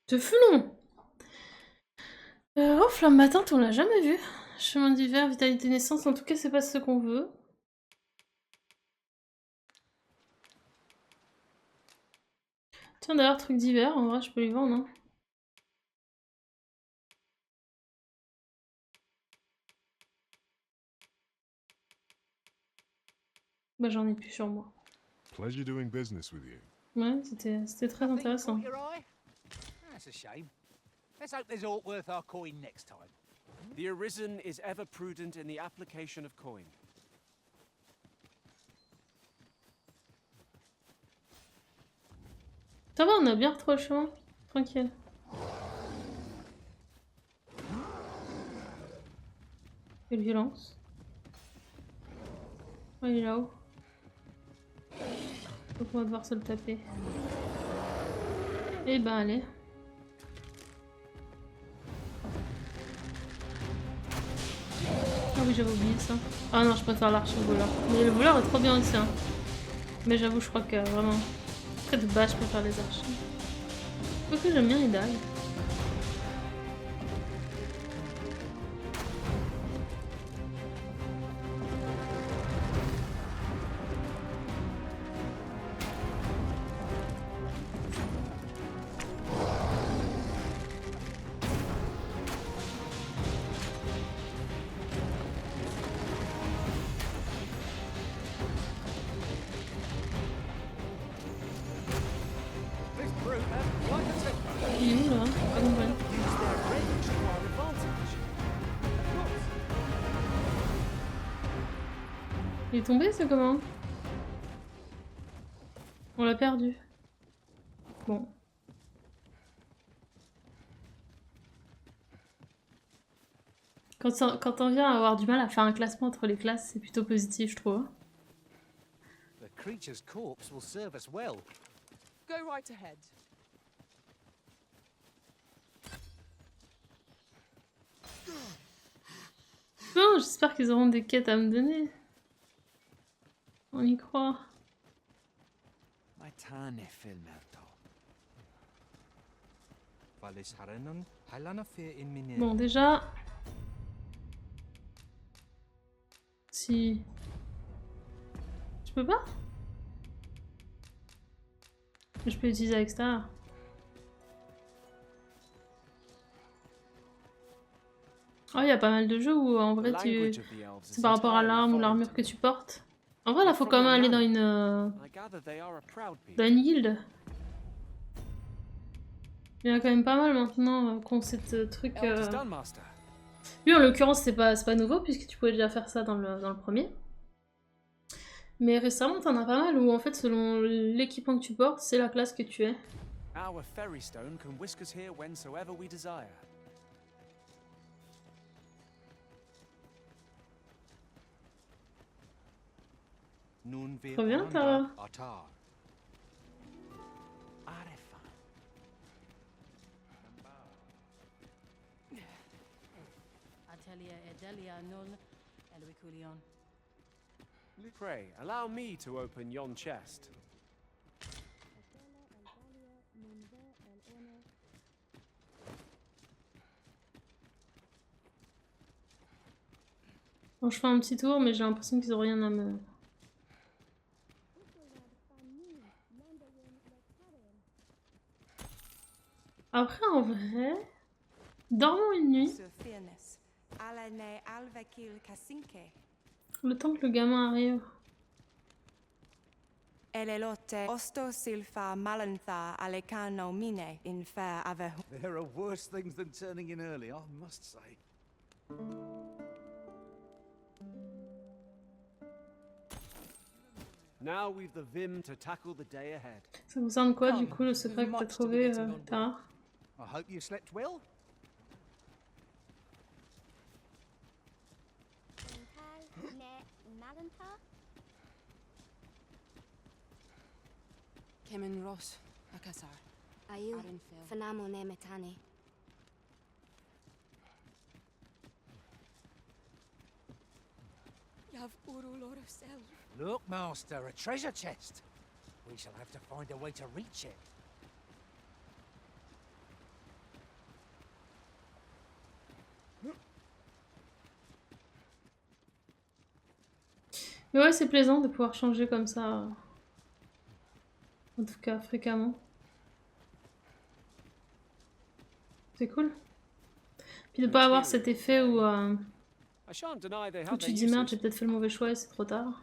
Ce fut long. Oh, flamme battante, on l'a jamais vu. Chemin d'hiver, vitalité naissance, en tout cas, c'est pas ce qu'on veut. Tiens, d'ailleurs, truc d'hiver, en vrai, je peux lui vendre, hein. Bah, j'en ai plus sur moi. Pleasure doing business with you. Ouais, c'était très intéressant. That's a shame. Let's hope there's aught worth our coin next time. The Arisen is ever prudent in the application of coin. Ça va, on a bien retrouvé le chemin. Tranquille. Quelle violence. Oh, il est là-haut. Donc on va devoir se le taper. Et ben allez. Ah oui, j'avais oublié ça. Ah non, je préfère l'archer au voleur. Mais le voleur est trop bien aussi, hein. Mais j'avoue, je crois que vraiment... Après de base, je préfère les archers. Quoique j'aime bien les dagues. Il est où là? Pas compris. Il est tombé, c'est comment? On l'a perdu. Bon. Quand on vient à avoir du mal à faire un classement entre les classes, c'est plutôt positif, je trouve. creature's corpse will serve us well. Go right ahead. Non, j'espère qu'ils auront des quêtes à me donner. On y croit. Bon, déjà... Si... Je peux pas? Je peux l'utiliser à l'extérieur. Oh, il y a pas mal de jeux où en vrai tu... c'est par rapport à l'arme ou l'armure que tu portes. En vrai, là, faut quand même aller dans une guilde. Il y en a quand même pas mal maintenant qui ont cette truc... Lui, en l'occurrence, c'est pas nouveau puisque tu pouvais déjà faire ça dans le premier. Mais récemment, t'en as pas mal où en fait, selon l'équipement que tu portes, c'est la classe que tu es. Our ferry stone can whisk us here whensoever we desire. Trop bien, Tara. Pray, allow me to open yon chest. Bon, je fais un petit tour, mais j'ai l'impression qu'ils ont rien à me... Après, en vrai... Dormons une nuit. Le temps que le gamin arrive. There are worse things than turning in early, I must say. Now we've the vim to tackle the day ahead. Ça concerne quoi du coup le secret que t'as trouvé, Tara? I hope you slept well. Kemen Ross, Akasar. Ayu, Fanamo ne Metani. Yav Urulorosel. Look, Master, a treasure chest. We shall have to find a way to reach it. Mais ouais, c'est plaisant de pouvoir changer comme ça. En tout cas, fréquemment. C'est cool. Puis de pas avoir cet effet où tu te dis merde, j'ai peut-être fait le mauvais choix et c'est trop tard.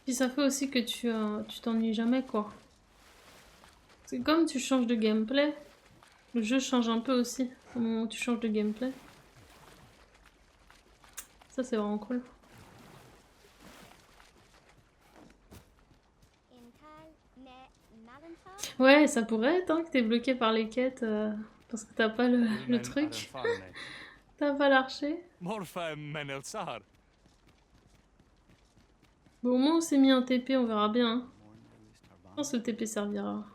Puis ça fait aussi que tu t'ennuies jamais, quoi. C'est comme tu changes de gameplay, le jeu change un peu aussi au moment où tu changes de gameplay. Ça, c'est vraiment cool. Ouais, ça pourrait être hein, que t'es bloqué par les quêtes parce que t'as pas le truc. T'as pas l'archer. Bon, au moins on s'est mis un TP, on verra bien. Hein. Je pense que le TP servira.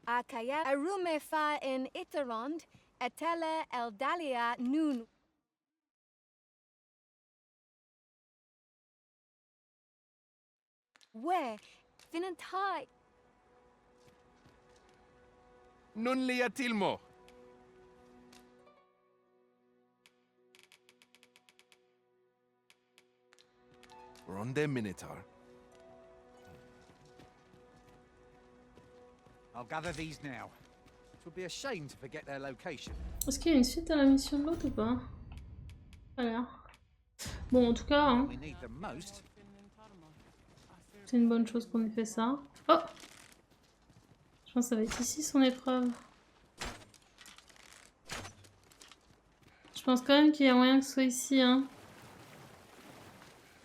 Akaya Arumefa in Itarond, Etele Eldalia Nun. Where? Finantai. Non li atilmo. Ronde Minotaur. I'll gather these now. It would be a shame to forget their location. Est-ce qu'il y a une suite à la mission de l'autre ou pas? Pas l'air. Bon, en tout cas, hein, c'est une bonne chose qu'on ait fait ça. Oh! Je pense que ça va être ici son épreuve. Je pense quand même qu'il y a moyen que ce soit ici, hein.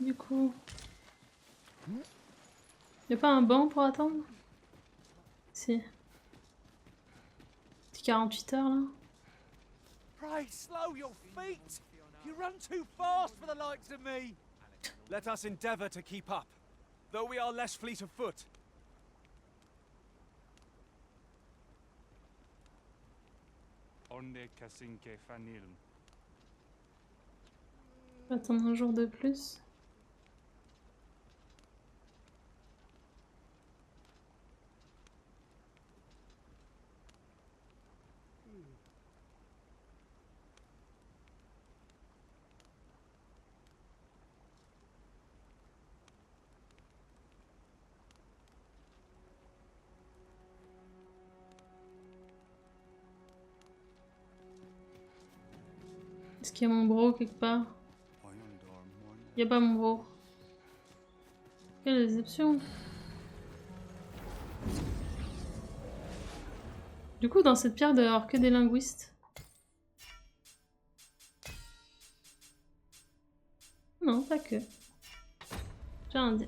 Du coup. Y'a pas un banc pour attendre? Si. Petit 48 heures là. Pray, slow your feet! You run too fast for the likes of me! Let us endeavour to keep up, though we are less fleet of foot. Onde kasinke fanilm. Attendre un jour de plus. Est-ce qu'il y a mon bro quelque part? Y a pas mon bro. Quelle déception. Du coup, dans cette pierre, il doit y avoir que des linguistes. Non, pas que. J'ai rien dit.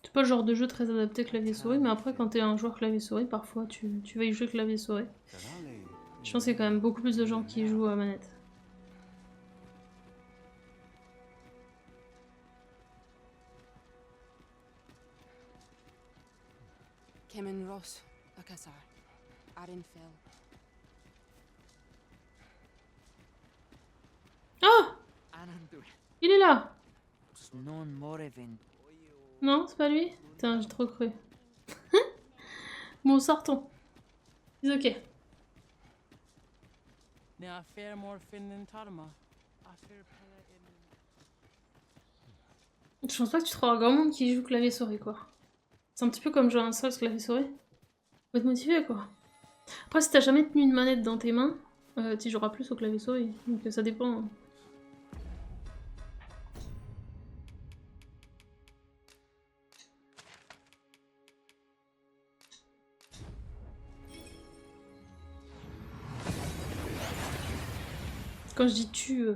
C'est pas le genre de jeu très adapté clavier-souris, mais après, quand t'es un joueur clavier-souris, parfois tu vas y jouer clavier-souris. Je pense qu'il y a quand même beaucoup plus de gens qui jouent à manette. Kemen Ross, Akasar, Arinfil. Ah! Il est là! Non, c'est pas lui? Putain, j'ai trop cru. Bon, sortons. C'est ok. Je pense pas que tu trouveras grand monde qui joue clavier-souris, quoi. C'est un petit peu comme jouer à un seul clavier-souris. Faut être motivé, quoi. Après, si t'as jamais tenu une manette dans tes mains, tu joueras plus au clavier-souris. Donc ça dépend. Quand je dis tu, je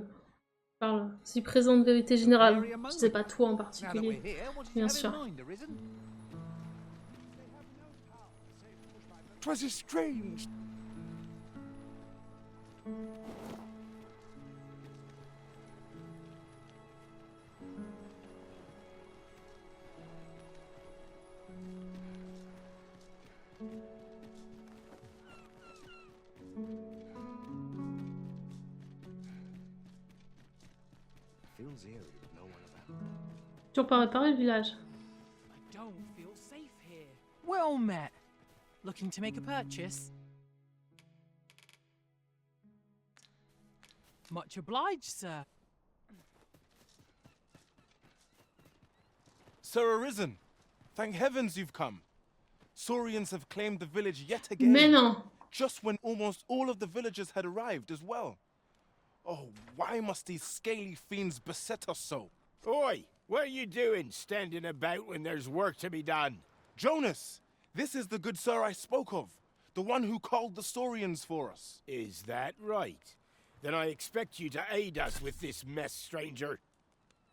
parle, c'est présent de vérité générale. Je sais pas toi en particulier, bien sûr. Twas a strange. Tu pas réparé le village. Well met. Looking to make a purchase? Much obliged, sir. Sir Arisen, thank heavens you've come. Saurians have claimed the village yet again. Mais non. Just when almost all of the villagers had arrived as well. Oh, why must these scaly fiends beset us so? Oi! What are you doing, standing about when there's work to be done? Jonas! This is the good sir I spoke of. The one who called the Saurians for us. Is that right? Then I expect you to aid us with this mess, stranger.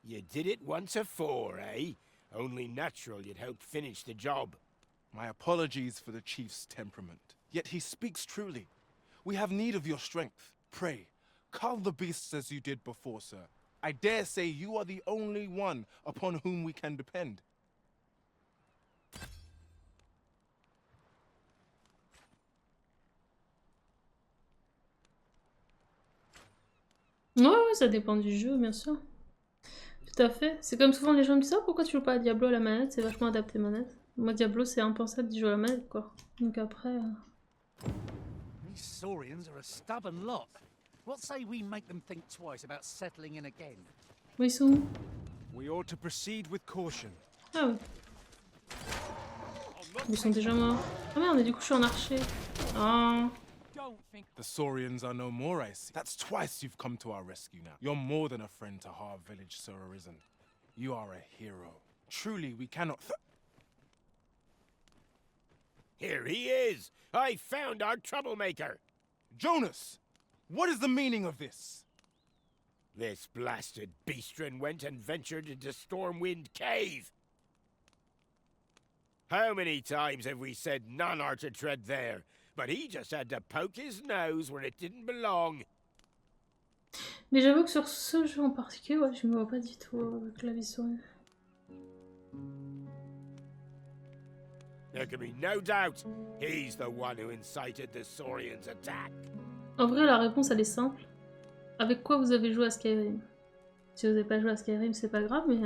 You did it once afore, eh? Only natural you'd help finish the job. My apologies for the chief's temperament. Yet he speaks truly. We have need of your strength. Pray, cull the beasts as you did before, sir. I dare say you are the only one upon whom we can depend. Ouais, ouais, ça dépend du jeu, bien sûr. Tout à fait. C'est comme souvent les gens me disent, ah, pourquoi tu joues pas à Diablo à la manette? C'est vachement adapté manette. Moi, Diablo, c'est impensable d'y jouer à la manette, quoi. Donc après... These Saurians are a stubborn lot. What say we make them think twice about settling in again? Où ils sont où? We ought to proceed with caution. Ah oui. Ils sont déjà morts. Ah merde, mais du coup, je suis en archer. Ah... The Saurians are no more, I see. That's twice you've come to our rescue now. You're more than a friend to Har Village, Sir Arisen. You are a hero. Truly, we cannot Here he is! I found our troublemaker! Jonas! What is the meaning of this? This blasted beastren went and ventured into Stormwind Cave! How many times have we said none are to tread there? But he just had to poke his nose where it didn't belong. Mais j'avoue que sur ce jeu en particulier, ouais, je me vois pas du tout avec clavier souris. There can be no doubt he's the one who incited the Saurians' attack. En vrai, la réponse elle est simple. Avec quoi vous avez joué à Skyrim? Si vous n'avez pas joué à Skyrim, c'est pas grave, mais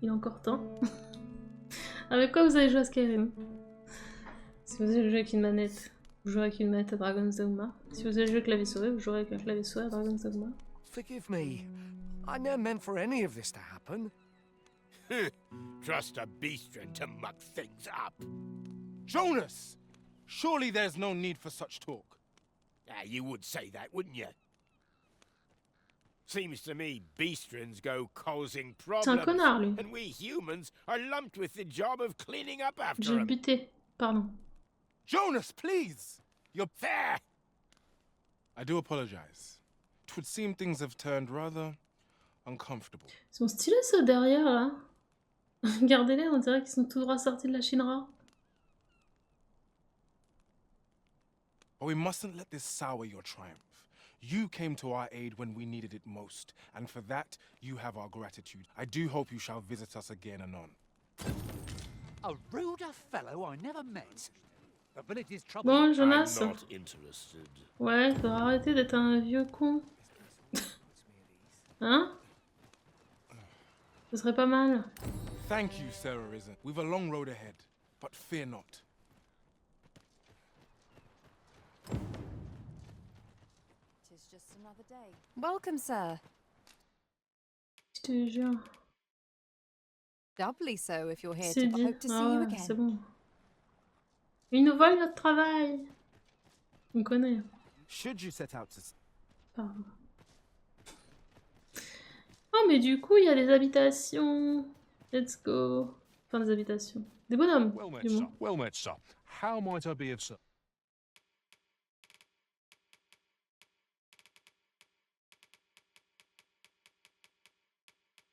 il est encore temps. Avec quoi vous avez joué à Skyrim? Si vous avez joué avec une manette, vous jouerez avec une manette à Dragon's Dogma. Si vous avez joué clavier souris, vous jouerez avec un clavier souris à Dragon's Dogma. Forgive me. I never meant for any of this to happen. Trust a beastren to muck things up. Jonas! Surely there's no need for such talk. You would say that, wouldn't you? Seems to me beastrens go causing problems, C'est un connard, lui. and we humans are lumped with the job of cleaning up after Je vais le him. buter. Pardon. Jonas, please! You're there! I do apologize. It would seem things have turned rather uncomfortable. Ils sont stylés ceux derrière là. Regardez-les, on dirait qu'ils sont tout droit sortis de la Shinra. But we mustn't let this sour your triumph. You came to our aid when we needed it most, and for that, you have our gratitude. I do hope you shall visit us again anon. A ruder fellow I never met. The village's trouble. Bon, Jonas. I'm not interested. Ouais, faut arrêter d'être un vieux con. Hein? Ce serait pas mal. Thank you, Sarah Risen. We've a long road ahead, but fear not. Tis just another day. Welcome, sir. Je te jure. Doubly so if you're here C'est to dit. hope to see Ah you ouais, again. c'est bon. Ils nous volent notre travail. On connaît. Should you set out to... Pardon. Oh, mais du coup, il y a des habitations. Let's go. Enfin, des habitations. Des bonhommes, Well met, du sir. moins. Well met, sir. How might I be of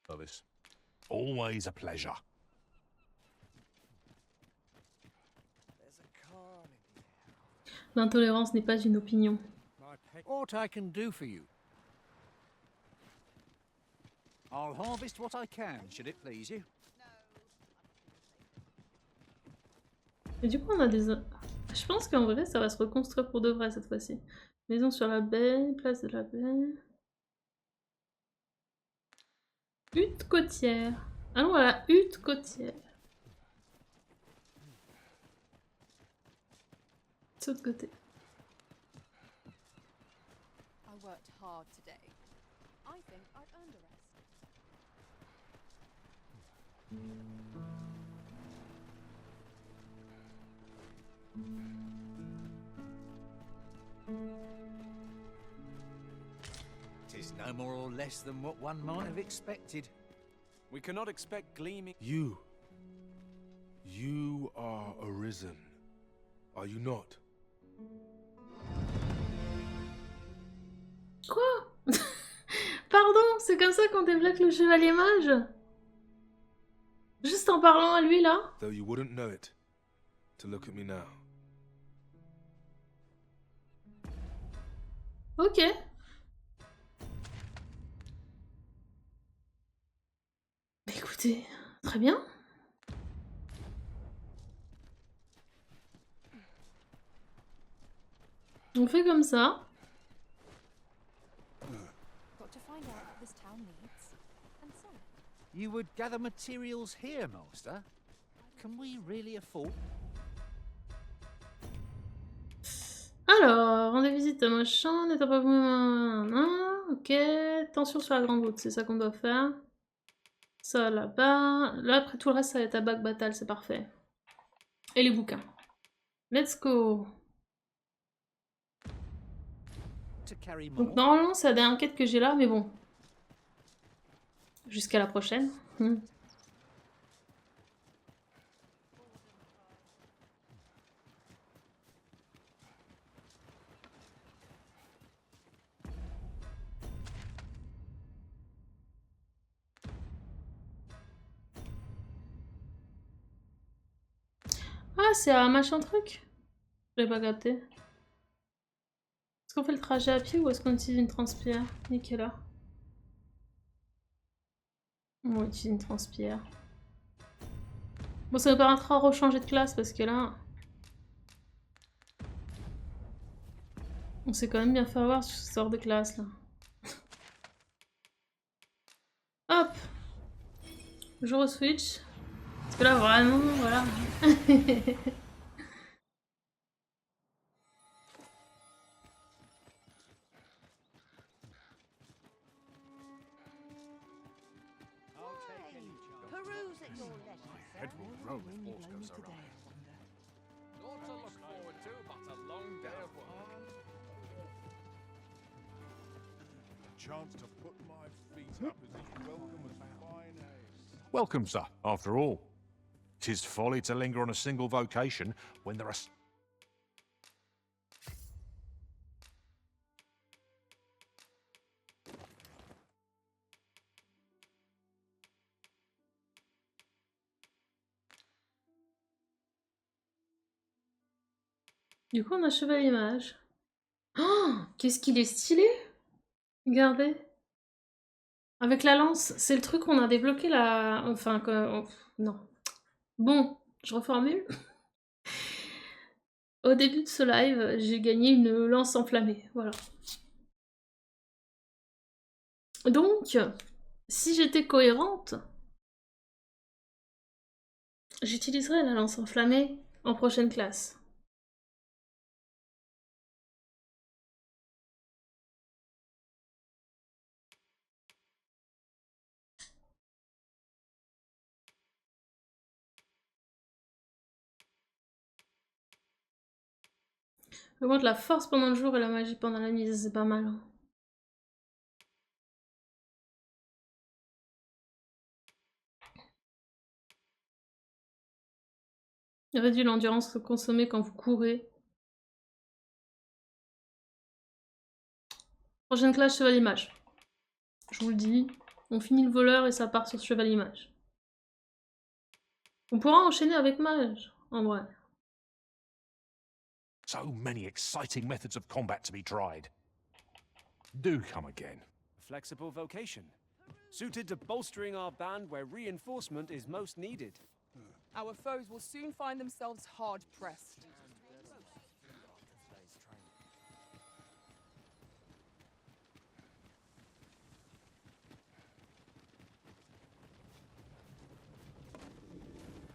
service? Always a pleasure. L'intolérance n'est pas une opinion. What I can do for you. I'll harvest what I can, should it please you. Et du coup, on a des... Je pense qu'en vrai, ça va se reconstruire pour de vrai cette fois-ci. Maison sur la baie, place de la baie... Hutte côtière. Allons à la hutte côtière. C'est de l'autre côté. I worked hard today. I think I've earned a rest. Tis no more or less than what one might have expected. We cannot expect gleaming... You are arisen, are you not? Quoi? Pardon, c'est comme ça qu'on débloque le chevalier mage? Juste en parlant à lui là? Though you wouldn't know it, to look at me now. Ok. Écoutez, très bien. On fait comme ça. Got to find out what this town needs and sell it. You would gather materials here, master? Can we really afford... Alors, rendez visite à machin, n'étant pas vous... Ok, tension sur la grande route, c'est ça qu'on doit faire. Ça là-bas. Là, après tout le reste, ça va être à Battahl, c'est parfait. Et les bouquins. Let's go. Donc normalement, c'est la dernière quête que j'ai là, mais bon. Jusqu'à la prochaine. Ah, c'est un machin truc. J'avais pas capté. Est-ce qu'on fait le trajet à pied ou est-ce qu'on utilise une transpire? Nickel. On utilise une transpire. Bon, ça me permettra de rechanger de classe parce que là... On s'est quand même bien fait avoir sur ce sort de classe là. Hop! Je re-switch. Parce que là vraiment, voilà. Peruse at your leisure, sir. Head will roll if Walsh goes awry. Not to look forward to, but a long day of work. A chance to put my feet up is as welcome as fine ale. Welcome, sir, after all. 'Tis folly to linger on a single vocation when there are... Du coup, on a chevalier mage. Oh, qu'est-ce qu'il est stylé! Regardez. Avec la lance, c'est le truc qu'on a débloqué là. Enfin, non. Bon, je reformule. Au début de ce live, j'ai gagné une lance enflammée. Voilà. Donc, si j'étais cohérente, j'utiliserais la lance enflammée en prochaine classe. Augmente la force pendant le jour et la magie pendant la nuit, c'est pas mal. Hein. Réduit l'endurance consommée quand vous courez. Prochaine classe, chevalier mage. Je vous le dis, on finit le voleur et ça part sur chevalier mage. On pourra enchaîner avec mage, en vrai. So many exciting methods of combat to be tried. Do come again. A flexible vocation, suited to bolstering our band where reinforcement is most needed. Our foes will soon find themselves hard-pressed.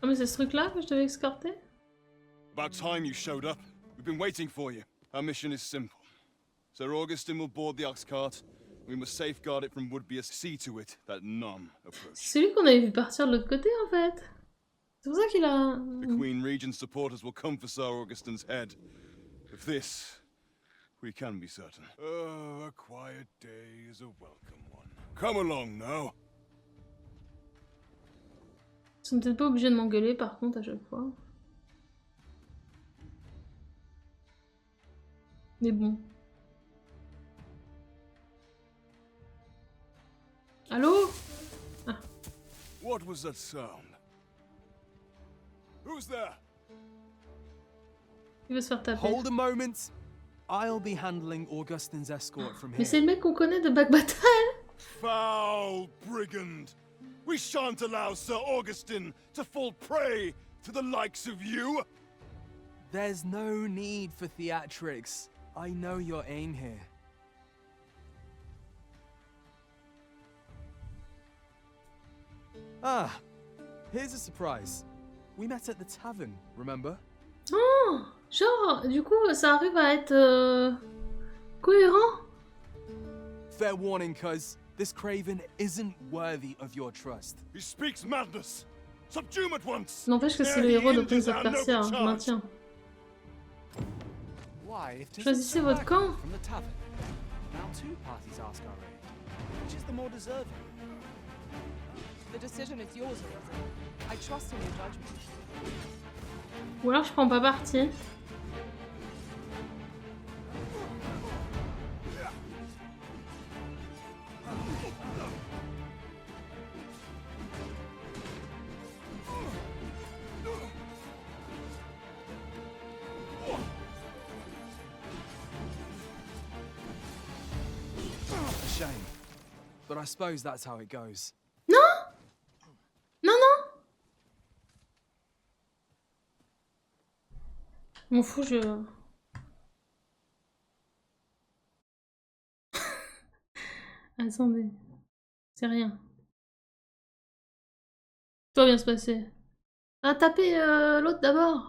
Ah mais c'est ce truc-là que je devais escorter? About time you showed up. We've been waiting for you. Our mission is simple. Sir Augustin will board the ox cart. We must safeguard it from would-be. See to it that none approach. C'est celui qu'on avait vu partir de l'autre côté en fait. C'est pour ça qu'il a... The Queen Regent's supporters will come for Sir Augustin's head. Of this, we can be certain. Oh, a quiet day is a welcome one. Come along now. Ils sont peut-être pas obligés de m'engueuler par contre à chaque fois. Mais bon. Allô? Ah. What was that sound? Who's there? Il veut se faire taper. Hold a moment. I'll be handling Augustin's escort from Mais here. c'est le mec qu'on connaît de Battahl. Foul brigand! We shan't allow Sir Augustin to fall prey to the likes of you! There's no need for theatrics. I know your aim here. Ah, here's a surprise. We met at the tavern, remember? Oh, genre, du coup, ça arrive à être cohérent. Fair warning, cuz this craven isn't worthy of your trust. He speaks madness! Subdue him at once! N'empêche que c'est le héros de Prince of Persia, hein, je maintiens. Choisissez votre camp. From the tavern. Now two parties ask our aid. Which is the more deserving? The decision is yours, Elizabeth. I trust in your judgment. Ou alors je prends pas parti. but I suppose that's how it goes. Non! Non, non! Je m'en fous, je... Attendez. C'est rien. Tout va bien se passer. Ah, tapez l'autre d'abord.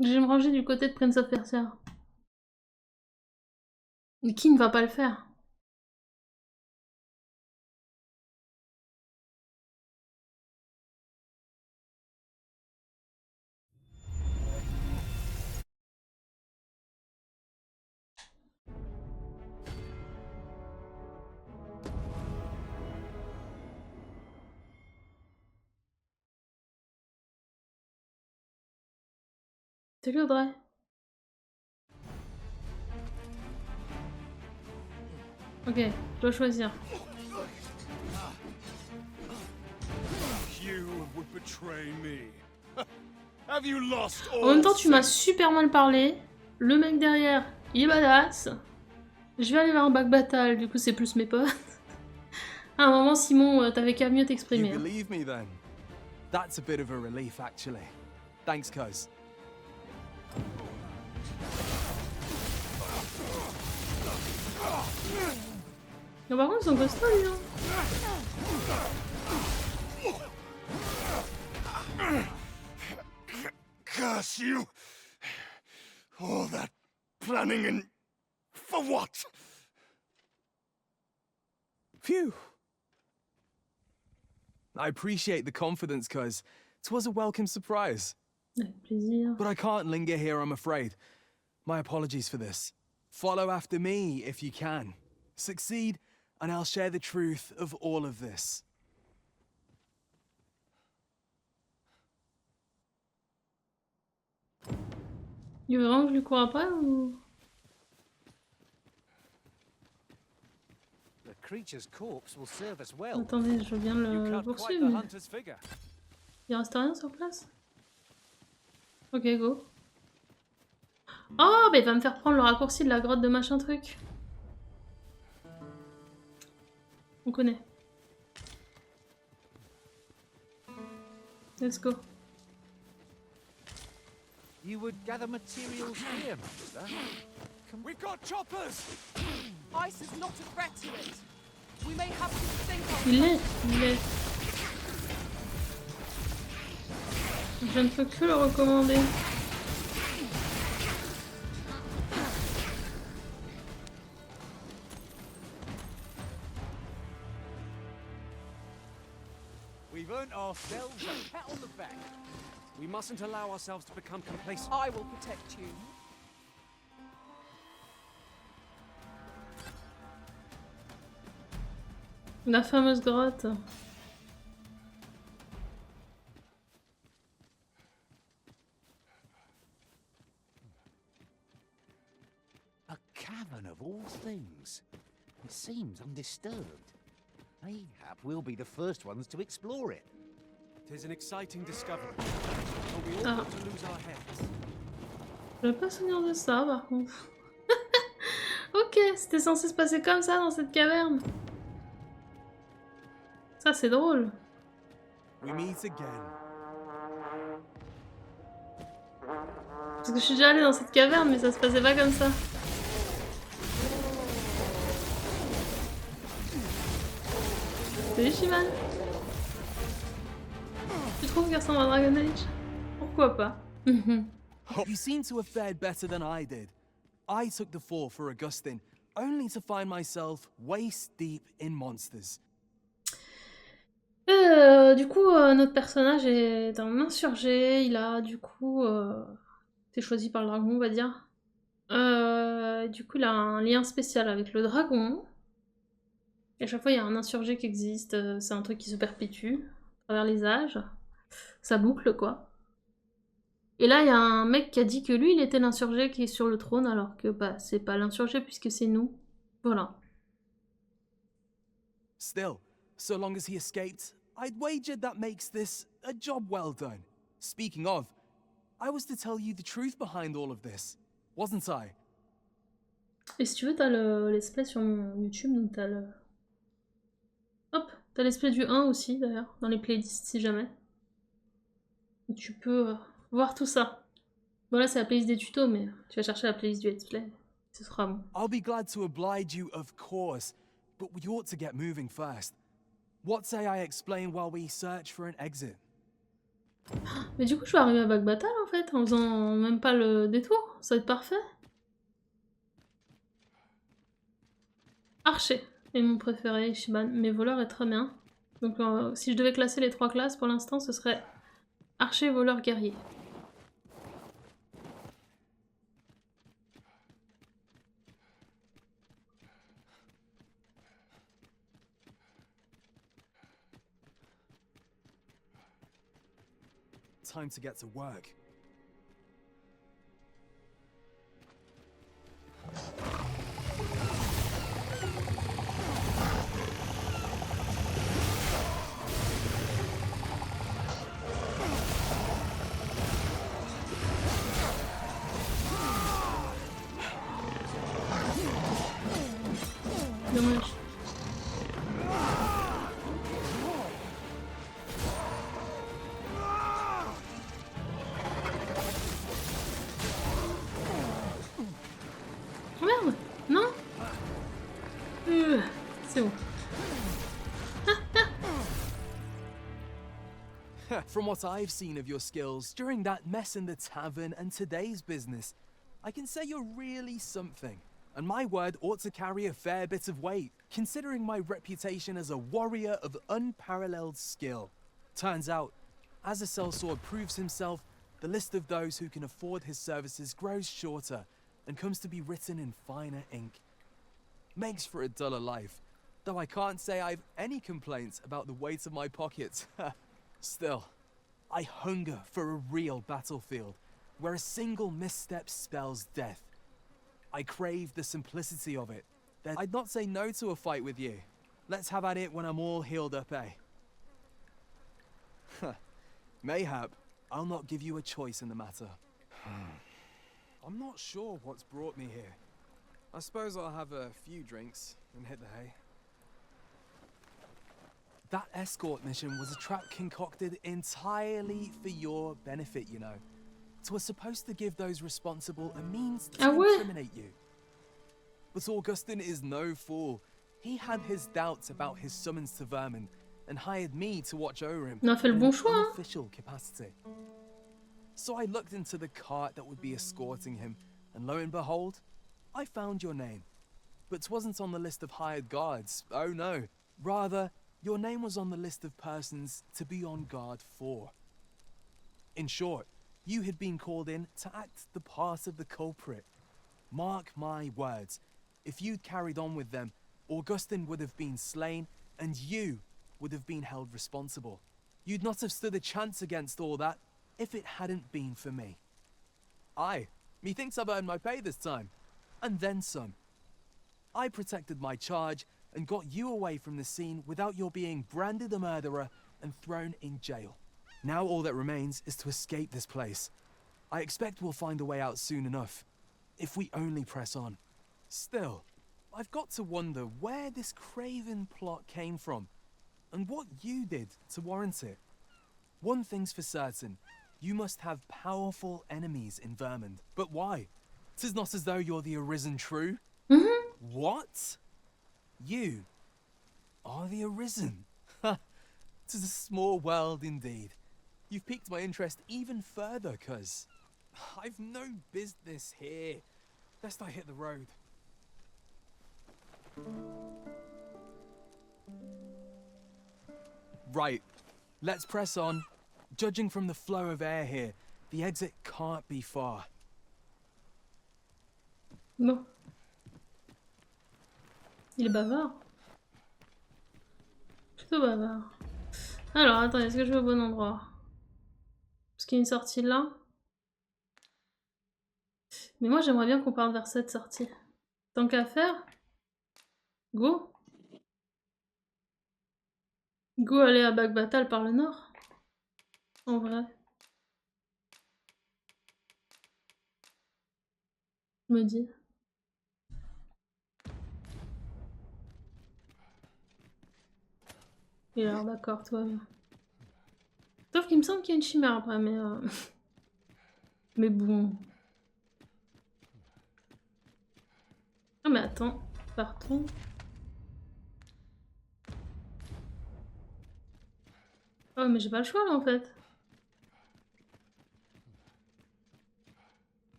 Je vais me ranger du côté de Prince of Persia. Mais qui ne va pas le faire? Salut Audrey. Ok, je dois choisir. You would betray me. Have you lost all En même temps, tu m'as super mal parlé. Le mec derrière, il est badass. Je vais aller vers un bac Battahl, du coup c'est plus mes potes. À un moment, Simon, t'avais qu'à mieux t'exprimer. You believe me then? That's a bit of a relief, actually. Thanks, cuz. Mais par contre, ils sont costauds, lui, hein. Curse you! All that planning and for what? Phew. I appreciate the confidence, cuz. 'Twas a welcome surprise. Avec plaisir. But I can't linger here, I'm afraid. My apologies for this. Follow after me if you can. Succeed, and I'll share the truth of all of this. Il veut vraiment que je lui cours après ou... The creature's corpse will serve us well. Attendez, je veux bien le poursuivre. Mais... il reste rien sur place? Ok, go. Oh, bah il va me faire prendre le raccourci de la grotte de machin truc. On connaît. Let's go. You would gather materials here, Master. We've got choppers! Ice is not a threat to it. We may have to think of... Il est. Je ne peux que le recommander. We've earned ourselves a pat on the back. We mustn't allow ourselves to become complacent. I will protect you. La fameuse grotte. A cavern of all things. It seems undisturbed. Mayhap we'll be the first ones to explore it. It is an exciting discovery, but we ought not to lose our heads. Je n'ai pas souvenir de ça par contre. Ok, c'était censé se passer comme ça dans cette caverne. Ça c'est drôle. We meet again. Parce que je suis déjà allée dans cette caverne mais ça se passait pas comme ça. Salut Shivan. Tu trouves qu'il ressemble à Dragon Age? Pourquoi pas? You seem to have fared better than I did. I took the fall for Augustine, only to find myself waist deep in monsters. Du coup, notre personnage est un insurgé. Il a du coup été choisi par le dragon, on va dire. Du coup, il a un lien spécial avec le dragon. Et à chaque fois, il y a un insurgé qui existe. C'est un truc qui se perpétue à travers les âges. Ça boucle, quoi. Et là, il y a un mec qui a dit que lui, il était l'insurgé qui est sur le trône, alors que bah, c'est pas l'insurgé puisque c'est nous. Voilà. Still, so long as he escaped, I'd wager that makes this a job well done. Speaking of, I was to tell you the truth behind all of this. wasn't I? Et si tu veux, t'as le let's play sur mon YouTube, donc t'as le... Hop, t'as let's play du 1 aussi, d'ailleurs, dans les playlists, si jamais. Donc tu peux voir tout ça. Bon là, c'est la playlist des tutos, mais tu vas chercher la playlist du let's play. Ce sera bon. I'll be glad to oblige you, of course, but we ought to get moving first. What say I explain while we search for an exit? Mais du coup, je vais arriver à Battahl, en fait, en faisant même pas le détour. Ça va être parfait. Archer est mon préféré, Ishiban. Mais voleur est très bien. Donc si je devais classer les 3 classes, pour l'instant, ce serait archer, voleur, guerrier. Time to get to work. Dommage. Oh merde, non. C'est bon. From what I've seen of your skills during that mess in the tavern and today's business, I can say you're really something. And my word ought to carry a fair bit of weight, considering my reputation as a warrior of unparalleled skill. Turns out, as a sellsword proves himself, the list of those who can afford his services grows shorter and comes to be written in finer ink. Makes for a duller life, though I can't say I've any complaints about the weight of my pockets. Still, I hunger for a real battlefield, where a single misstep spells death. I crave the simplicity of it. Then I'd not say no to a fight with you. Let's have at it when I'm all healed up, eh? Mayhap, I'll not give you a choice in the matter. I'm not sure what's brought me here. I suppose I'll have a few drinks and hit the hay. That escort mission was a trap concocted entirely for your benefit, you know. It was supposed to give those responsible a means to incriminate you. But Augustin is no fool. He had his doubts about his summons to Vermin and hired me to watch over him On a fait le in bon an choix, hein? unofficial capacity. So I looked into the cart that would be escorting him, and lo and behold, I found your name. But 'twasn't on the list of hired guards, oh no. Rather, your name was on the list of persons to be on guard for. In short, you had been called in to act the part of the culprit. Mark my words, if you'd carried on with them, Augustin would have been slain, and you would have been held responsible. You'd not have stood a chance against all that if it hadn't been for me. Aye, methinks I've earned my pay this time, and then some. I protected my charge and got you away from the scene without your being branded a murderer and thrown in jail. Now all that remains is to escape this place. I expect we'll find a way out soon enough, if we only press on. Still, I've got to wonder where this craven plot came from, and what you did to warrant it. One thing's for certain, you must have powerful enemies in Vermund. But why? 'Tis not as though you're the Arisen True. What? You are the Arisen. 'Tis a small world indeed. You've piqued my interest even further, cuz I've no business here. Best I hit the road. Right, let's press on. Judging from the flow of air here, the exit can't be far. Bon. Il est bavard. Plutôt bavard. Alors, attendez, est-ce que je vais au bon endroit? Parce qu'il y a une sortie là. Mais moi, j'aimerais bien qu'on parte vers cette sortie. Tant qu'à faire, go. Go aller à Battahl par le nord. En vrai. Je me dis. Et alors d'accord, toi. Sauf qu'il me semble qu'il y a une chimère après, mais mais bon. Ah mais attends, partons. Oh mais j'ai pas le choix là en fait.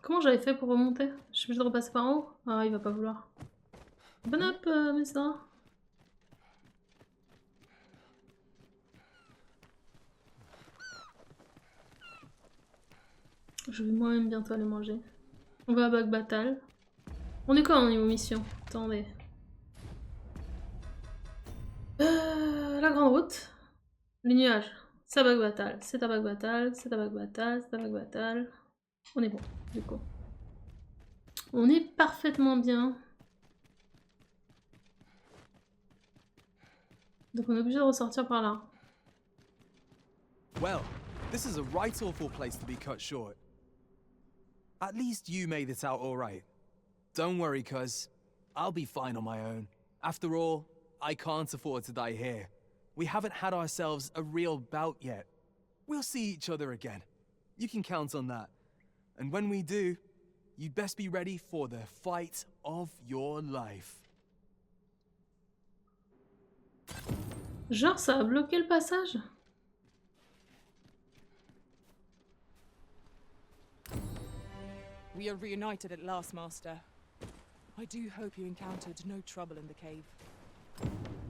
Comment j'avais fait pour remonter? Je suis obligée de repasser par en haut? Ah il va pas vouloir. Bon up, Mesda. Je vais moi-même bientôt aller manger. On va à Battahl. On est quoi en niveau mission? Attendez. La grande route. Les nuages. C'est à Battahl. C'est à Battahl. C'est à Battahl. C'est à Battahl. On est bon, du coup. On est parfaitement bien. Donc on est obligé de ressortir par là. Well, this is a right awful place to be cut short. At least you made it out all right. Don't worry, cuz. I'll be fine on my own. After all, I can't afford to die here. We haven't had ourselves a real bout yet. We'll see each other again. You can count on that. And when we do, you'd best be ready for the fight of your life. Genre ça a bloqué le passage? We are reunited at last, Master. I do hope you encountered no trouble in the cave.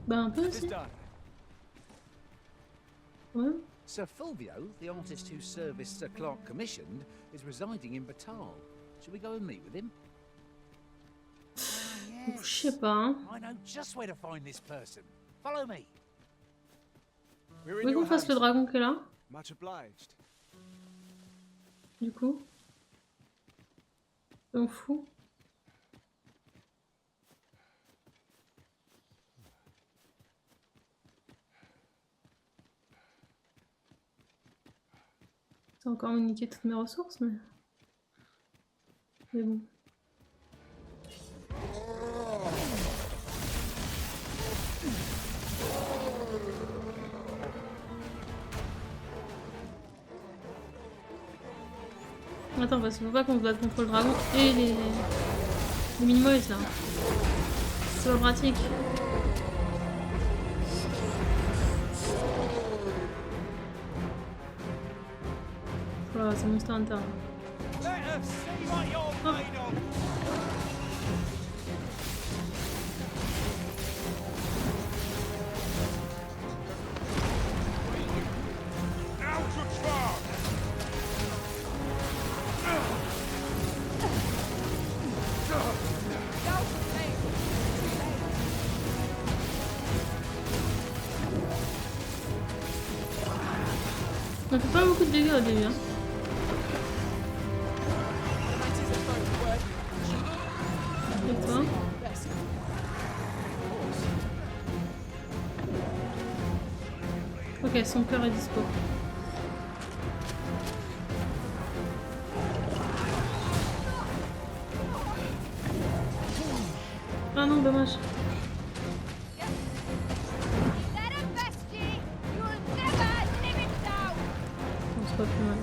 Bah un peu aussi. Ouais. Sir Fulvio, the artist whose service Sir Clark commissioned, is residing in Battahl. Shall we go and meet with him? Je sais pas. Hein. I know just where to find this person. Follow me. Vous voulez qu'on fasse le dragon qui est là? Much obliged. Du coup. On fout. C'est encore me niquer toutes mes ressources, mais... bon. Attends, parce qu'il faut pas qu'on se batte contre le dragon et les minimoys là. C'est pas pratique. Voilà, c'est Monster Hunter. Oh. On fait pas beaucoup de dégâts au début. Hein. Et toi? Ok, son cœur est dispo. Ah non, dommage. Pas plus mal.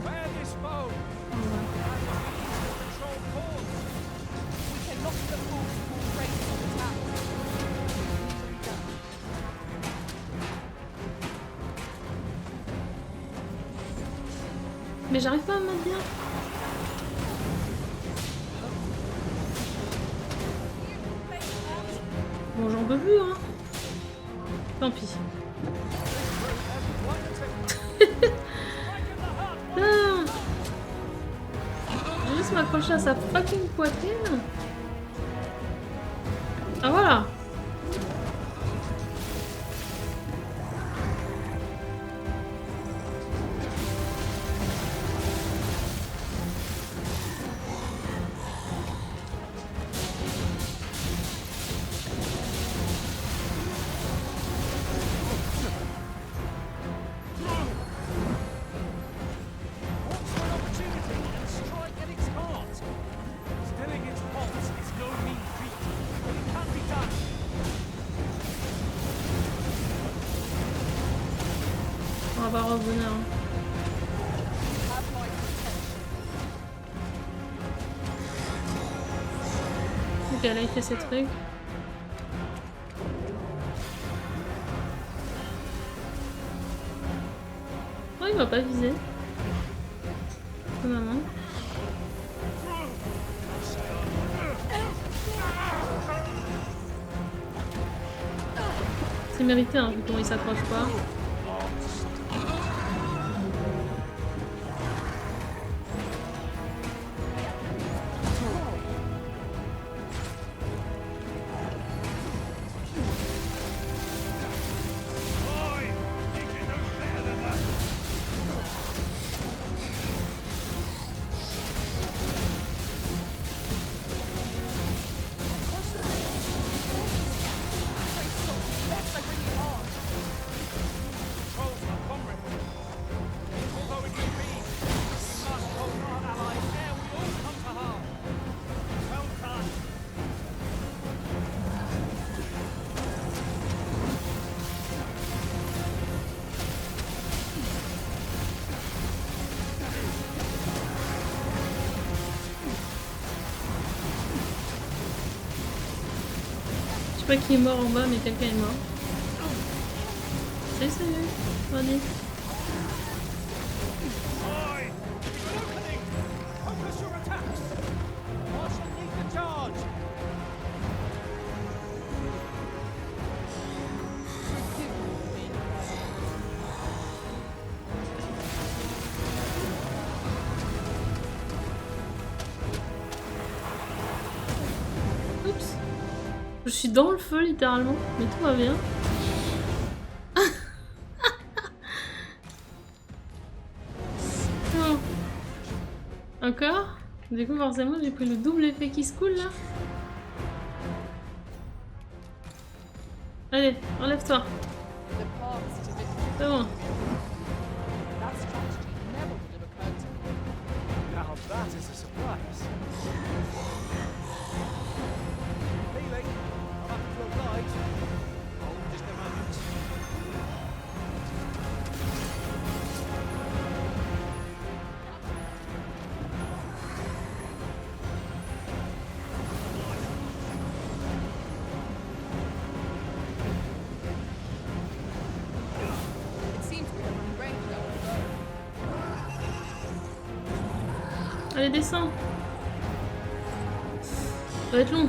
Mais j'arrive pas à me mettre bien. Bon, j'en peux plus, hein. Tant pis. J'ai juste m'accrocher à sa fucking poitrine. Ah voilà. pourra pas revenir. Ok, là il fait ses trucs. Oh, il m'a pas visé. Maman. C'est mérité, hein, vu comment il s'accroche pas. Je sais pas qui est mort en bas, mais quelqu'un est mort. Salut, salut, Bonnie. Je suis dans le feu littéralement, mais tout va bien. Oh. Encore? Du coup forcément j'ai pris le double effet qui se coule là. Allez, enlève-toi. C'est bon. Allez, descends. Ça va être long.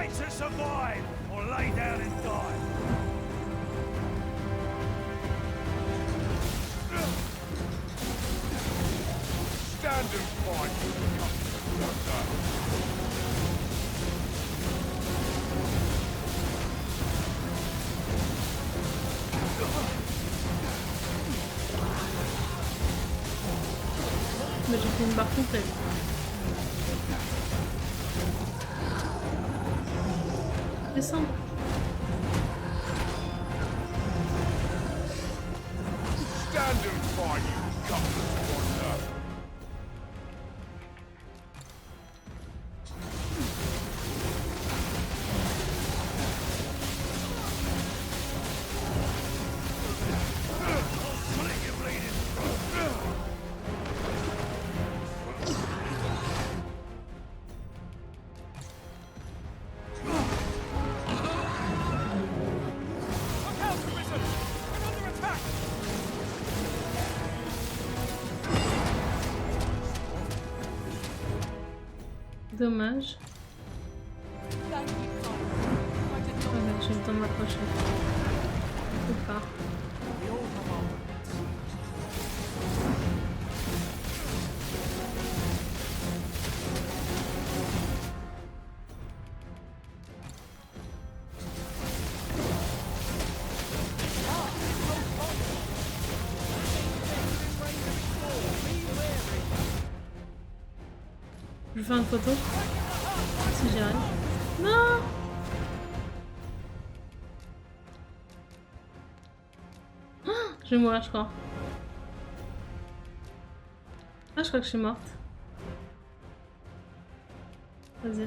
To survive or lay down and die. Stand and fight for the comfort. Mais j'ai fait une barre complète. Descends. Stand and fight, you gutless wanderer. Dommage. Ouais, j'ai le temps de m'approcher. Ou pas. Je fais une photo. Si j'y arrive. Non! Je vais mourir, je crois. Ah, je crois que je suis morte. Vas-y.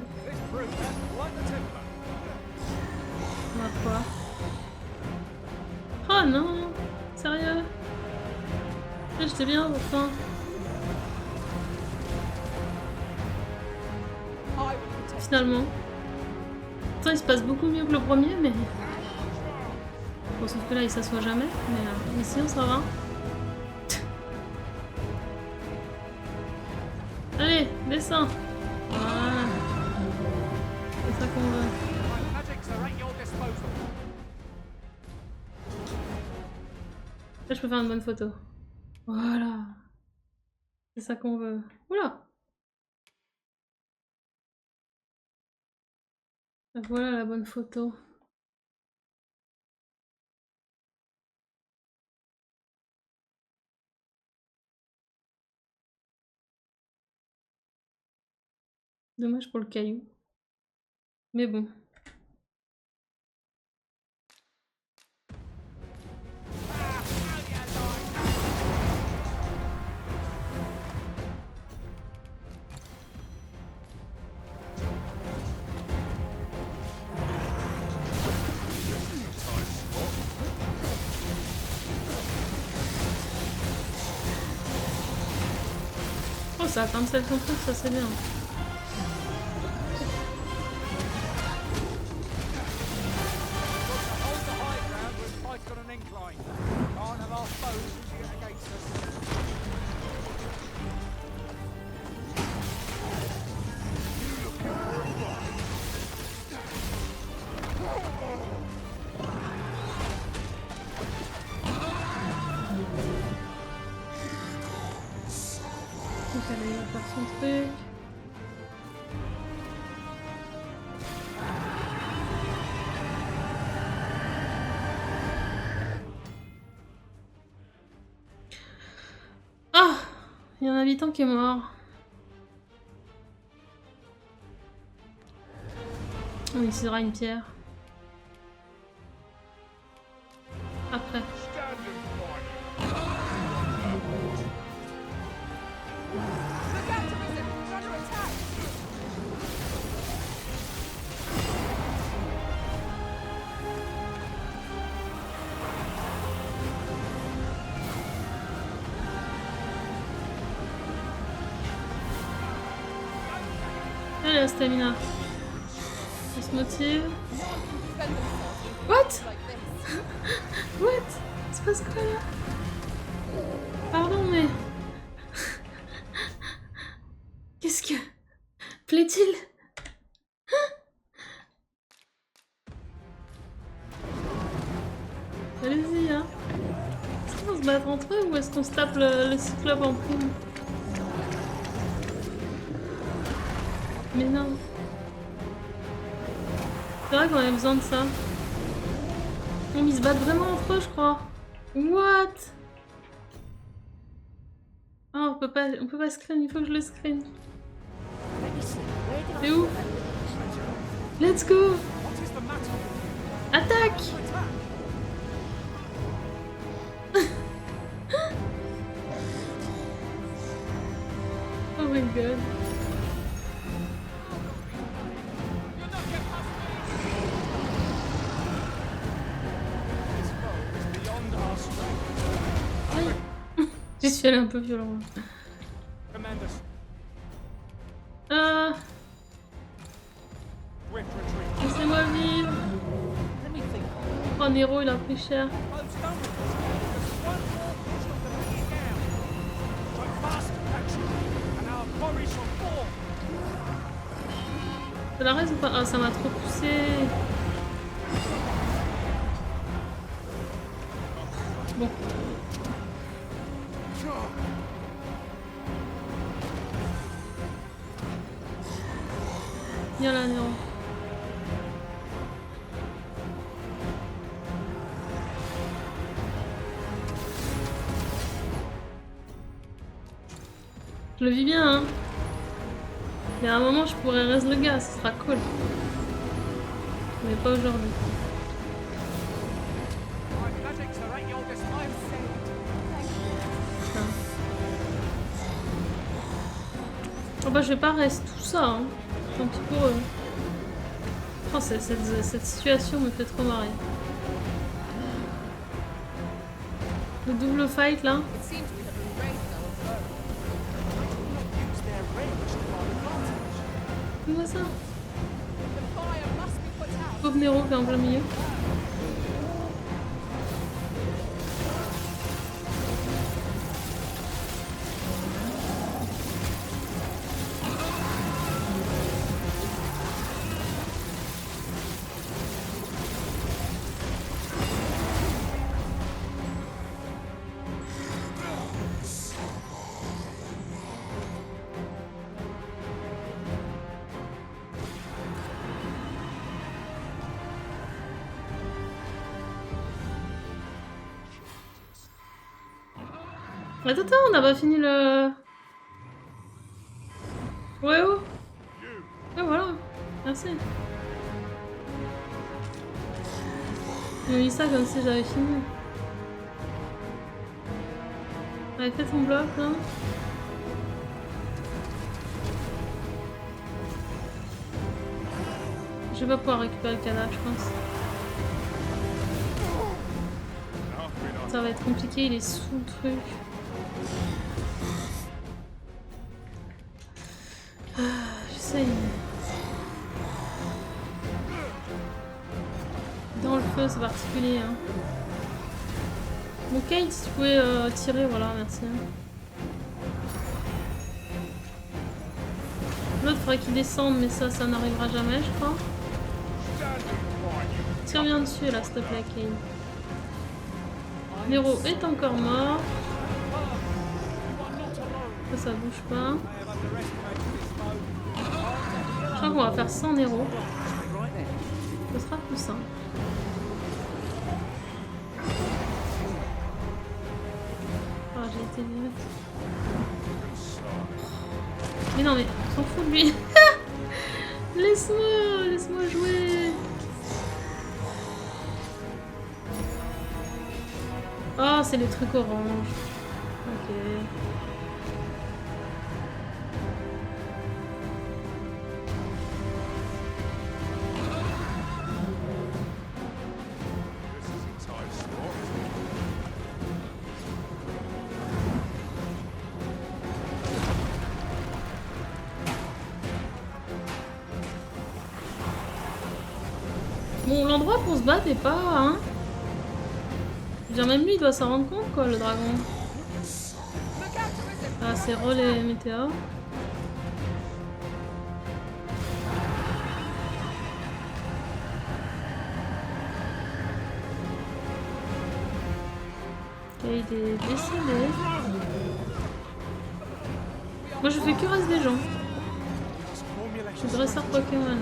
On va quoi? Oh non! Sérieux? J'étais bien, enfin. Finalement. Pourtant, il se passe beaucoup mieux que le premier, mais... Bon, sauf que là, il s'assoit jamais, mais sinon, ça va. Allez, descends. Voilà. C'est ça qu'on veut. Là, je peux faire une bonne photo. Voilà. C'est ça qu'on veut. Oula! Voilà la bonne photo. Dommage pour le caillou. Mais bon. Oh, ça atteint celle qu'on trouve, ça c'est bien. Donc elle va faire son truc. Ah! Il y a un habitant qui est mort. On utilisera une pierre. Après. Allez, la stamina. On se motive. What? What? Il se passe quoi là? Pardon, mais... Qu'est-ce que... plaît-il? Allez-y, hein. Est-ce qu'on va se battre entre eux ou est-ce qu'on se tape le cyclope en poule? Mais non. C'est vrai qu'on avait besoin de ça. Non, ils se battent vraiment entre eux, je crois. What? Ah, on peut pas screen, il faut que je le screen. C'est où? Let's go! Attaque! Oh my god. J'y suis allée un peu violemment. Laissez-moi vivre. Oh, Nero, il a pris cher. Ça la reste ou pas? Ah, ça m'a trop poussé. Bon. Viens là, Nero. Je le vis bien, hein. Il y a un moment, je pourrais raise le gars, ce sera cool. Mais pas aujourd'hui. Oh bah je vais pas rester tout ça, hein. Tant pis pour eux. Oh, cette situation me fait trop marrer. Le double fight là. Tu vois ça? Pauvre Nero qui est en plein milieu. Attends, on n'a pas fini le... Ouais, oh. Ouais, voilà. Merci. J'ai mis ça comme si j'avais fini. Allez, fais ton bloc, là. Je vais pas pouvoir récupérer le cadavre, je pense. Ça va être compliqué, il est sous le truc. J'essaye. Dans le feu, c'est particulier. Hein. Bon, Kate, si tu pouvais tirer, voilà, merci. L'autre, faudrait qu'il descende, mais ça n'arrivera jamais, je crois. Tire bien dessus, là, s'il te plaît, Kate. Nero est encore mort. Ça bouge pas. Je crois qu'on va faire sans Nero. Ce sera plus simple. Ah, j'ai été virée. Mais non, mais on s'en fout de lui. Laisse-moi jouer. Oh, c'est les trucs orange. Ok. Bon, l'endroit pour se battre est pas, hein. Bien, même lui il doit s'en rendre compte quoi, le dragon. Ah, c'est Roll et Météor. Ok, il est décédé. Moi je fais que reste des gens. Je suis dresseur Pokémon là.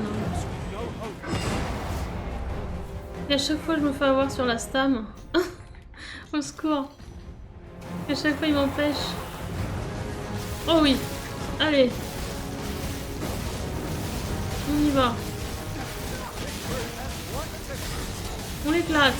Et à chaque fois je me fais avoir sur la stam. Au secours. Et à chaque fois il m'empêche. Oh oui. Allez. On y va. On l'éclate.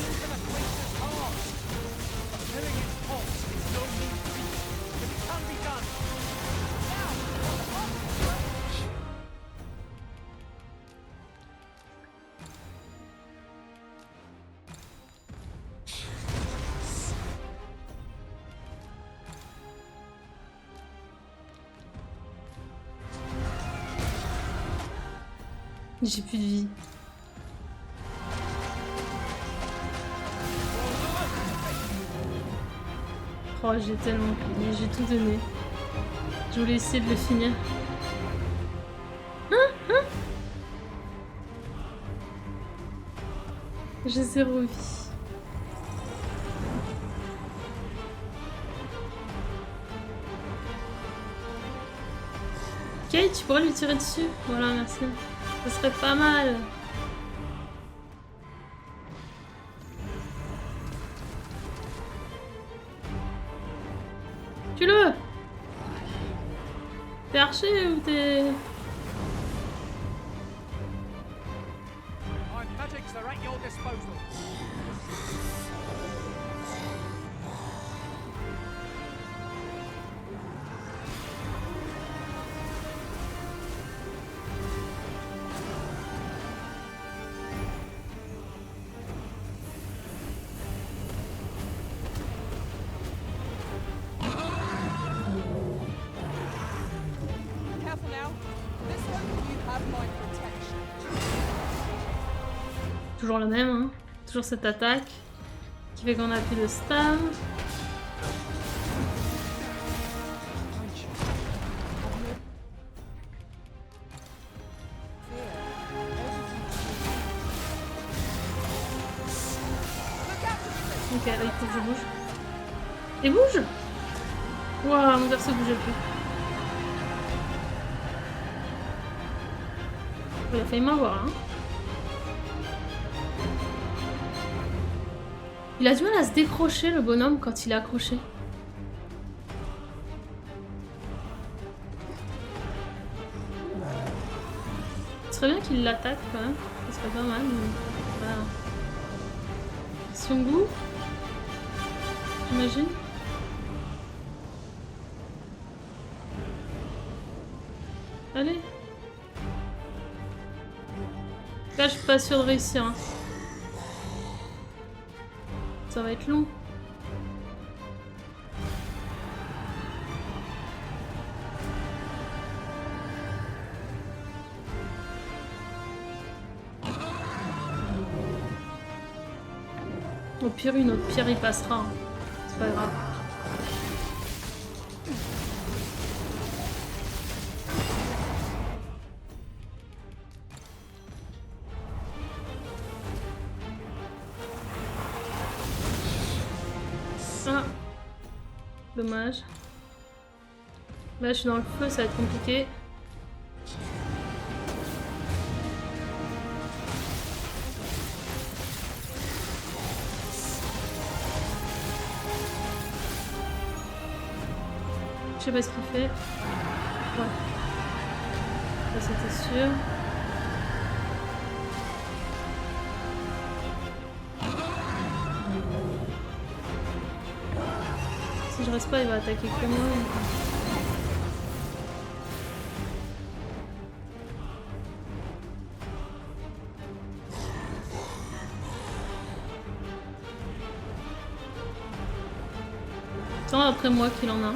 J'ai plus de vie. Oh, j'ai tellement plié, j'ai tout donné. Je voulais essayer de le finir. J'ai 0 vie. Kate, tu pourrais lui tirer dessus? Voilà, merci. Ce serait pas mal. Tue-le! T'es archer ou t'es... Toujours le même, hein. Toujours cette attaque qui fait qu'on a plus de stam. Ok, là il faut que je bouge. Et bouge! Waouh, mon perso bougeait plus. Il a failli m'avoir, hein. Il a du mal à se décrocher, le bonhomme, quand il est accroché. Ce serait bien qu'il l'attaque quand même. Ce serait pas mal, mais... Voilà. Sungu, j'imagine. Allez. Là, je suis pas sûre de réussir. Hein. Ça va être long. Au pire, une autre pierre, il passera. Hein. C'est pas grave. Ah. Dommage. Là, je suis dans le feu, ça va être compliqué. Je sais pas ce qu'il fait. Ouais. Ça c'était sûr. Si je reste pas, il va attaquer que moi. Tant après moi qu'il en a.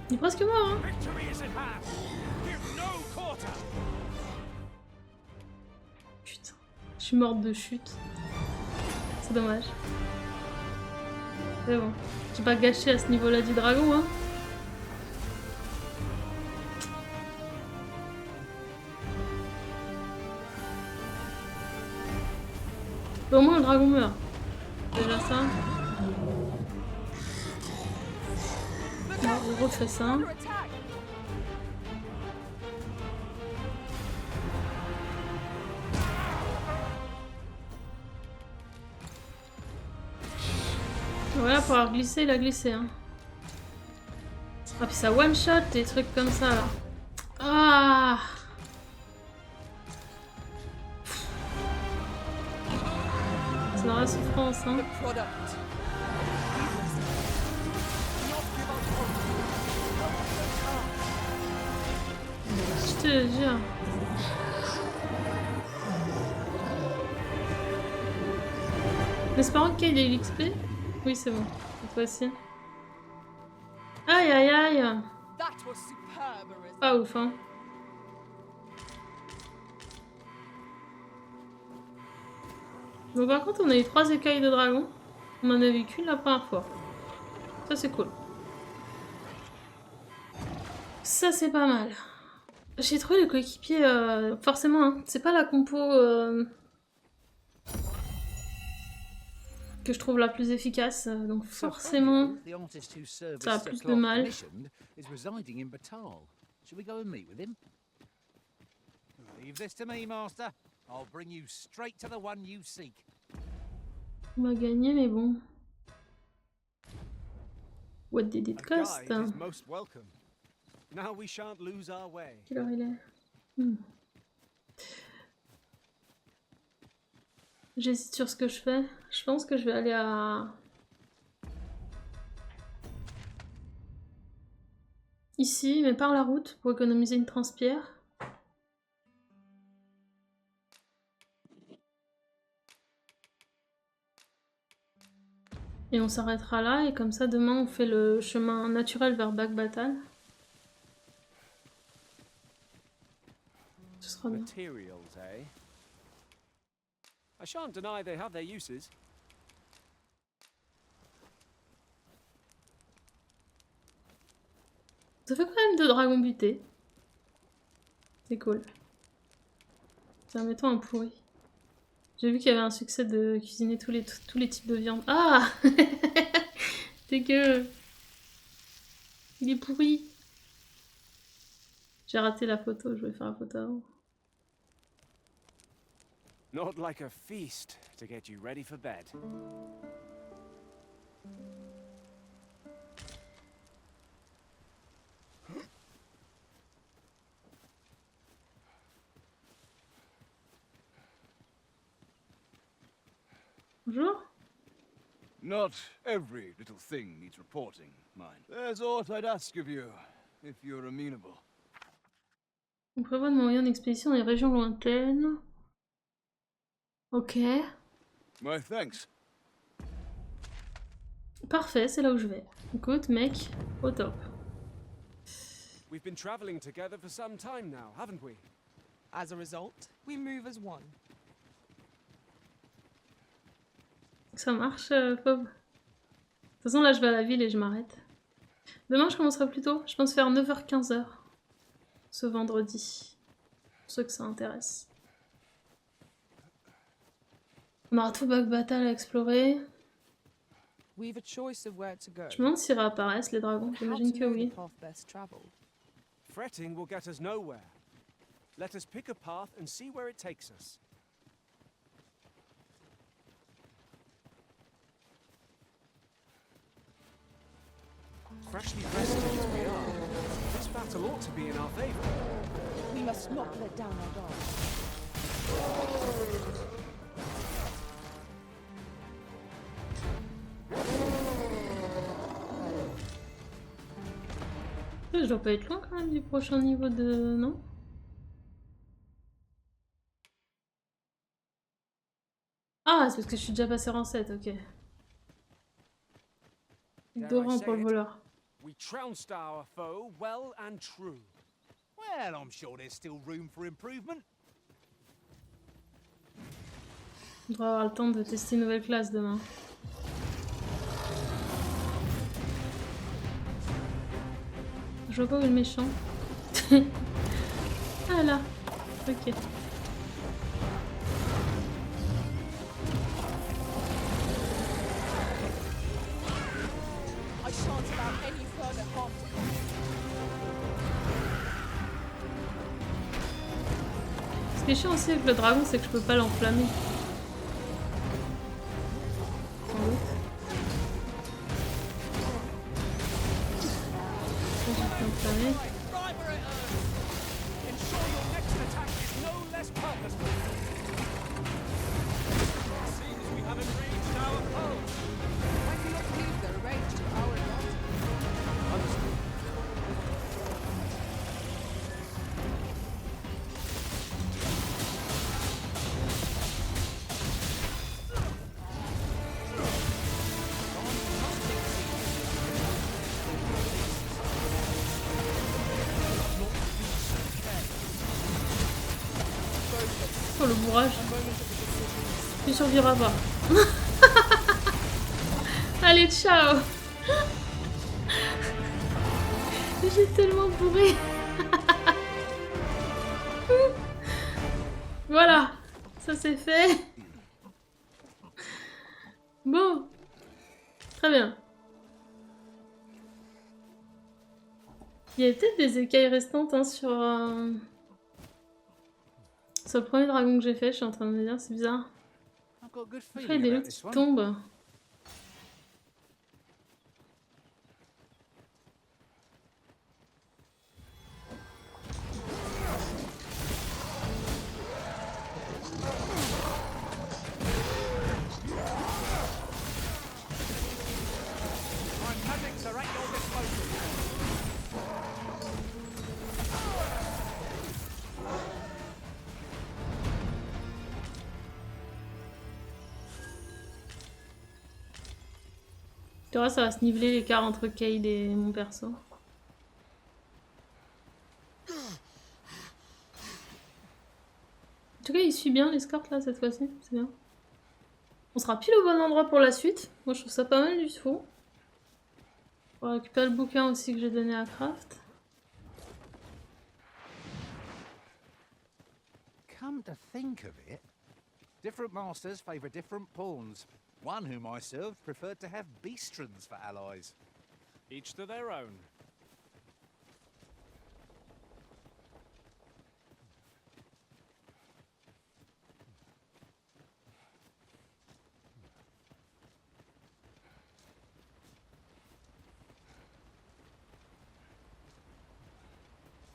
Il est presque mort, hein. Putain, je suis morte de chute. C'est dommage. C'est bon. J'ai pas gâché à ce niveau-là du dragon, hein. Mais au moins le dragon meurt. Déjà ça. Non, le gros fait ça. Voilà, pour avoir glissé, il a glissé. Hein. Ah, puis ça one shot, des trucs comme ça là. Ah! C'est dans la souffrance, hein. Je te jure. Espérons qu'il y ait l'XP. Oui, c'est bon. Cette fois-ci. Aïe aïe aïe. Pas ouf, hein. Donc par contre, on a eu 3 écailles de dragon. On en a vu qu'une la première fois. Ça c'est cool. Ça c'est pas mal. J'ai trouvé le coéquipier, forcément, hein, c'est pas la compo que je trouve la plus efficace, donc forcément ça a plus de mal. Is residing in Battahl. Shall we go and meet with him? Leave this to me, master. I'll bring you straight to the one you seek. On va gagner, mais bon. What did it cost? Guide is most welcome. Now we shan't lose our way. Quelle heure il est? J'hésite sur ce que je fais. Je pense que je vais aller à... ici, mais par la route, pour économiser une transpierre. Et on s'arrêtera là, et comme ça, demain, on fait le chemin naturel vers Battahl. Ce sera bien. Materials, eh? I shan't deny they have their uses. Ça fait quand même 2 dragons butés. C'est cool. Tiens, mettons un pourri. J'ai vu qu'il y avait un succès de cuisiner tous les types de viande. Ah dégueu. Il est pourri. J'ai raté la photo, je voulais faire la photo avant. Not like a feast to get you ready for bed. Bonjour. Not every little thing needs reporting, mind. There's aught I'd ask of you, if you're amenable. On prévoit de m'envoyer en expédition dans les régions lointaines. Ok. My thanks. Parfait, c'est là où je vais. Écoute, mec, au top. We've been traveling together for some time now, haven't we? As a result, we move as one. Ça marche, Pob. De toute façon, là, je vais à la ville et je m'arrête. Demain, je commencerai plus tôt. Je pense faire 9h-15h. Ce vendredi. Pour ceux que ça intéresse. On aura tout Battahl à explorer. We've a choice of where to go. Je me demande s'ils réapparaissent, les dragons. J'imagine que oui. Fretting will get us nowhere. Let us pick a path and see where it takes us. Freshly rested as we are, this battle ought to be in our favor. We must not let down our guard. Je dois pas être loin quand même du prochain niveau de... non? Ah, c'est parce que je suis déjà passé en 7, ok. Dorant pour le voleur. We trounced our foe well and true. Well, I'm sure there's still room for improvement. On devrait avoir le temps de tester une nouvelle classe demain. Je vois pas où est le méchant. Ah là. Ok. I shan't allow any further harm to come. Ce qui est chiant aussi avec le dragon, c'est que je peux pas l'enflammer. Sans doute. J'ai pu enflammer. Oh le bourrage. Tu survivras pas. Allez, ciao. J'ai tellement bourré. Voilà, ça c'est fait. Bon, très bien. Il y a peut-être des écailles restantes hein, sur le premier dragon que j'ai fait, je suis en train de me dire, c'est bizarre. Après, il y a des loups qui tombent. Tu vois, ça va se niveler l'écart entre Cade et mon perso. En tout cas, il suit bien l'escorte là cette fois-ci, c'est bien. On sera pile au bon endroit pour la suite. Moi, je trouve ça pas mal du tout. On va récupérer le bouquin aussi que j'ai donné à Craft. Come to think of it, different masters favour different pawns. One whom I served preferred to have beastrons for allies. Each to their own.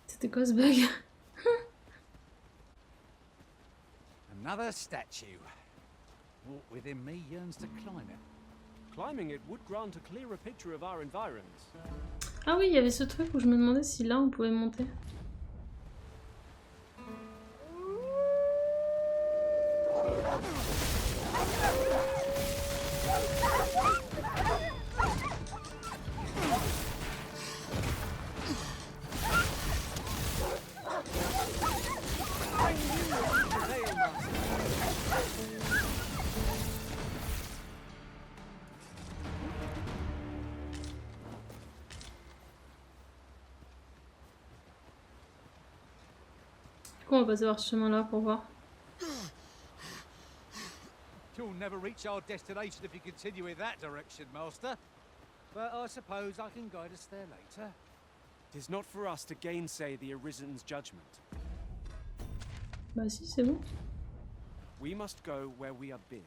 C'était quoi ce bug? Another statue. What within me yearns to climb it. Climbing it would grant a clearer picture of our environs. Ah oui, il y avait ce truc où je me demandais si là on pouvait monter. Du coup, on va passer par ce chemin-là pour voir. You'll never reach our destination if you continue in that direction, Master. But I suppose I can guide us there later. It is not for us to gainsay the Arisen's judgment. Bah si, c'est bon. We must go where we are bid.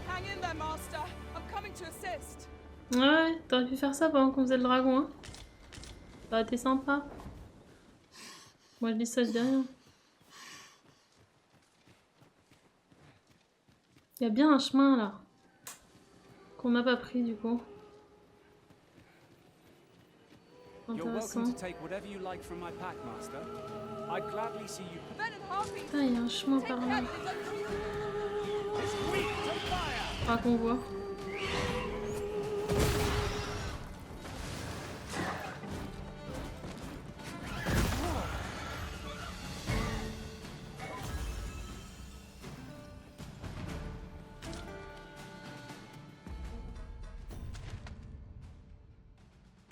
Hang in there, Master. I'm coming to assist. Ouais, t'aurais pu faire ça pendant qu'on faisait le dragon, hein. Ça aurait été sympa. Moi je dis ça, je dis rien. Il y a bien un chemin là. Qu'on n'a pas pris du coup. Intéressant. Putain, il y a un chemin par là. Pas qu'on voit.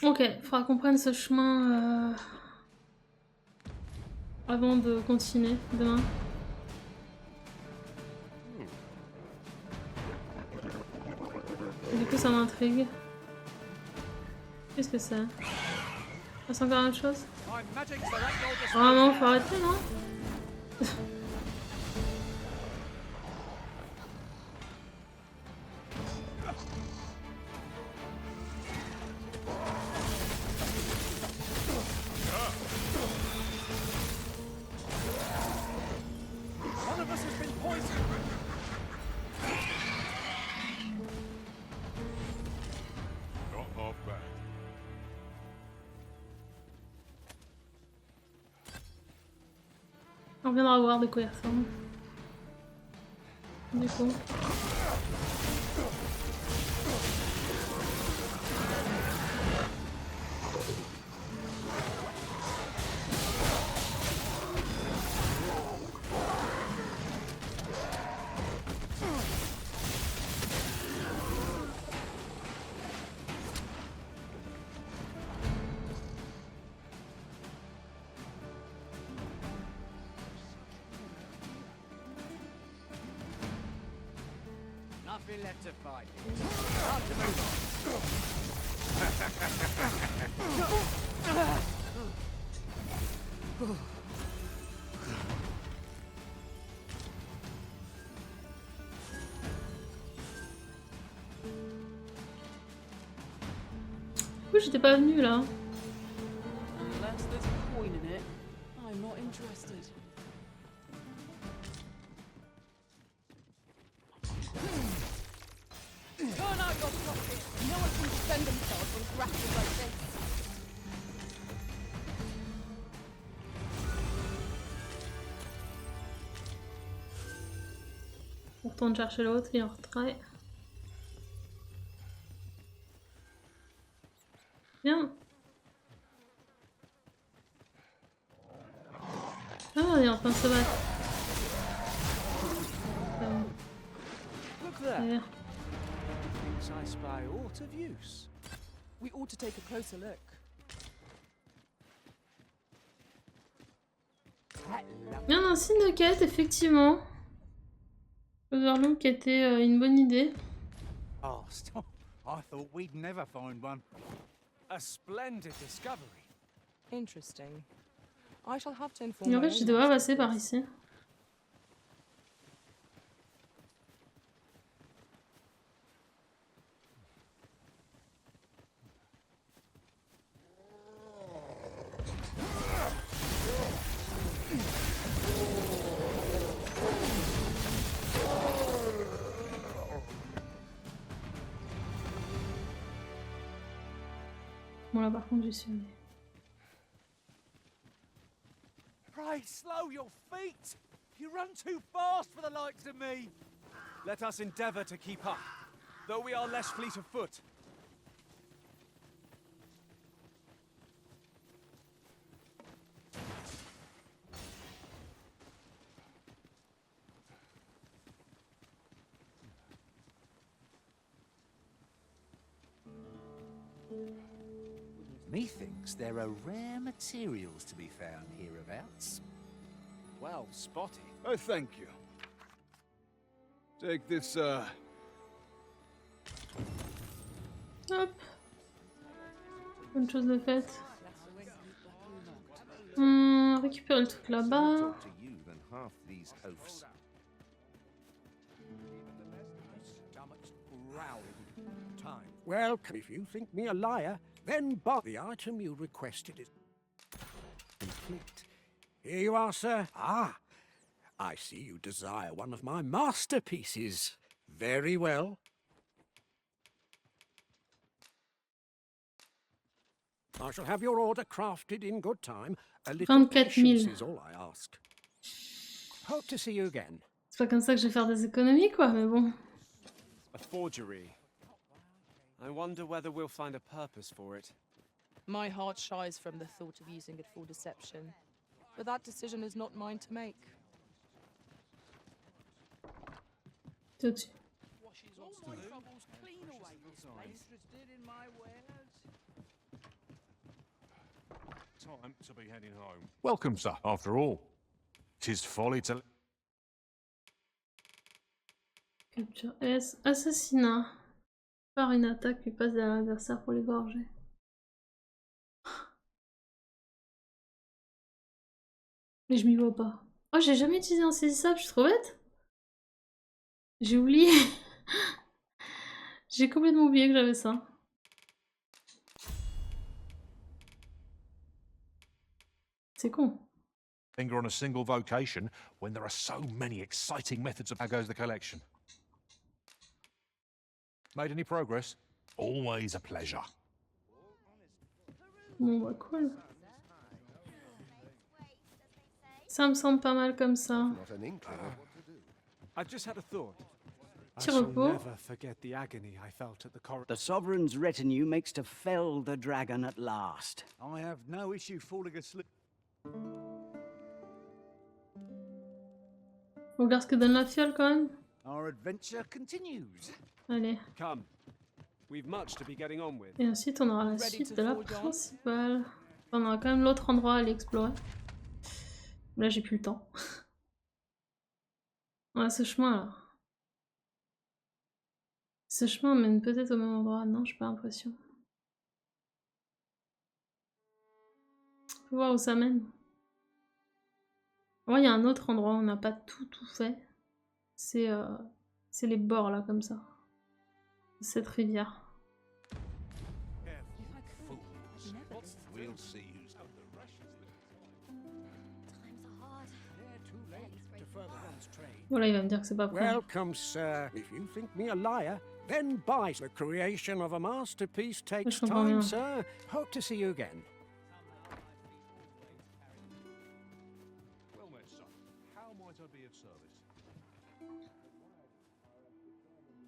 Ok, faudra qu'on prenne ce chemin avant de continuer demain. Du coup, ça m'intrigue. Qu'est-ce que c'est? Ah, c'est encore autre chose? Vraiment, faut arrêter, non? On viendra voir de quoi il ressemble. Du coup. be left to fight. Pourquoi j'étais pas venue là? Unless there's a coin in it, I'm not interested. Turn out your pocket. No one can defend themselves when grappled like this. On retourne chercher l'autre, il est en retrait. Viens. Ah, il est en train de se battre. Look there. Thinks I spy aught of use. We ought to take a closer look. Il y a un signe de quête, effectivement. Overlook qui était une bonne idée. Oh, stop. I thought we'd never find one. A splendid discovery. Interesting. I shall have to inform Et en my fait, je own devrais master passer par of this. ici. Bon là par contre j'y suis. Pray slow your feet. You run too fast for the likes of me. Let us endeavour to keep up, though we are less fleet of foot. Methinks there are rare materials to be found hereabouts. Well spotted. Oh, thank you. Take this, Hop. Bonne chose de faite. Récupérer le truc là-bas. To you than half these oafs. Well, if you think me a liar, then buy the item you requested is complete. Here you are, sir. Ah, I see you desire one of my masterpieces. Very well. I shall have your order crafted in good time. A little 24 patience 000. is all I ask. Hope to see you again. C'est pas comme ça que je vais faire des économies quoi, mais bon. A forgery. I wonder whether we'll find a purpose for it. My heart shies from the thought of using it for deception, but that decision is not mine to make. Tout dessus. Time to be heading home. Welcome, sir. After all, 'tis folly to... Capture S. Assassinat. Par une attaque qui passe derrière l'adversaire pour l'égorger. Mais je m'y vois pas. Oh, j'ai jamais utilisé un saisissable, je suis trop bête. J'ai oublié. J'ai complètement oublié que j'avais ça. C'est con. Finger on a single vocation when there are so many exciting methods of... How goes the collection? Made any progress? Always a pleasure. Bon bah cool. Ça me semble pas mal comme ça. I've just had a thought. I Petit shall repos. never forget the agony I felt at the The Sovereign's retinue makes to fell the dragon at last. I have no issue falling asleep. On regarde ce que donne la fiole quand même. Our adventure continues. Allez. Come. We've much to be getting on with. Et ensuite on aura la suite de la principale. On aura quand même l'autre endroit à aller explorer. Là j'ai plus le temps. On a ce chemin là. Ce chemin mène peut-être au même endroit. Non, j'ai pas l'impression. Faut voir où ça mène. Ouais, il y a un autre endroit où on n'a pas tout fait. C'est les bords là, comme ça. Cette rivière. We'll see who's got the Voilà, il va me dire que c'est pas prêt. Welcome, sir. If you think me a liar, then buy. The creation of a masterpiece takes time, sir. Hope to see you again. Well met, son. How might I be of service?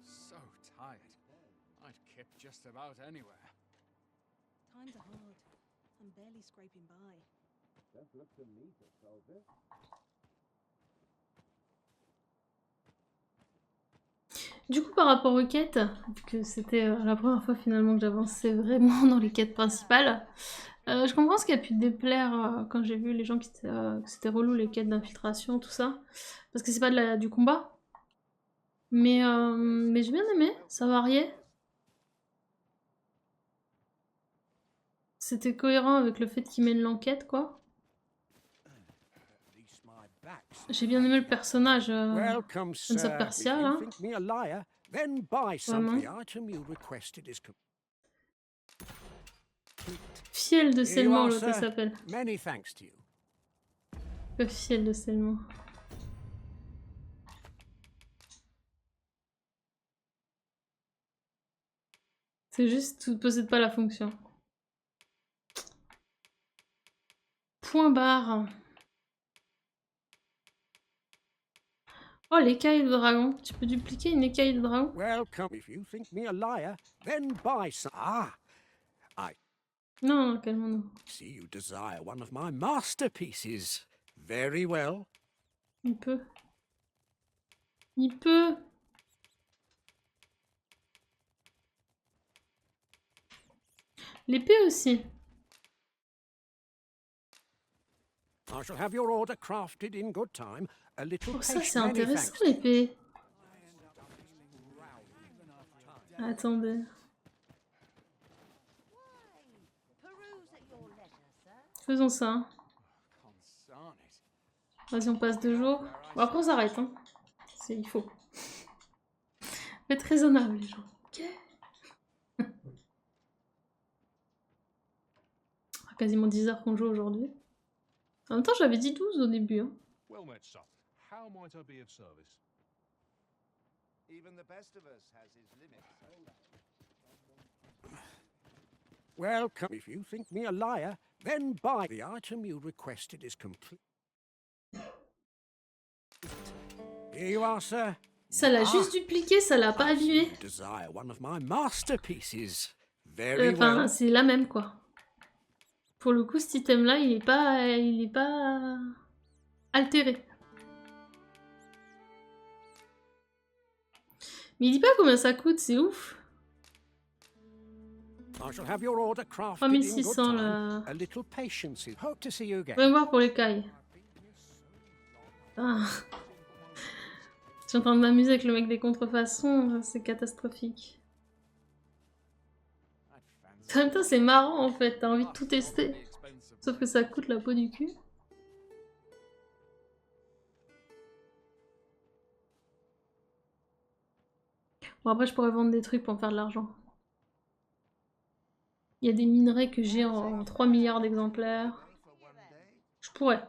So tired. I'd kip just about anywhere. Times are hard. I'm barely scraping by. Don't look to me to solve it. Du coup, par rapport aux quêtes, vu que c'était la première fois finalement que j'avançais vraiment dans les quêtes principales, je comprends ce qui a pu déplaire quand j'ai vu les gens que c'était relou les quêtes d'infiltration, tout ça. Parce que c'est pas du combat. Mais j'ai bien aimé, ça variait. C'était cohérent avec le fait qu'ils mènent l'enquête, quoi. J'ai bien aimé le personnage Prince of Persia, là. Fiel de scellement, l'autre s'appelle. Le fiel de scellement. C'est juste, tu ne possèdes pas la fonction. Point barre. Oh, l'écaille de dragon. Tu peux dupliquer une écaille de dragon? Non, calme-nous. See you desire one of my masterpieces. Very well. Il peut. Il peut. L'épée aussi. I shall have your order crafted in good time. A little Oh, ça c'est intéressant l'épée. Attendez. Faisons ça. Vas-y, on passe 2 jours. Bon, après on s'arrête, hein. Il faut. Faut être raisonnable les gens. Ok. Quasiment 10 heures qu'on joue aujourd'hui. En même temps, j'avais dit 12 au début. Hein. Well met, son. How might I be of service? Even the best of us has his limits. Welcome. If you think me a liar, then buy. The item you requested is complete. Here you are, sir. Ça l'a juste dupliqué, ça l'a pas abîmé. Desire one of my masterpieces. Enfin, c'est la même quoi. Pour le coup, cet item-là, il est pas altéré. Mais il dit pas combien ça coûte, c'est ouf. 3600 là. Voyons voir pour les cailles. Ah. Je suis en train de m'amuser avec le mec des contrefaçons, c'est catastrophique. En même temps, c'est marrant en fait, t'as envie de tout tester. Sauf que ça coûte la peau du cul. Bon, après, je pourrais vendre des trucs pour me faire de l'argent. Il y a des minerais que j'ai en 3 milliards d'exemplaires. Je pourrais.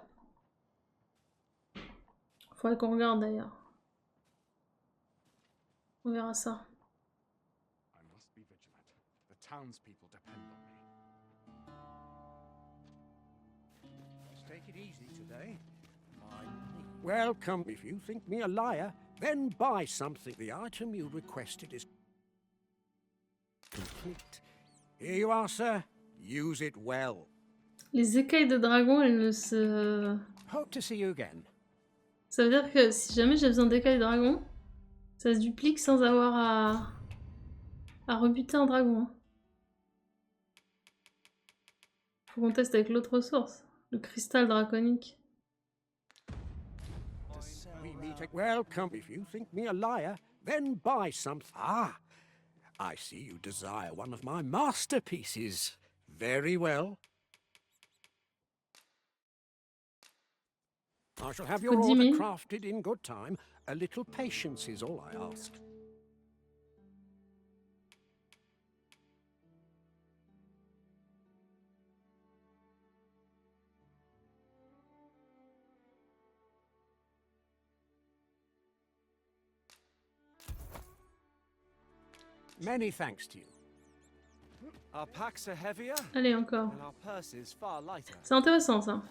Faudrait qu'on regarde d'ailleurs. On verra ça. Townspeople depend on me. Let's take it easy today. Welcome. If you think me a liar, then buy something. The item you requested is complete. Here you are, sir. Use it well. Les écailles de dragon, elles ne se... Hope to see you again. Ça veut dire que si jamais j'ai besoin d'écailles de dragon, ça se duplique sans avoir à rebuter un dragon. Faut qu'on teste avec l'autre ressource, le cristal draconique. Welcome. If you think me a liar, then buy something. I see you desire one of my masterpieces. Very well. I shall have your Could you order mean? crafted in good time. A little patience is all I ask. Many thanks to you. Our packs are heavier, Allez, encore. and our purses far lighter. C'est intéressant, ça.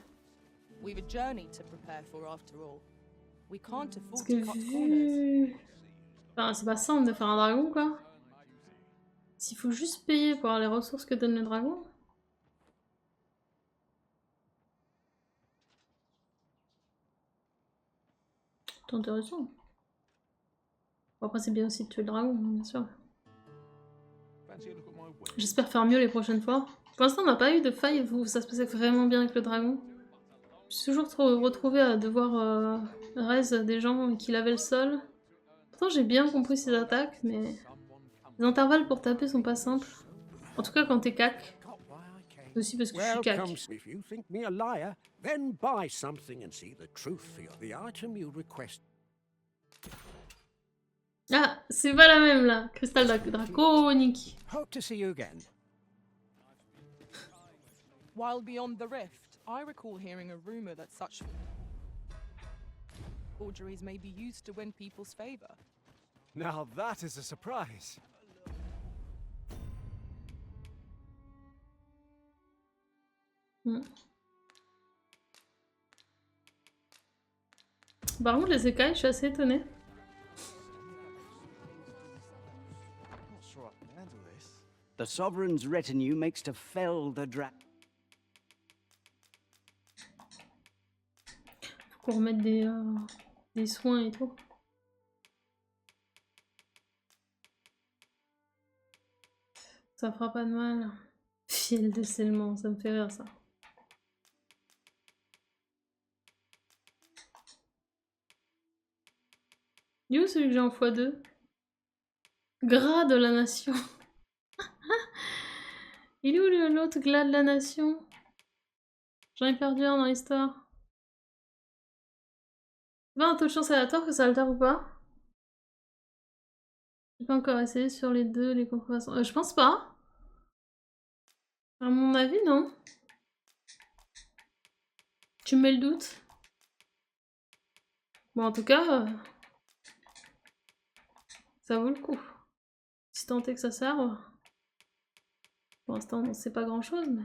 We've a journey to prepare for after all. We can't Parce afford que to cut corners. vu... Enfin, c'est pas simple de faire un dragon, quoi. S'il faut juste payer pour avoir les ressources que donne le dragon... C'est intéressant. Bon, après, c'est bien aussi de tuer le dragon, bien sûr. J'espère faire mieux les prochaines fois. Pour l'instant, on n'a pas eu de faille où ça se passait vraiment bien avec le dragon. Je suis toujours retrouvée à devoir raise des gens qui lavaient le sol. Pourtant, j'ai bien compris ses attaques, mais les intervalles pour taper sont pas simples. En tout cas, quand t'es cac. C'est aussi parce que je suis cac. Welcome. If you think me a liar, then buy something and see the truth for the item you request. Ah, c'est pas la même là. Cristal draconique. Hope to see you again. While beyond the rift, I recall hearing a rumor that such forgeries may be used to win people's favor. Now that is a surprise. Par contre, les écailles, je suis assez étonnée. The sovereign's retinue makes to fell the dragon. Faut qu'on remette des soins et tout. Ça fera pas de mal. Fiel de scellement, ça me fait rire ça. Il est où celui que j'ai en x2? Gras de la nation. Il est où l'autre glas de la nation? J'en ai perdu un dans l'histoire. C'est pas un taux de chance aléatoire que ça altère ou pas? J'ai pas encore essayé sur les deux, les contrefaçons. Je pense pas. À mon avis, non. Tu me mets le doute. Bon, en tout cas, ça vaut le coup. Si tant est que ça serve. Pour l'instant, on ne sait pas grand chose, mais...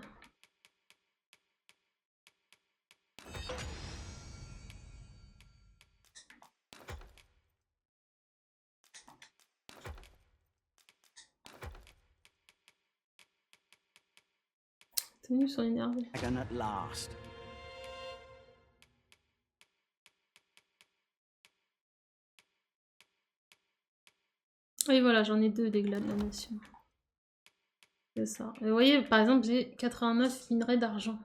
Tenus sont énervés. Dragon at last. Oui, voilà, j'en ai deux des glas de la nation. C'est ça. Et vous voyez, par exemple, j'ai 89 minerais d'argent.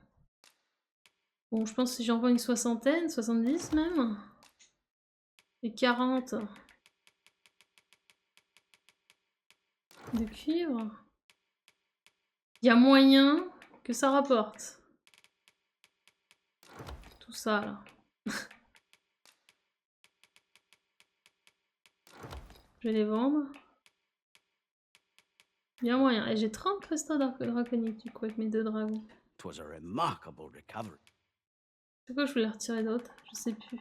Bon, je pense que si j'envoie une soixantaine, 70 même. Et 40 de cuivre. Il y a moyen que ça rapporte. Tout ça, là. Je vais les vendre. Il y a moyen. Et j'ai 30 cristaux draconiques, du coup, avec mes deux dragons. It was a remarkable recovery. C'est quoi, je voulais retirer d'autres? Je sais plus.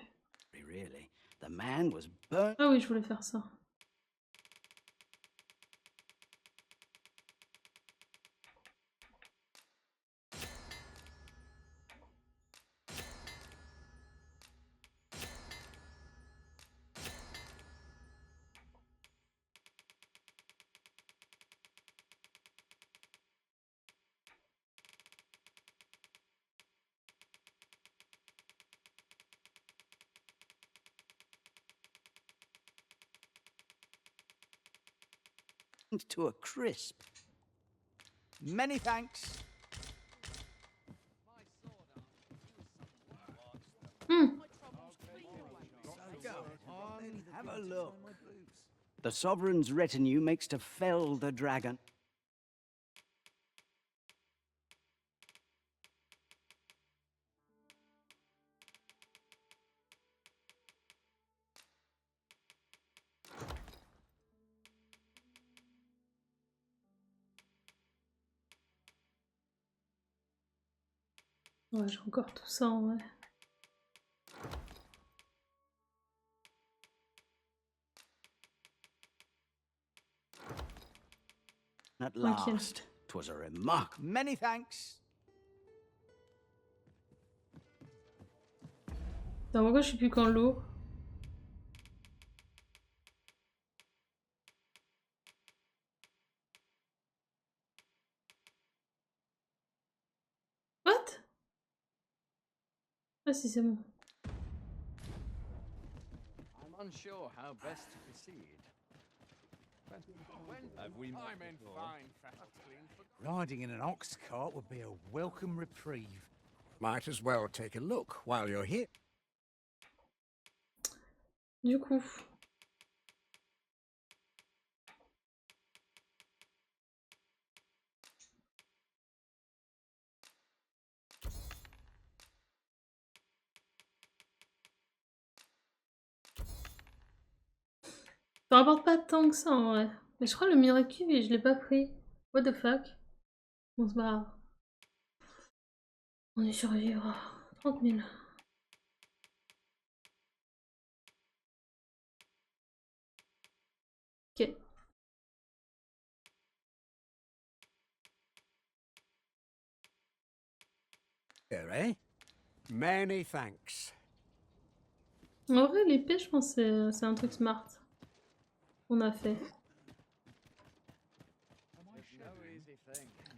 Really, the man was burnt. Ah oui, je voulais faire ça. To a crisp. Many thanks. Go on, have a look. The sovereign's retinue makes to fell the dragon. Ouais, j'ai encore tout ça en vrai. At last, 'twas a remark. Many thanks. Attends, pourquoi je suis plus qu'en l'eau? What? Ah si, c'est bon. I'm unsure how best to proceed. Riding in an ox cart would be a welcome reprieve. Might as well take a look while you're here. Du coup. Ça rapporte pas tant que ça en vrai. Mais je crois le miracle et je l'ai pas pris. What the fuck? Bon, c'est pas grave. On y survivra. 30 000. Ok. Here, eh? Many thanks. En vrai, l'épée, je pense que c'est un truc smart. On a fait.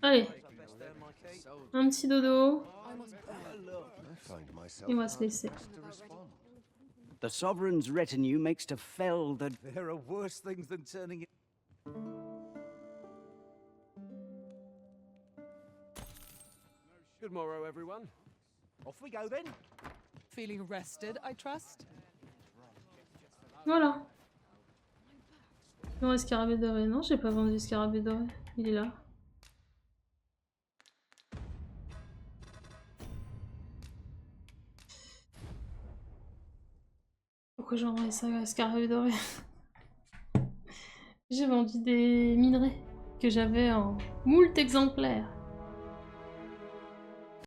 Allez. Un petit dodo. Et on va se laisser. The sovereign's retinue makes to fell the... There are worse things than turning it. Good morrow, everyone. Off we go then. Feeling rested, I trust? Voilà. Non, scarabée doré. Non, j'ai pas vendu scarabée doré. Il est là. Pourquoi j'ai envoyé ça à scarabée doré? J'ai vendu des minerais que j'avais en moult exemplaires.